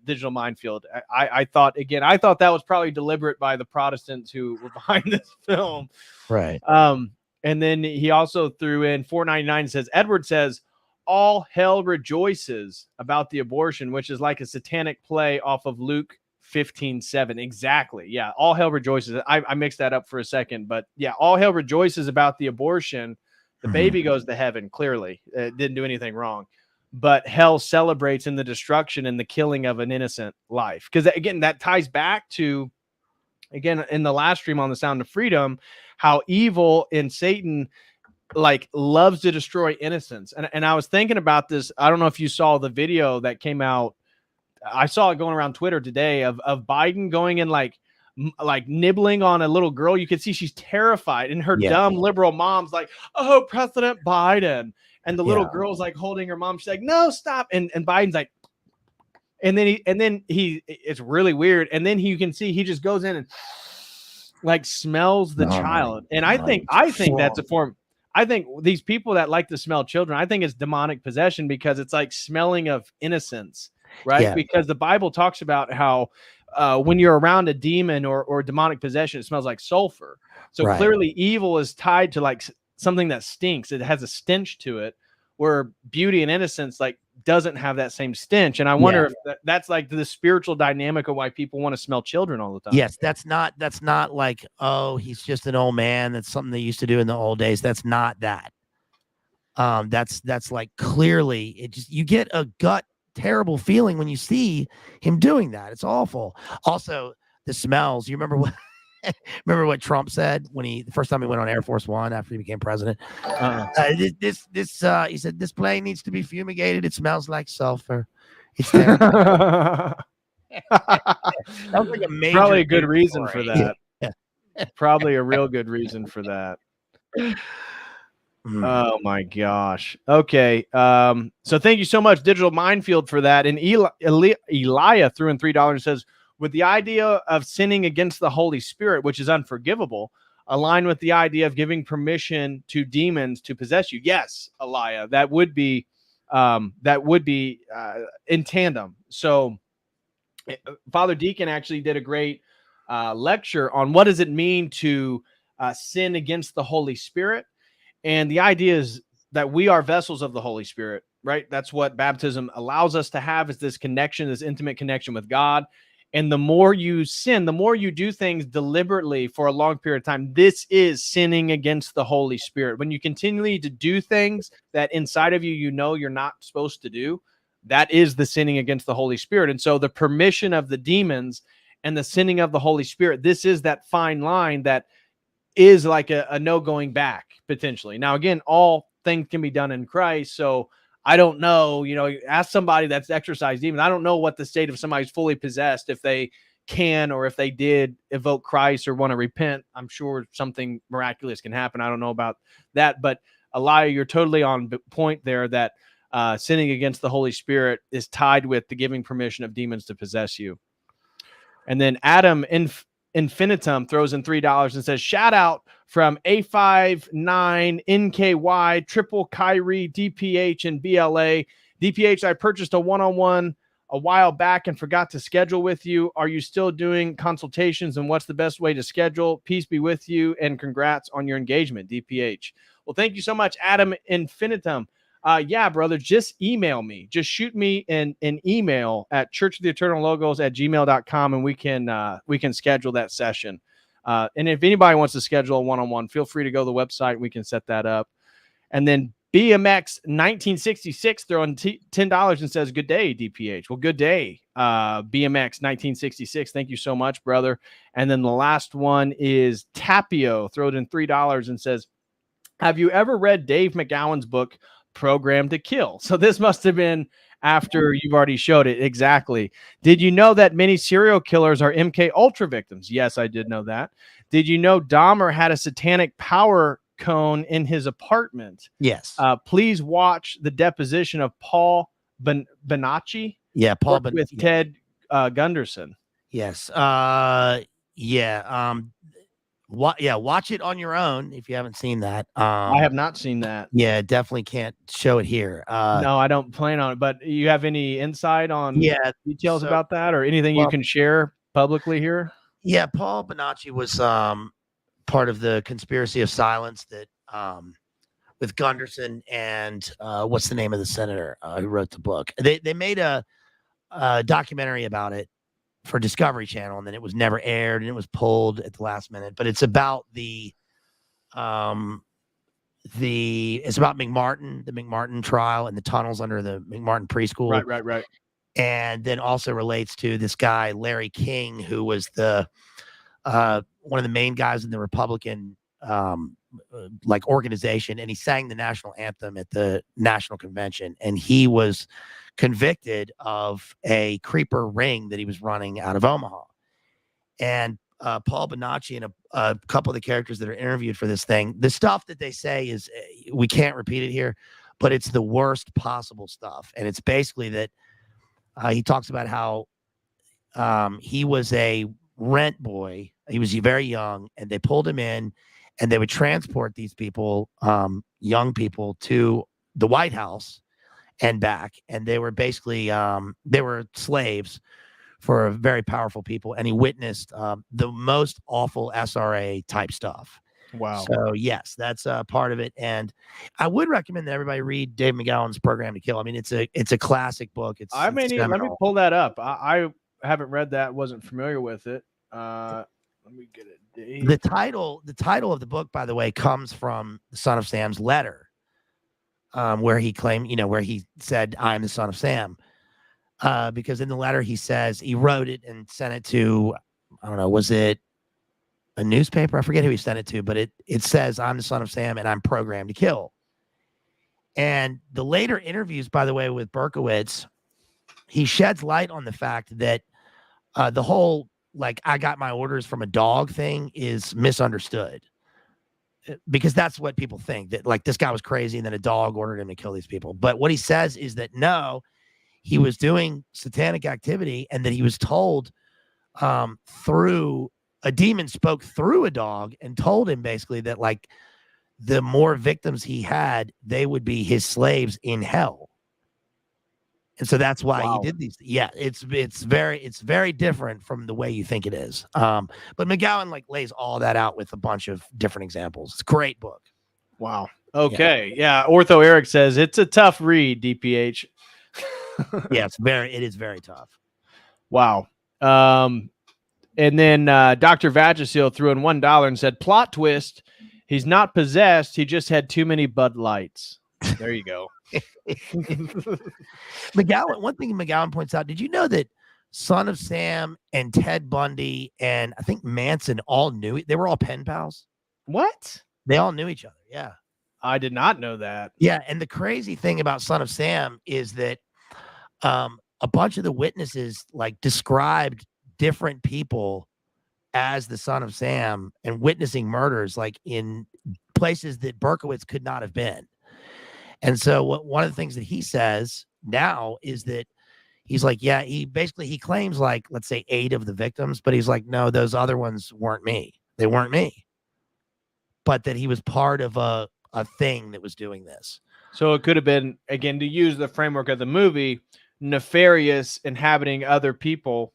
Digital minefield. I thought that was probably deliberate by the Protestants who were behind this film. Right. And then he also threw in 499 and says Edward says all hell rejoices about the abortion, which is like a satanic play off of Luke 15:7. Exactly. Yeah. All hell rejoices. I mixed that up for a second, but yeah, all hell rejoices about the abortion. The baby goes to heaven. Clearly it didn't do anything wrong, but hell celebrates in the destruction and the killing of an innocent life. Because again, that ties back to again in the last stream on the Sound of Freedom, how evil and Satan like loves to destroy innocence. And I was thinking about this. I don't know if you saw the video that came out. I saw it going around Twitter today of Biden going and like nibbling on a little girl. You could see she's terrified, and her dumb liberal mom's like, "Oh, President Biden," and the little girl's like holding her mom. She's like, "No, stop!" And Biden's like, and then he it's really weird. And then you can see he just goes in and like smells the child. And I think that's a form. I think these people that like to smell children, I think it's demonic possession, because it's like smelling of innocence, right? Yeah. Because the Bible talks about how when you're around a demon or demonic possession, it smells like sulfur. So clearly evil is tied to like something that stinks. It has a stench to it, where beauty and innocence like doesn't have that same stench. And I wonder if that's like the spiritual dynamic of why people want to smell children all the time. Yes, that's not like, oh, he's just an old man. That's something they used to do in the old days. That's not that. That's like clearly it just, you get a gut terrible feeling when you see him doing that. It's awful. Also, the smells. You remember what Trump said when the first time he went on Air Force One after he became president? He said, "This plane needs to be fumigated. It smells like sulfur." It's terrible. That was like a major, probably a good reason for that. Yeah. Probably a real good reason for that. Oh my gosh. Okay. So thank you so much, Digital Minefield, for that. And Elia threw in $3 and says, with the idea of sinning against the Holy Spirit, which is unforgivable, align with the idea of giving permission to demons to possess you. Yes, Elia, that would be in tandem. So Father Deacon actually did a great lecture on what does it mean to sin against the Holy Spirit. And the idea is that we are vessels of the Holy Spirit, right? That's what baptism allows us to have, is this connection, this intimate connection with God. And the more you sin, the more you do things deliberately for a long period of time, this is sinning against the Holy Spirit. When you continually to do things that inside of you, you know you're not supposed to do, that is the sinning against the Holy Spirit. And so the permission of the demons and the sinning of the Holy Spirit, this is that fine line that is like a no going back potentially. Now, again, all things can be done in Christ. So I don't know, ask somebody that's exorcised demons. I don't know what the state of somebody's fully possessed, if they can, or if they did evoke Christ or want to repent. I'm sure something miraculous can happen. I don't know about that, but Elia, you're totally on point there, that sinning against the Holy Spirit is tied with the giving permission of demons to possess you. And then Adam Infinitum throws in $3 and says, shout out from A59NKY, Triple Kyrie, DPH, and BLA. DPH, I purchased a one-on-one a while back and forgot to schedule with you. Are you still doing consultations, and what's the best way to schedule? Peace be with you, and congrats on your engagement, DPH. Well, thank you so much, Adam Infinitum. Yeah, brother, just email me. Just shoot me an email at churchoftheeternallogos@gmail.com, and we can schedule that session. And if anybody wants to schedule a one-on-one, feel free to go to the website. We can set that up. And then BMX 1966 throwing $10 and says, good day, DPH. Well, good day, BMX 1966. Thank you so much, brother. And then the last one is Tapio, throwed in $3 and says, have you ever read Dave McGowan's book, Programmed to Kill? So this must have been after you've already showed it. Exactly. Did you know that many serial killers are MK Ultra victims? Yes, I did know that. Did you know Dahmer had a satanic power cone in his apartment? Yes. Please watch the deposition of Paul Bonacci. Yeah, Paul with Ted Gunderson. Yes. Watch it on your own if you haven't seen that. I have not seen that. Yeah, definitely can't show it here. No, I don't plan on it. But you have any insight on details about that, or anything you can share publicly here? Yeah, Paul Bonacci was part of the conspiracy of silence that with Gunderson and what's the name of the senator who wrote the book? They made a documentary about it for Discovery Channel, and then it was never aired, and it was pulled at the last minute. But it's about it's about McMartin, the McMartin trial, and the tunnels under the McMartin preschool. Right. And then also relates to this guy Larry King, who was the one of the main guys in the Republican like organization, and he sang the national anthem at the national convention, and he was convicted of a creeper ring that he was running out of Omaha. And Paul Bonacci and a couple of the characters that are interviewed for this thing, the stuff that they say is, we can't repeat it here, but it's the worst possible stuff. And it's basically that he talks about how he was a rent boy. He was very young, and they pulled him in, and they would transport these people, young people, to the White House and back. And they were basically, they were slaves for very powerful people. And he witnessed the most awful SRA type stuff. Wow. So yes, that's part of it. And I would recommend that everybody read Dave McGowan's Program to Kill. I mean, it's a classic book. It's let me pull that up. I haven't read that. Wasn't familiar with it. Let me get it. Dave. The title of the book, by the way, comes from the Son of Sam's letter, where he claimed, where he said, "I'm the Son of Sam," because in the letter he says he wrote it and sent it to, I don't know, was it a newspaper? I forget who he sent it to, but it says, "I'm the Son of Sam and I'm programmed to kill." And the later interviews, by the way, with Berkowitz, he sheds light on the fact that the whole, like, I got my orders from a dog thing is misunderstood, because that's what people think, that like this guy was crazy and then a dog ordered him to kill these people. But what he says is that no, he was doing satanic activity, and that he was told through a demon spoke through a dog and told him basically that, like, the more victims he had, they would be his slaves in hell. And so that's why he did these. Yeah, it's very different from the way you think it is. But McGowan like lays all that out with a bunch of different examples. It's a great book. Wow. Okay. Yeah. Ortho Eric says it's a tough read, DPH. Yeah, it is very tough. Wow. And then Dr. Vagisil threw in $1 and said, plot twist, he's not possessed. He just had too many Bud Lights. There you go. McGowan, one thing McGowan points out, did you know that Son of Sam and Ted Bundy and I think Manson all knew, they were all pen pals? What? They all knew each other. Yeah. I did not know that. Yeah. And the crazy thing about Son of Sam is that a bunch of the witnesses like described different people as the Son of Sam and witnessing murders like in places that Berkowitz could not have been. And so one of the things that he says now is that he's like, yeah, he claims like, let's say 8 of the victims, but he's like, no, those other ones weren't me. They weren't me. But that he was part of a thing that was doing this. So it could have been, again, to use the framework of the movie, nefarious inhabiting other people.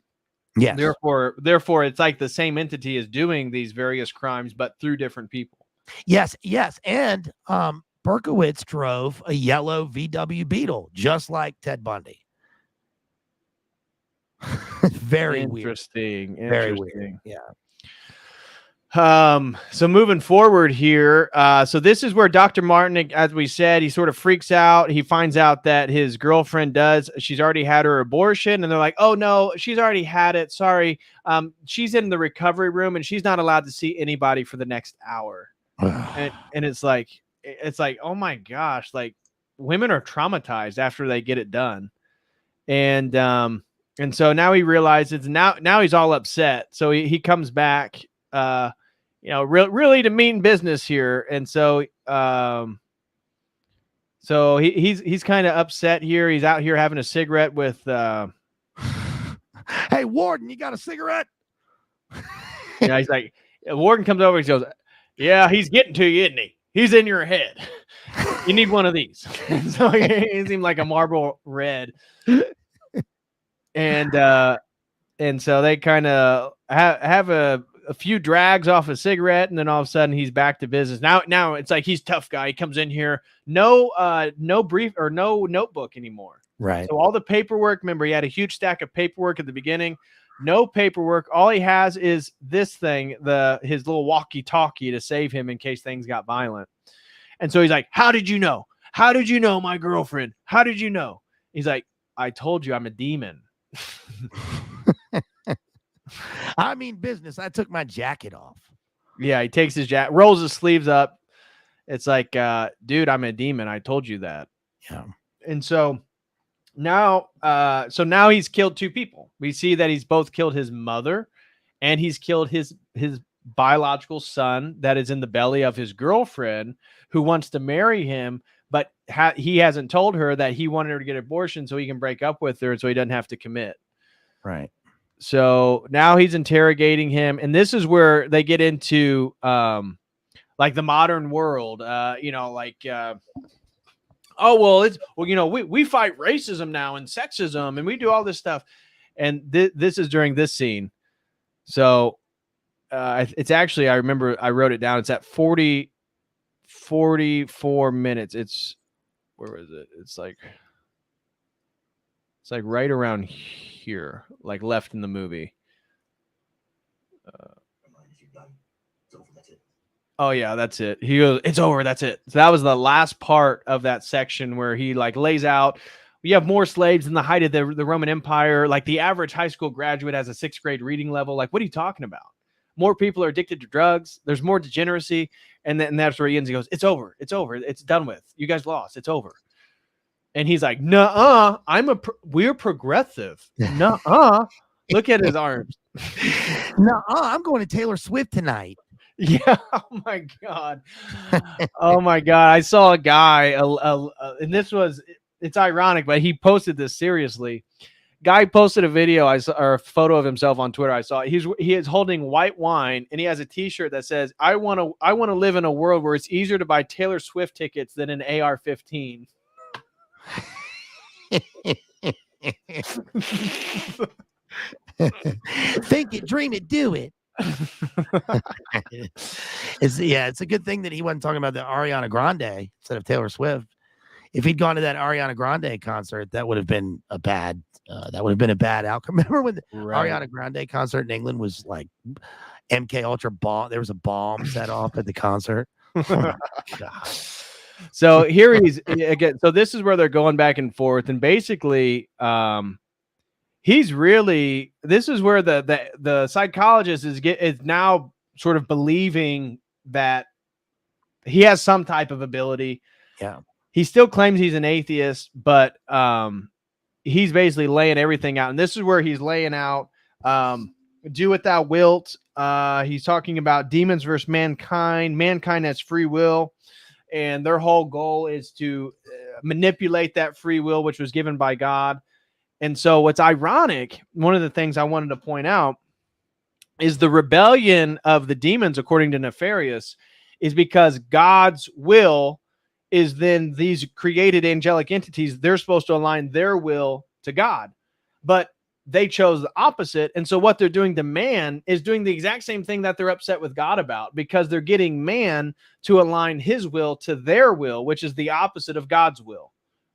Yes. Therefore, it's like the same entity is doing these various crimes, but through different people. Yes. And Berkowitz drove a yellow VW Beetle, just like Ted Bundy. Very interesting. Weird. Very weird. Yeah. So moving forward here, so this is where Dr. Martin, as we said, he sort of freaks out. He finds out that his girlfriend she's already had her abortion, and they're like, oh no, she's already had it. Sorry. She's in the recovery room and she's not allowed to see anybody for the next hour. and it's like, oh my gosh, like women are traumatized after they get it done. And so now he realizes now he's all upset. So he comes back, really to mean business here. And so, he's kind of upset here. He's out here having a cigarette with, hey, Warden, you got a cigarette? Yeah, he's like, Warden comes over and he goes, yeah, he's getting to you, isn't he? He's in your head. You need one of these. So he seemed like a Marlboro Red. And so they kind of have a few drags off a cigarette, and then all of a sudden he's back to business. Now it's like he's tough guy. He comes in here, no brief or no notebook anymore. Right. So all the paperwork, remember he had a huge stack of paperwork at the beginning. No paperwork. All he has is this thing, his little walkie-talkie to save him in case things got violent. And so he's like, how did you know? How did you know my girlfriend? How did you know? He's like, I told you I'm a demon. I mean business. I took my jacket off. Yeah, he takes his jacket, rolls his sleeves up. It's like, dude, I'm a demon. I told you that. Yeah. And so now he's killed two people. We see that he's both killed his mother and he's killed his biological son that is in the belly of his girlfriend who wants to marry him, but he hasn't told her that he wanted her to get an abortion so he can break up with her so he doesn't have to commit. Right. So now he's interrogating him, and this is where they get into like the modern world, we fight racism now and sexism and we do all this stuff. And this is during this scene. So it's actually, I remember I wrote it down. It's at 44 minutes. Where is it? It's like right around here, like left in the movie. Oh yeah, that's it. He goes, it's over. That's it. So that was the last part of that section where he like lays out. We have more slaves in the height of the Roman Empire. Like the average high school graduate has a 6th grade reading level. Like, what are you talking about? More people are addicted to drugs. There's more degeneracy. And then that's where he ends. He goes, it's over. It's over. It's done with. You guys lost. It's over. And he's like, nuh-uh, we're progressive. Nuh-uh. Look at his arms. Nuh-uh, I'm going to Taylor Swift tonight. Yeah. Oh my God. Oh my God. I saw a guy, and it's ironic, but he posted this seriously. Guy posted a video or a photo of himself on Twitter. I saw he is holding white wine and he has a t-shirt that says, I want to live in a world where it's easier to buy Taylor Swift tickets than an AR-15. Think it, dream it, do it. It's a good thing that he wasn't talking about the Ariana Grande instead of Taylor Swift. If he'd gone to that Ariana Grande concert, that would have been a bad outcome. Remember when the Ariana Grande concert in England was like MK Ultra bomb? There was a bomb set off at the concert. Oh my God. So here he's again. So this is where they're going back and forth, and basically, this is where the psychologist is now sort of believing that he has some type of ability. Yeah. He still claims he's an atheist, but he's basically laying everything out. And this is where he's laying out, do what thou wilt. He's talking about demons versus mankind. Mankind has free will. And their whole goal is to manipulate that free will, which was given by God. And so what's ironic, one of the things I wanted to point out is the rebellion of the demons, according to Nefarious, is because God's will is then these created angelic entities, they're supposed to align their will to God. But they chose the opposite. And so what they're doing to man is doing the exact same thing that they're upset with God about, because they're getting man to align his will to their will, which is the opposite of God's will.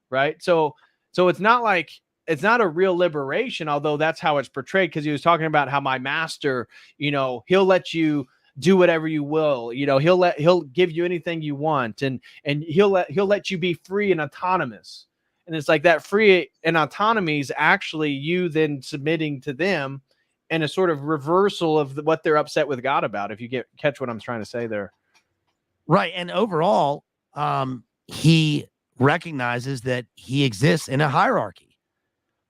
Right. So it's not a real liberation, although that's how it's portrayed, because he was talking about how my master, he'll let you do whatever you will, he'll give you anything you want, and he'll let you be free and autonomous. And it's like that free and autonomy is actually you then submitting to them, and a sort of reversal of what they're upset with God about, if you catch what I'm trying to say there. Right. And overall, he recognizes that he exists in a hierarchy.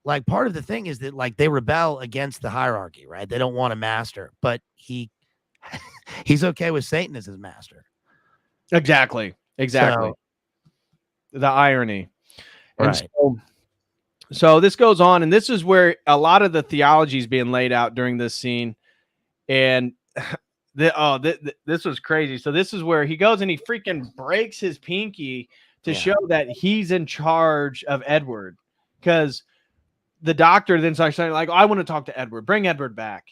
Like, part of the thing is that, like, they rebel against the hierarchy, right? They don't want a master, but he's okay with Satan as his master. Exactly. So, the irony. And right. So this goes on, and this is where a lot of the theology is being laid out during this scene. And this was crazy. So this is where he goes and he freaking breaks his pinky to show that he's in charge of Edward, because the doctor then starts saying, like, I want to talk to Edward, bring Edward back.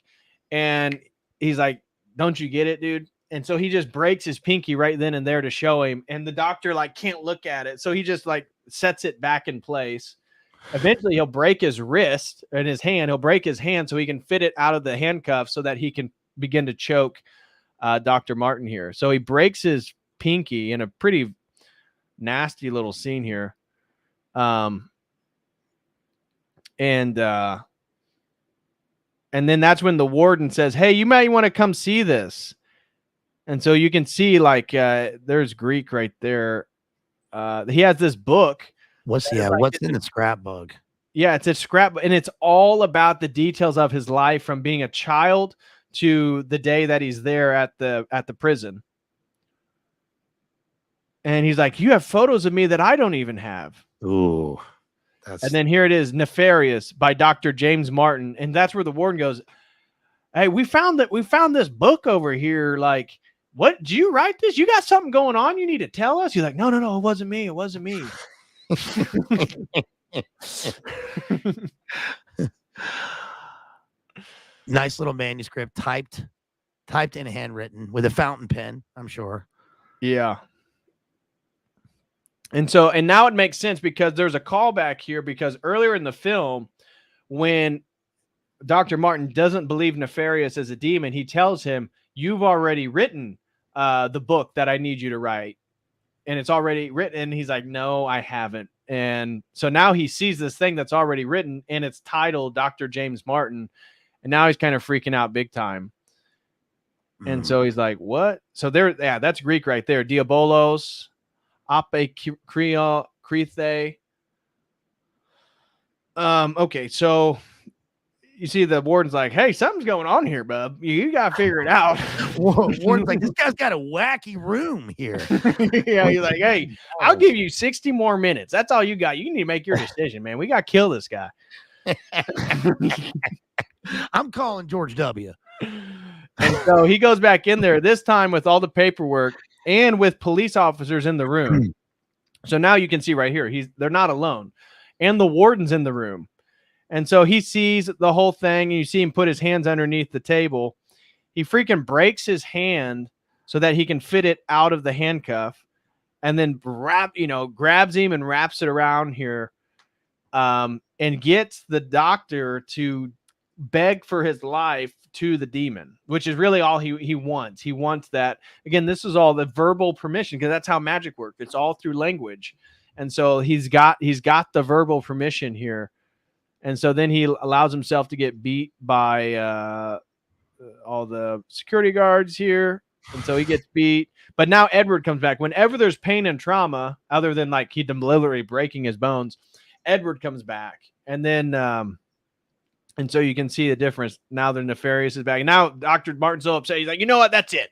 And he's like, don't you get it, dude? And so he just breaks his pinky right then and there to show him. And the doctor like can't look at it. So he just like sets it back in place. Eventually he'll break his wrist and his hand. He'll break his hand so he can fit it out of the handcuffs so that he can begin to choke Dr. Martin here. So he breaks his pinky in a pretty nasty little scene here. And And then that's when the warden says, hey, you might want to come see this. And so you can see like there's Greek right there. He has this book. What's Like, in the scrapbook? Yeah, it's a scrap, and it's all about the details of his life from being a child to the day that he's there at the prison. And he's like, you have photos of me that I don't even have. Ooh. And then here it is, Nefarious by Dr. James Martin. And that's where the warden goes, hey, we found this book over here. Like, what? Did you write this? You got something going on? You need to tell us? He's like, no, it wasn't me. It wasn't me. Nice little manuscript, typed and handwritten with a fountain pen, I'm sure. Yeah. And now it makes sense because there's a callback here because earlier in the film, when Dr. Martin doesn't believe Nefarious is a demon, he tells him, you've already written the book that I need you to write. And it's already written. And he's like, no, I haven't. And so now he sees this thing that's already written and it's titled Dr. James Martin. And now he's kind of freaking out big time. And so he's like, what? So that's Greek right there. Diabolos, Apekrithe. Okay, so you see the warden's like, hey, something's going on here, bub. You got to figure it out. Warden's like, this guy's got a wacky room here. Yeah, he's like, hey, I'll give you 60 more minutes. That's all you got. You need to make your decision, man. We got to kill this guy. I'm calling George W. And so he goes back in there, this time with all the paperwork and with police officers in the room. So now you can see right here, they're not alone. And the warden's in the room. And so he sees the whole thing, and you see him put his hands underneath the table. He freaking breaks his hand so that he can fit it out of the handcuff, and then grabs him and wraps it around here, and gets the doctor to beg for his life to the demon, which is really all he wants. He wants that. Again, this is all the verbal permission because that's how magic works. It's all through language. And so he's got the verbal permission here. And so then he allows himself to get beat by all the security guards here. And so he gets beat. But now Edward comes back. Whenever there's pain and trauma, other than like he deliberately breaking his bones, Edward comes back. And then and so you can see the difference. Now the Nefarious is back. And now Dr. Martin's so upset. He's like, you know what? That's it.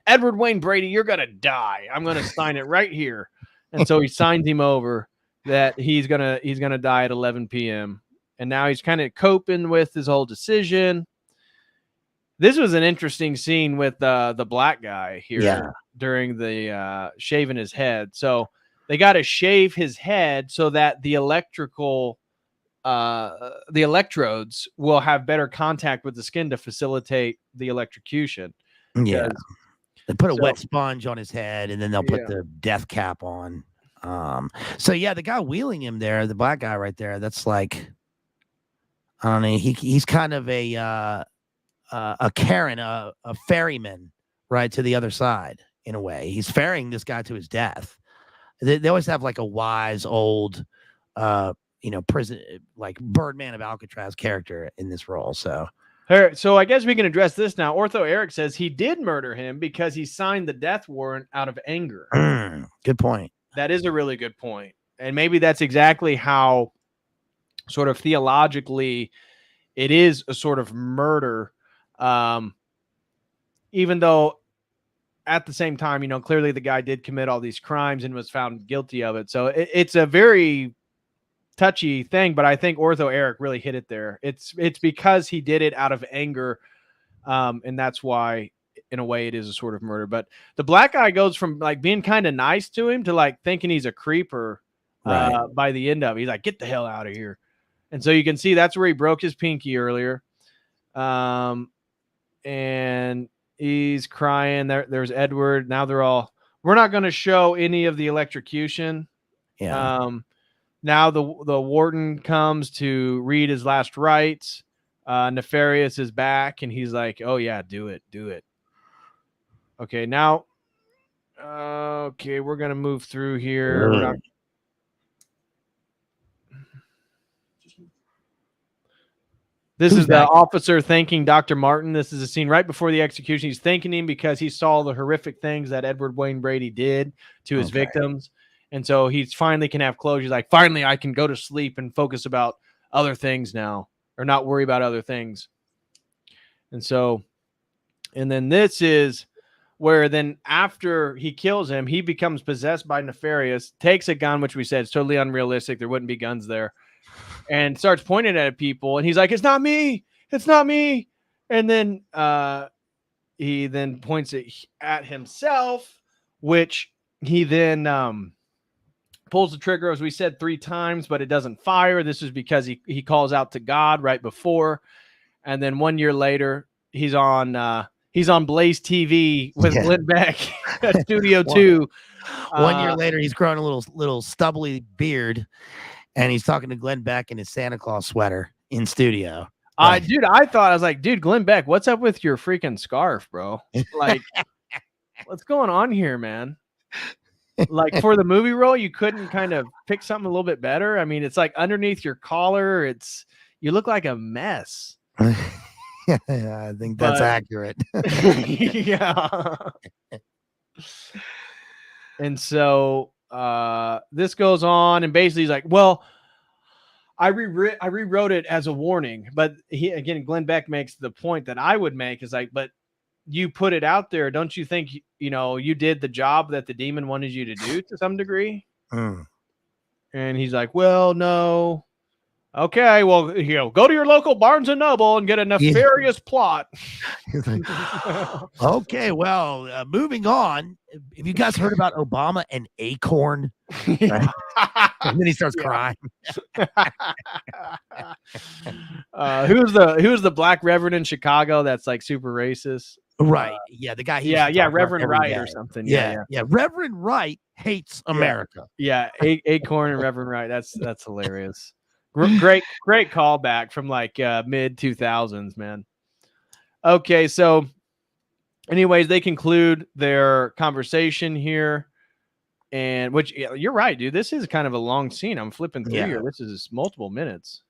Edward Wayne Brady, you're going to die. I'm going to sign it right here. And so he signs him over that he's going to die at 11 p.m. And now he's kind of coping with his whole decision. This was an interesting scene with the black guy here during the shaving his head. So they got to shave his head so that the electrodes will have better contact with the skin to facilitate the electrocution. Yeah. They put a wet sponge on his head and then they'll put the death cap on. So yeah, the guy wheeling him there, the black guy right there, that's like, I don't know, he's kind of a Karen, a ferryman, right, to the other side in a way. He's ferrying this guy to his death. They always have like a wise old prison, like Birdman of Alcatraz character in this role. So I guess we can address this now. Ortho Eric says he did murder him because he signed the death warrant out of anger. Good point. That is a really good point. And maybe that's exactly how sort of theologically it is a sort of murder. Even though at the same time, clearly the guy did commit all these crimes and was found guilty of it. So it's a very touchy thing, but I think Ortho Eric really hit it there. It's because he did it out of anger. And that's why in a way it is a sort of murder. But the black guy goes from like being kind of nice to him to like thinking he's a creeper by the end of it. He's like, get the hell out of here. And so you can see that's where he broke his pinky earlier. And he's crying. There's Edward. Now we're not going to show any of the electrocution. Yeah. Now the warden comes to read his last rites. Nefarious is back, and he's like, "Oh yeah, do it." Okay, now, we're gonna move through here. This Who's is the that? officer thanking Dr. Martin. This is a scene right before the execution. He's thanking him because he saw the horrific things that Edward Wayne Brady did to his victims. And so he finally can have closure. He's like, finally, I can go to sleep and focus about other things now, or not worry about other things. And so, and then this is where then after he kills him, he becomes possessed by Nefarious, takes a gun, which we said is totally unrealistic. There wouldn't be guns there. And starts pointing at people, and he's like, "It's not me! It's not me!" And then he then points it at himself, which he then pulls the trigger, as we said, 3 times, but it doesn't fire. This is because he calls out to God right before, and then 1 year later, he's on Blaze TV with Glenn Beck at Studio 2. 1 year later, he's growing a little stubbly beard. And he's talking to Glenn Beck in his Santa Claus sweater in studio. I was like, dude, Glenn Beck, what's up with your freaking scarf, bro? Like, what's going on here, man? Like, for the movie role, you couldn't kind of pick something a little bit better. I mean, it's like underneath your collar, you look like a mess. Yeah, I think that's accurate. Yeah. And so this goes on, and basically he's like, well, I rewrote it as a warning, but Glenn Beck makes the point that I would make is like, but you put it out there. Don't you think, you did the job that the demon wanted you to do to some degree? And he's like, well, no. Okay, well, go to your local Barnes and Noble and get a nefarious plot. Okay, well, moving on. Have you guys heard about Obama and Acorn? Right? And then he starts crying. Who's the black reverend in Chicago that's like super racist? Right. Yeah, the guy. Reverend Wright or something. Yeah. Reverend Wright hates America. Yeah, Acorn and Reverend Wright. That's hilarious. Great callback from like mid 2000s, man. Okay, so anyways, they conclude their conversation here, and which you're right, dude. This is kind of a long scene. I'm flipping through here. This is multiple minutes.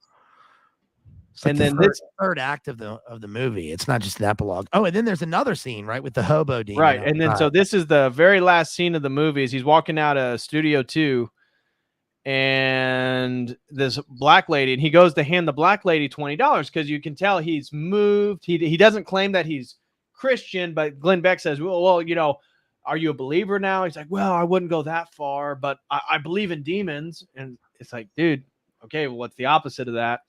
Like and then this third act of the movie. It's not just an epilogue. Oh, and then there's another scene, right, with the hobo demon. Right, and then so this is the very last scene of the movie. Is he's walking out of Studio 2. And this black lady, and he goes to hand the black lady $20 because you can tell he's moved. He doesn't claim that he's Christian, but Glenn Beck says, well, are you a believer now? He's like, well, I wouldn't go that far, but I believe in demons. And it's like, dude, okay, well, what's the opposite of that?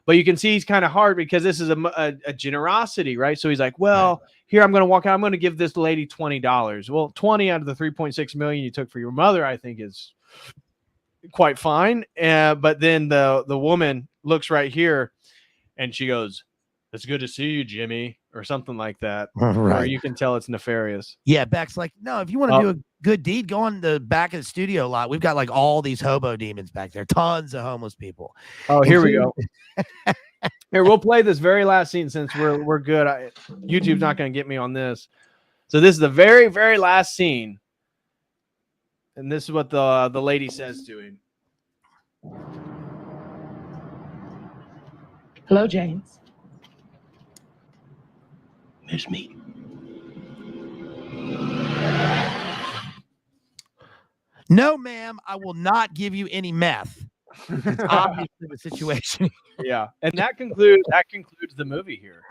But you can see he's kind of hard because this is a generosity, right? So he's like, well, here, I'm going to walk out. I'm going to give this lady $20. Well, 20 out of the 3.6 million you took for your mother, I think is quite fine. But then the woman looks right here and she goes, it's good to see you, Jimmy, or something like that. Right. Or you can tell it's Nefarious. Yeah, Beck's like, no, if you want to do a good deed, go on the back of the studio lot. We've got like all these hobo demons back there, tons of homeless people. Oh, here we go. Here, we'll play this very last scene since we're good. YouTube's not going to get me on this. So this is the very, very last scene. And this is what the lady says to him. Hello, James. Miss me. No, ma'am, I will not give you any meth. It's obviously the situation. Yeah, and that concludes the movie here.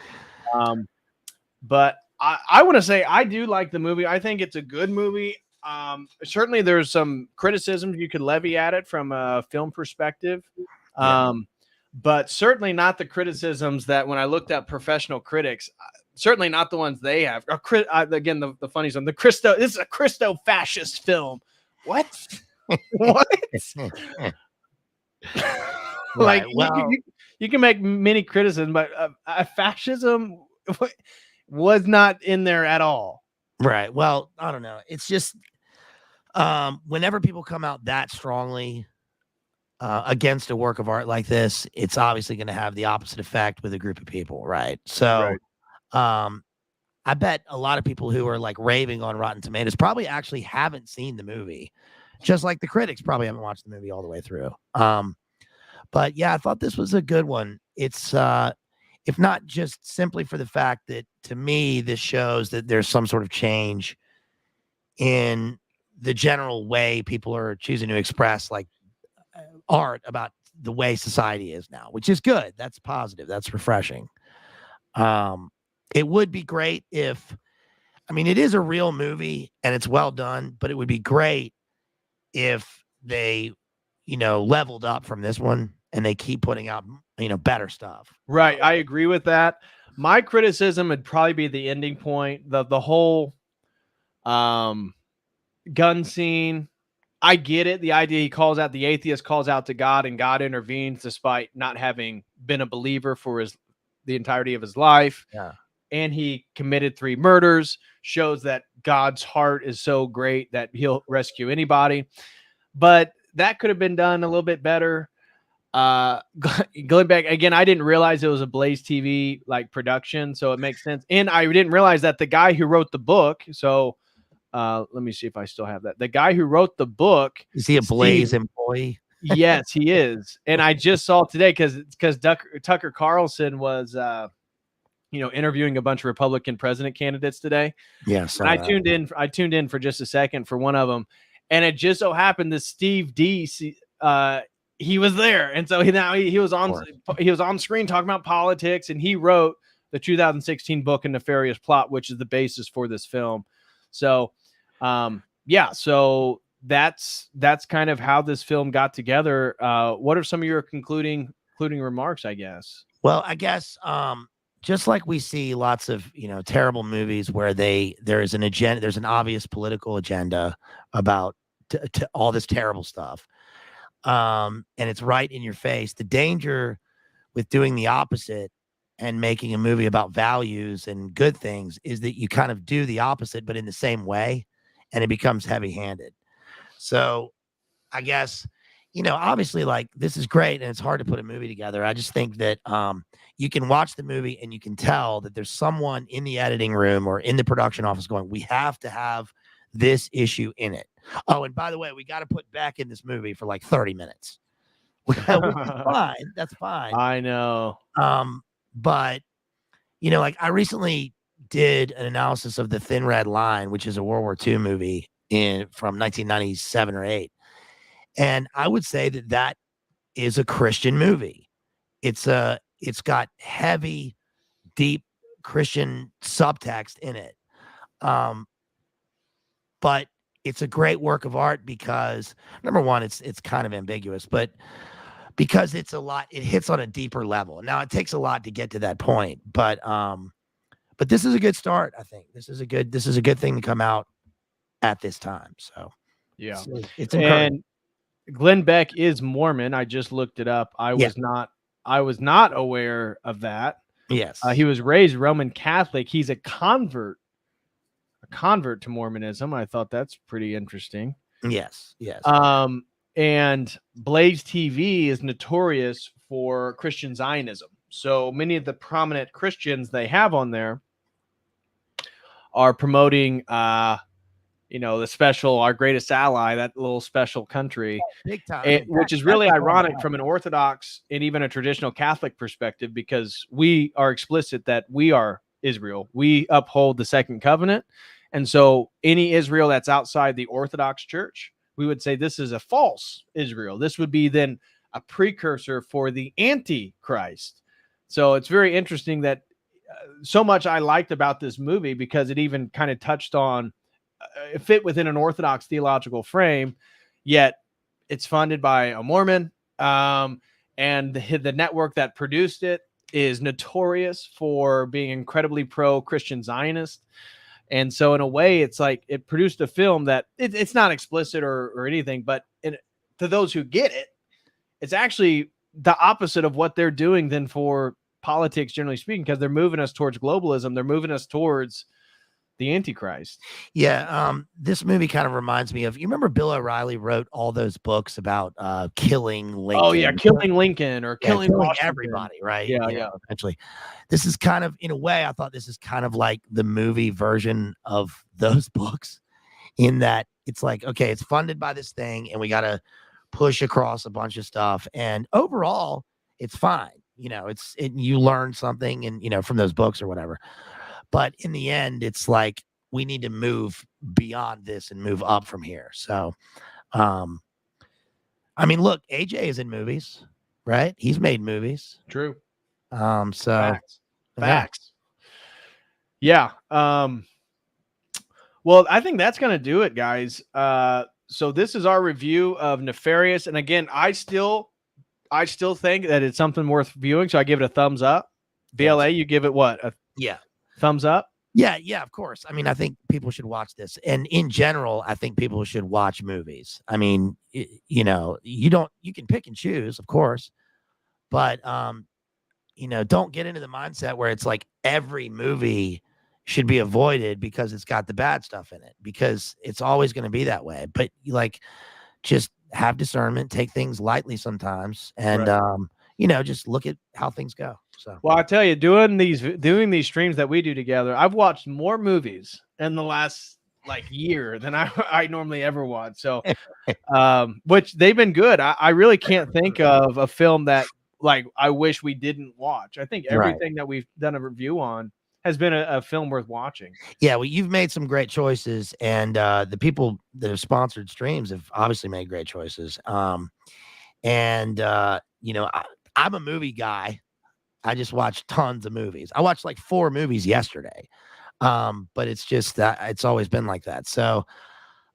But I want to say I do like the movie. I think it's a good movie. Certainly there's some criticisms you could levy at it from a film perspective. But certainly not the criticisms that when I looked at professional critics, certainly not the ones they have. Again, the funny one, this is a Christo-fascist film. What? What? Like, well, you can make many criticisms, but fascism was not in there at all. Right. Well, I don't know. It's just whenever people come out that strongly against a work of art like this, it's obviously going to have the opposite effect with a group of people. Right. So I bet a lot of people who are like raving on Rotten Tomatoes probably actually haven't seen the movie, just like the critics probably haven't watched the movie all the way through. But yeah, I thought this was a good one. It's if not just simply for the fact that, to me, this shows that there's some sort of change in the general way people are choosing to express like art about the way society is now, which is good. That's positive. That's refreshing. It would be great if, I mean, it is a real movie and it's well done, but it would be great if they, leveled up from this one and they keep putting out, better stuff. Right. I agree with that. My criticism would probably be the ending point, the whole gun scene. I get it. The idea the atheist calls out to God and God intervenes despite not having been a believer for the entirety of his life. Yeah. And he committed 3 murders, shows that God's heart is so great that he'll rescue anybody. But that could have been done a little bit better. Going back again, I didn't realize it was a Blaze TV like production, so it makes sense. And I didn't realize that the guy who wrote the book, so let me see if I still have that. The guy who wrote the book, is he a Blaze employee? Yes, he is. And I just saw today because Tucker Carlson was interviewing a bunch of Republican president candidates today. Yes. And I tuned in for just a second for one of them, and it just so happened that Steve D he was there, and so he was on screen talking about politics, and he wrote the 2016 book, A Nefarious Plot, which is the basis for this film. So so that's kind of how this film got together. What are some of your concluding remarks, I guess? Well, I guess just like we see lots of terrible movies where there is an agenda, there's an obvious political agenda about all this terrible stuff, and it's right in your face. The danger with doing the opposite and making a movie about values and good things is that you kind of do the opposite, but in the same way, and it becomes heavy-handed. So I guess, obviously, like, this is great and it's hard to put a movie together. I just think that you can watch the movie and you can tell that there's someone in the editing room or in the production office going, we have to have this issue in it. Oh, and by the way, we got to put Beck in this movie for like 30 minutes. Which is fine. That's fine. I know. But, like, I recently did an analysis of The Thin Red Line, which is a World War II movie from 1997 or 8. And I would say that is a Christian movie. It's got heavy, deep Christian subtext in it. But it's a great work of art because, number one, it's kind of ambiguous, but because it hits on a deeper level. Now it takes a lot to get to that point, but this is a good start. I think this is a good thing to come out at this time. So yeah, it's encouraging. And Glenn Beck is Mormon. I just looked it up. I was not aware of that. Yes. He was raised Roman Catholic. He's a convert to Mormonism. I thought that's pretty interesting. Yes. And Blaze TV is notorious for Christian Zionism. So many of the prominent Christians they have on there are promoting, the special, Our Greatest Ally, that little special country, big time. Which is really ironic from an Orthodox and even a traditional Catholic perspective, because we are explicit that we are Israel. We uphold the Second Covenant. And so any Israel that's outside the Orthodox Church, we would say this is a false Israel. This would be then a precursor for the Antichrist. So it's very interesting that so much I liked about this movie, because it even kind of touched on, it fit within an Orthodox theological frame, yet it's funded by a Mormon. And the network that produced it is notorious for being incredibly pro-Christian Zionist. And so in a way, it's like it produced a film that it's not explicit or anything, but to those who get it, it's actually the opposite of what they're doing then for politics, generally speaking, because they're moving us towards globalism. They're moving us towards the Antichrist. Yeah. This movie kind of reminds me of, you remember Bill O'Reilly wrote all those books about killing Lincoln. Oh yeah. Killing Lincoln or killing everybody. Right. Yeah. Eventually. This is kind of, in a way, I thought this is kind of like the movie version of those books, in that it's like, okay, it's funded by this thing and we got to push across a bunch of stuff. And overall it's fine. You know, you learn something and, from those books or whatever. But in the end, it's like, we need to move beyond this and move up from here. So, I mean, look, AJ is in movies, right? He's made movies. True. So Facts. yeah. Facts. Yeah. Well, I think that's going to do it, guys. So this is our review of Nefarious. And again, I still think that it's something worth viewing. So I give it a thumbs up. BLA, you give it what? A thumbs up? Yeah, of course. I mean, I think people should watch this. And in general, I think people should watch movies. I mean, you can pick and choose, of course, but, don't get into the mindset where it's like every movie should be avoided because it's got the bad stuff in it, because it's always going to be that way. But just have discernment, take things lightly sometimes. And, just look at how things go. So, well, I tell you, doing these streams that we do together, I've watched more movies in the last year than I normally ever watch. So, which they've been good. I really can't think of a film that I wish we didn't watch. I think everything that we've done a review on has been a film worth watching. Yeah, well, you've made some great choices, and the people that have sponsored streams have obviously made great choices. I'm a movie guy. I just watch tons of movies. I watched 4 movies yesterday. But it's just that it's always been like that. So,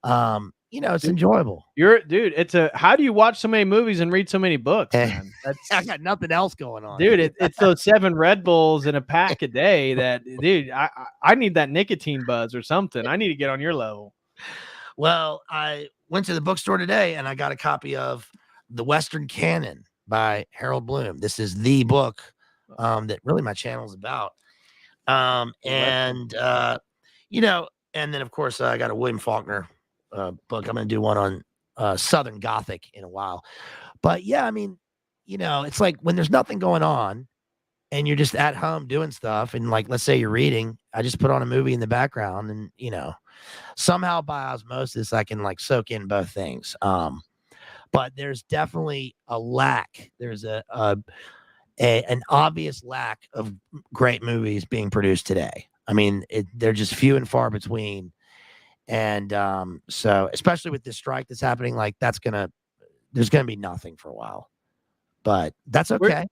it's enjoyable. How do you watch so many movies and read so many books, man? I got nothing else going on. Dude, it's those 7 Red Bulls in a pack a day that, dude, I need that nicotine buzz or something. I need to get on your level. Well, I went to the bookstore today and I got a copy of The Western Canon by Harold Bloom. This is the book that really my channel is about. And then of course I got a William Faulkner book. I'm going to do one on Southern Gothic in a while. But yeah, I mean, it's like when there's nothing going on and you're just at home doing stuff, and let's say you're reading, I just put on a movie in the background, and somehow by osmosis I can soak in both things. But there's definitely a lack. There's an obvious lack of great movies being produced today. I mean, they're just few and far between. And so especially with this strike that's happening, there's going to be nothing for a while, but that's okay.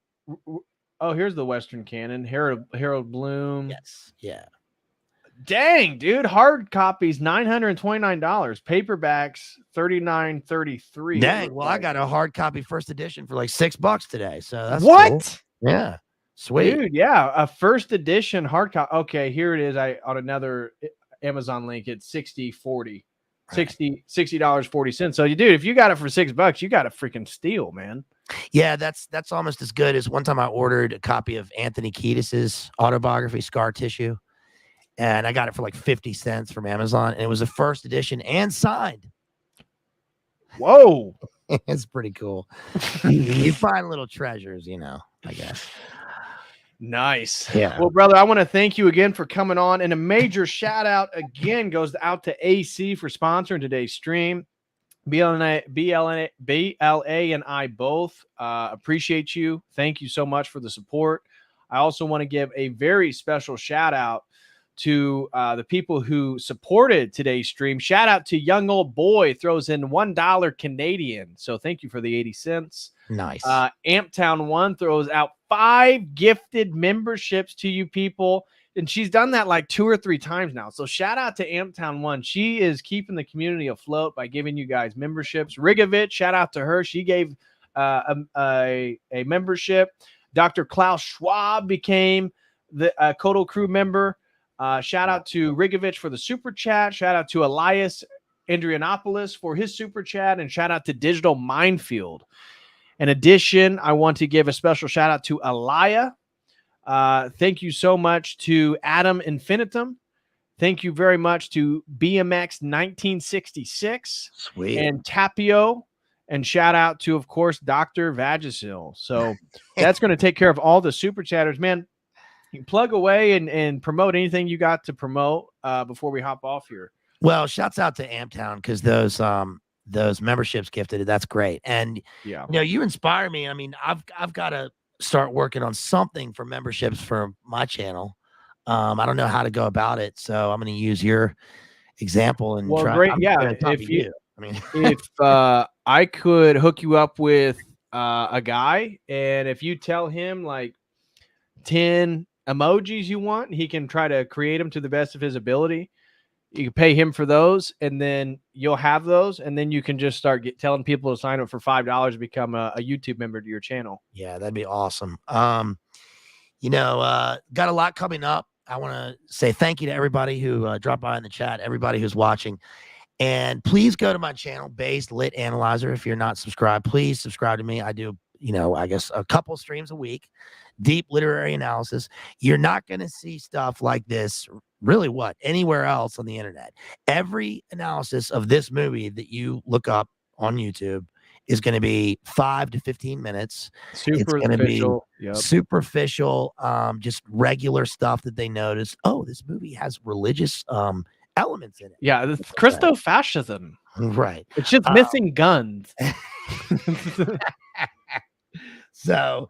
Here's the Western Canon. Harold Bloom. Yes. Yeah. Dang, dude. Hard copies, $929. Paperbacks, $39.33. Dang. Well, I got a hard copy first edition for $6 today. So that's what? Cool. Yeah. Sweet. Dude, yeah. A first edition hard copy. Okay, here it is. On another Amazon link, it's $60.40. $60.40. So, dude, if you got it for $6, you got a freaking steal, man. Yeah, that's almost as good as one time I ordered a copy of Anthony Kiedis's autobiography, Scar Tissue. And I got it for 50 cents from Amazon. And it was a first edition and signed. Whoa. It's pretty cool. You find little treasures, I guess. Nice. Yeah. Well, brother, I want to thank you again for coming on. And a major shout out again goes out to AC for sponsoring today's stream. BLA and I both appreciate you. Thank you so much for the support. I also want to give a very special shout out to the people who supported today's stream. Shout out to Young Old Boy, throws in $1 Canadian. So thank you for the 80 cents. Nice. Amptown 1 throws out 5 gifted memberships to you people. And she's done that 2 or 3 times now. So shout out to Amptown 1. She is keeping the community afloat by giving you guys memberships. Rigovich, shout out to her. She gave a membership. Dr. Klaus Schwab became the COTEL crew member. Shout out to Rigovich for the super chat. Shout out to Elias Andrianopoulos for his super chat. And shout out to Digital Minefield. In addition, I want to give a special shout out to Alaya. Thank you so much to Adam Infinitum. Thank you very much to BMX 1966. Sweet. And Tapio. And shout out to, of course, Dr. Vagisil. So that's going to take care of all the super chatters. Man, you can plug away and promote anything you got to promote before we hop off here. Well, shouts out to Amptown, because those memberships gifted, that's great. And yeah, you inspire me. I mean, I've got a start working on something for memberships for my channel. I don't know how to go about it, so I'm going to use your example and Well, try. great. I'm Yeah, gonna talk if to you you. I mean, if I could hook you up with a guy, and if you tell him like 10 emojis you want, he can try to create them to the best of his ability. You can pay him for those, and then you'll have those, and then you can just start telling people to sign up for $5 to become a YouTube member to your channel. yeah, that'd be awesome. Got a lot coming up. I want to say thank you to everybody who dropped by in the chat, everybody who's watching. And please go to my channel, Bazed Lit Analyzer. If you're not subscribed, please subscribe to me. I do, I guess a couple streams a week, deep literary analysis. You're not going to see stuff like this really anywhere else on the internet. Every analysis of this movie that you look up on YouTube is going to be 5 to 15 minutes. It's going to be superficial, just regular stuff that they notice. Oh, this movie has religious elements in it. Yeah, the Christo-fascism. Right. It's just missing guns. So,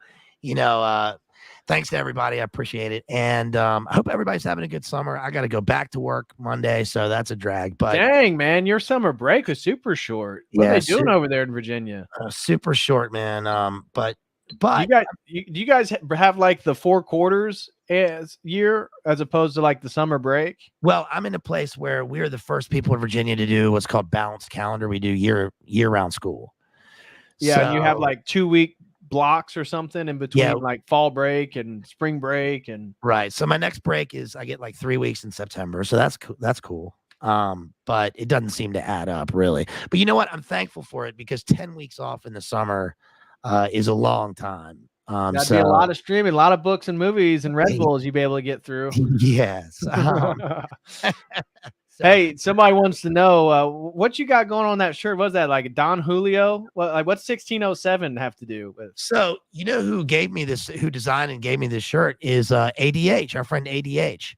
thanks to everybody. I appreciate it. And I hope everybody's having a good summer. I got to go back to work Monday, so that's a drag. But dang, man, your summer break was super short. What are they doing over there in Virginia? Super short, man. But you guys have like the 4 quarters year as opposed to like the summer break? Well, I'm in a place where we're the first people in Virginia to do what's called balanced calendar. We do year-round school. Yeah, so, and you have like 2-week blocks or something in between, like fall break and spring break, and right. So my next break is I get like 3 weeks in September, so that's cool. But it doesn't seem to add up really. But you know what? I'm thankful for it because 10 weeks off in the summer is a long time. That'd be a lot of streaming, a lot of books and movies and Red Bulls you'd be able to get through. Yes. Hey, somebody wants to know what you got going on that shirt. What's that, like Don Julio? What's 1607 have to do with? So you know who gave me this, who designed and gave me this shirt is ADH, our friend ADH.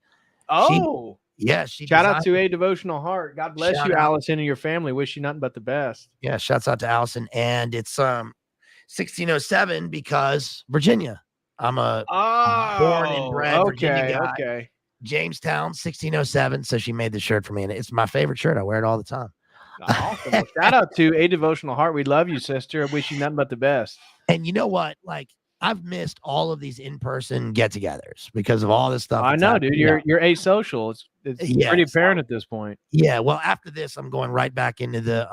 Oh, she shout out to A Devotional Heart. God bless you, out. Allison, and your family. Wish you nothing but the best. Yeah, shouts out to Allison. And it's 1607 because Virginia. I'm a born and bred Virginia guy. Okay. Jamestown, 1607. So she made the shirt for me, and it's my favorite shirt. I wear it all the time. Awesome. Well, shout out to A Devotional Heart. We love you, sister. I wish you nothing but the best. And you know what? Like, I've missed all of these in-person get-togethers because of all this stuff. I know, dude. You're asocial. It's pretty apparent at this point. Yeah. Well, after this, I'm going right back into the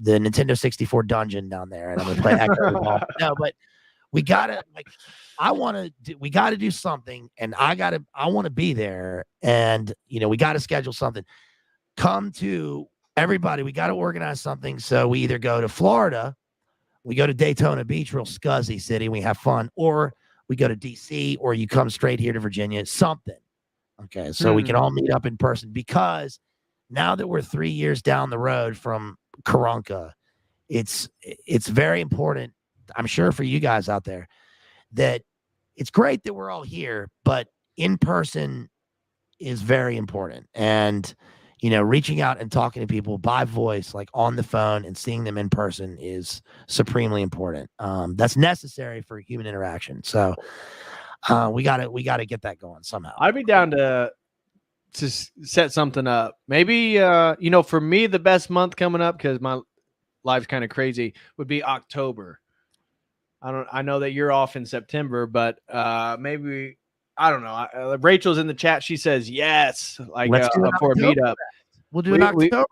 Nintendo 64 dungeon down there, and I'm gonna play Echo. No, but we gotta we gotta do something, and I want to be there, and we gotta schedule something. Come to everybody. We gotta organize something. So we either go to Florida, we go to Daytona Beach, real scuzzy city, we have fun, or we go to DC, or you come straight here to Virginia, something. Okay. So we can all meet up in person, because now that we're 3 years down the road from Karanka, it's very important, I'm sure, for you guys out there, that it's great that we're all here, but in person is very important. And reaching out and talking to people by voice, like on the phone, and seeing them in person is supremely important. That's necessary for human interaction. So we gotta get that going somehow. I'd be down to set something up. Maybe for me, the best month coming up, because my life's kind of crazy, would be October. I know that you're off in September, but maybe, I don't know. Rachel's in the chat. She says yes, like for a meetup. We'll do it in October.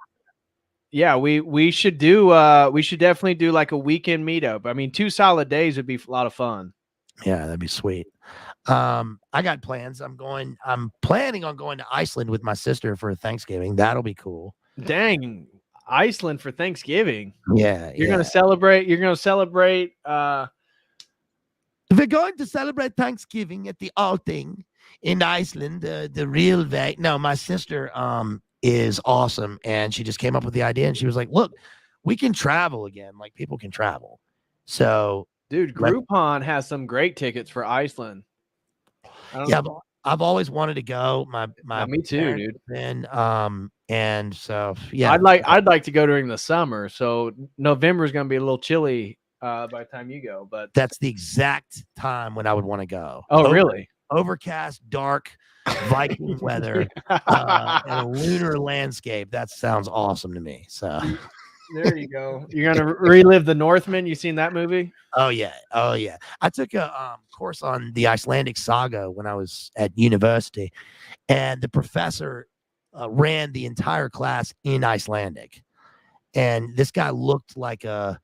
Yeah, we should do. We should definitely do like a weekend meetup. I mean, 2 solid days would be a lot of fun. Yeah, that'd be sweet. I got plans. I'm planning on going to Iceland with my sister for Thanksgiving. That'll be cool. Dang, Iceland for Thanksgiving. Yeah, you're gonna celebrate. We're going to celebrate Thanksgiving at the Althing in Iceland. The real no, my sister is awesome, and she just came up with the idea, and she was like, "Look, we can travel again. Like, people can travel." So, dude, Groupon has some great tickets for Iceland. Yeah, I've always wanted to go. Me too, dude. And so yeah, I'd like to go during the summer. So November is going to be a little chilly by the time you go. But That's the exact time when I would want to go. oh, really? Overcast, dark, Viking weather, and a lunar landscape. That sounds awesome to me. So There you go. You're gonna relive the Northman. You seen that movie? oh yeah. I took a course on the Icelandic saga when I was at university, and the professor ran the entire class in Icelandic, and this guy looked like a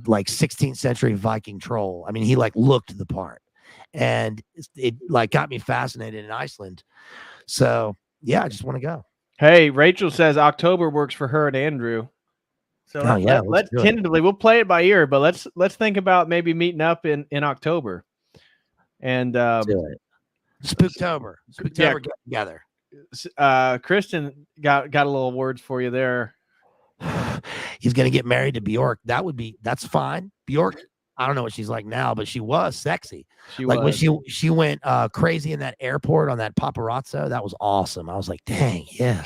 16th century Viking troll. I mean, he like looked the part, and it like got me fascinated in Iceland. So yeah, I just want to go. Hey, Rachel says October works for her and Andrew. So Oh, yeah, let's let's do it. tentatively, we'll play it by ear, but let's think about maybe meeting up in October. And Do it. Spooktober. Yeah. Get together. Kristen got a little words for you there. He's gonna get married to Bjork. That's fine. Bjork, I don't know what she's like now, but she was sexy. When she went crazy in that airport on that paparazzo, that was awesome. I was like, dang, yeah.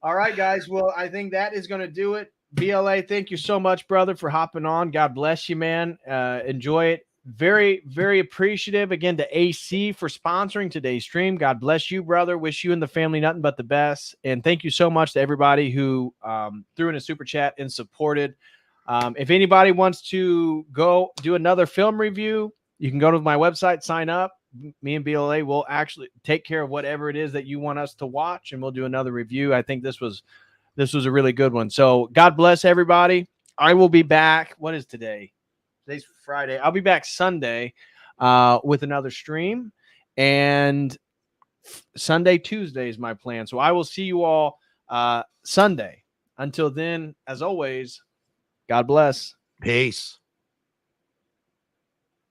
All right, guys. Well, I think that is going to do it. BLA, thank you so much, brother, for hopping on. God bless you, man. Enjoy it. Very, very appreciative again to AC for sponsoring today's stream. God bless you, brother. Wish you and the family nothing but the best. And thank you so much to everybody who threw in a super chat and supported. If anybody wants to go do another film review, you can go to my website, sign up. Me and BLA will actually take care of whatever it is that you want us to watch, and we'll do another review. I think this was a really good one. So God bless everybody. I will be back. What is today? Today's Friday. I'll be back Sunday with another stream, and Sunday, Tuesday is my plan. So I will see you all Sunday. Until then, as always, God bless. Peace.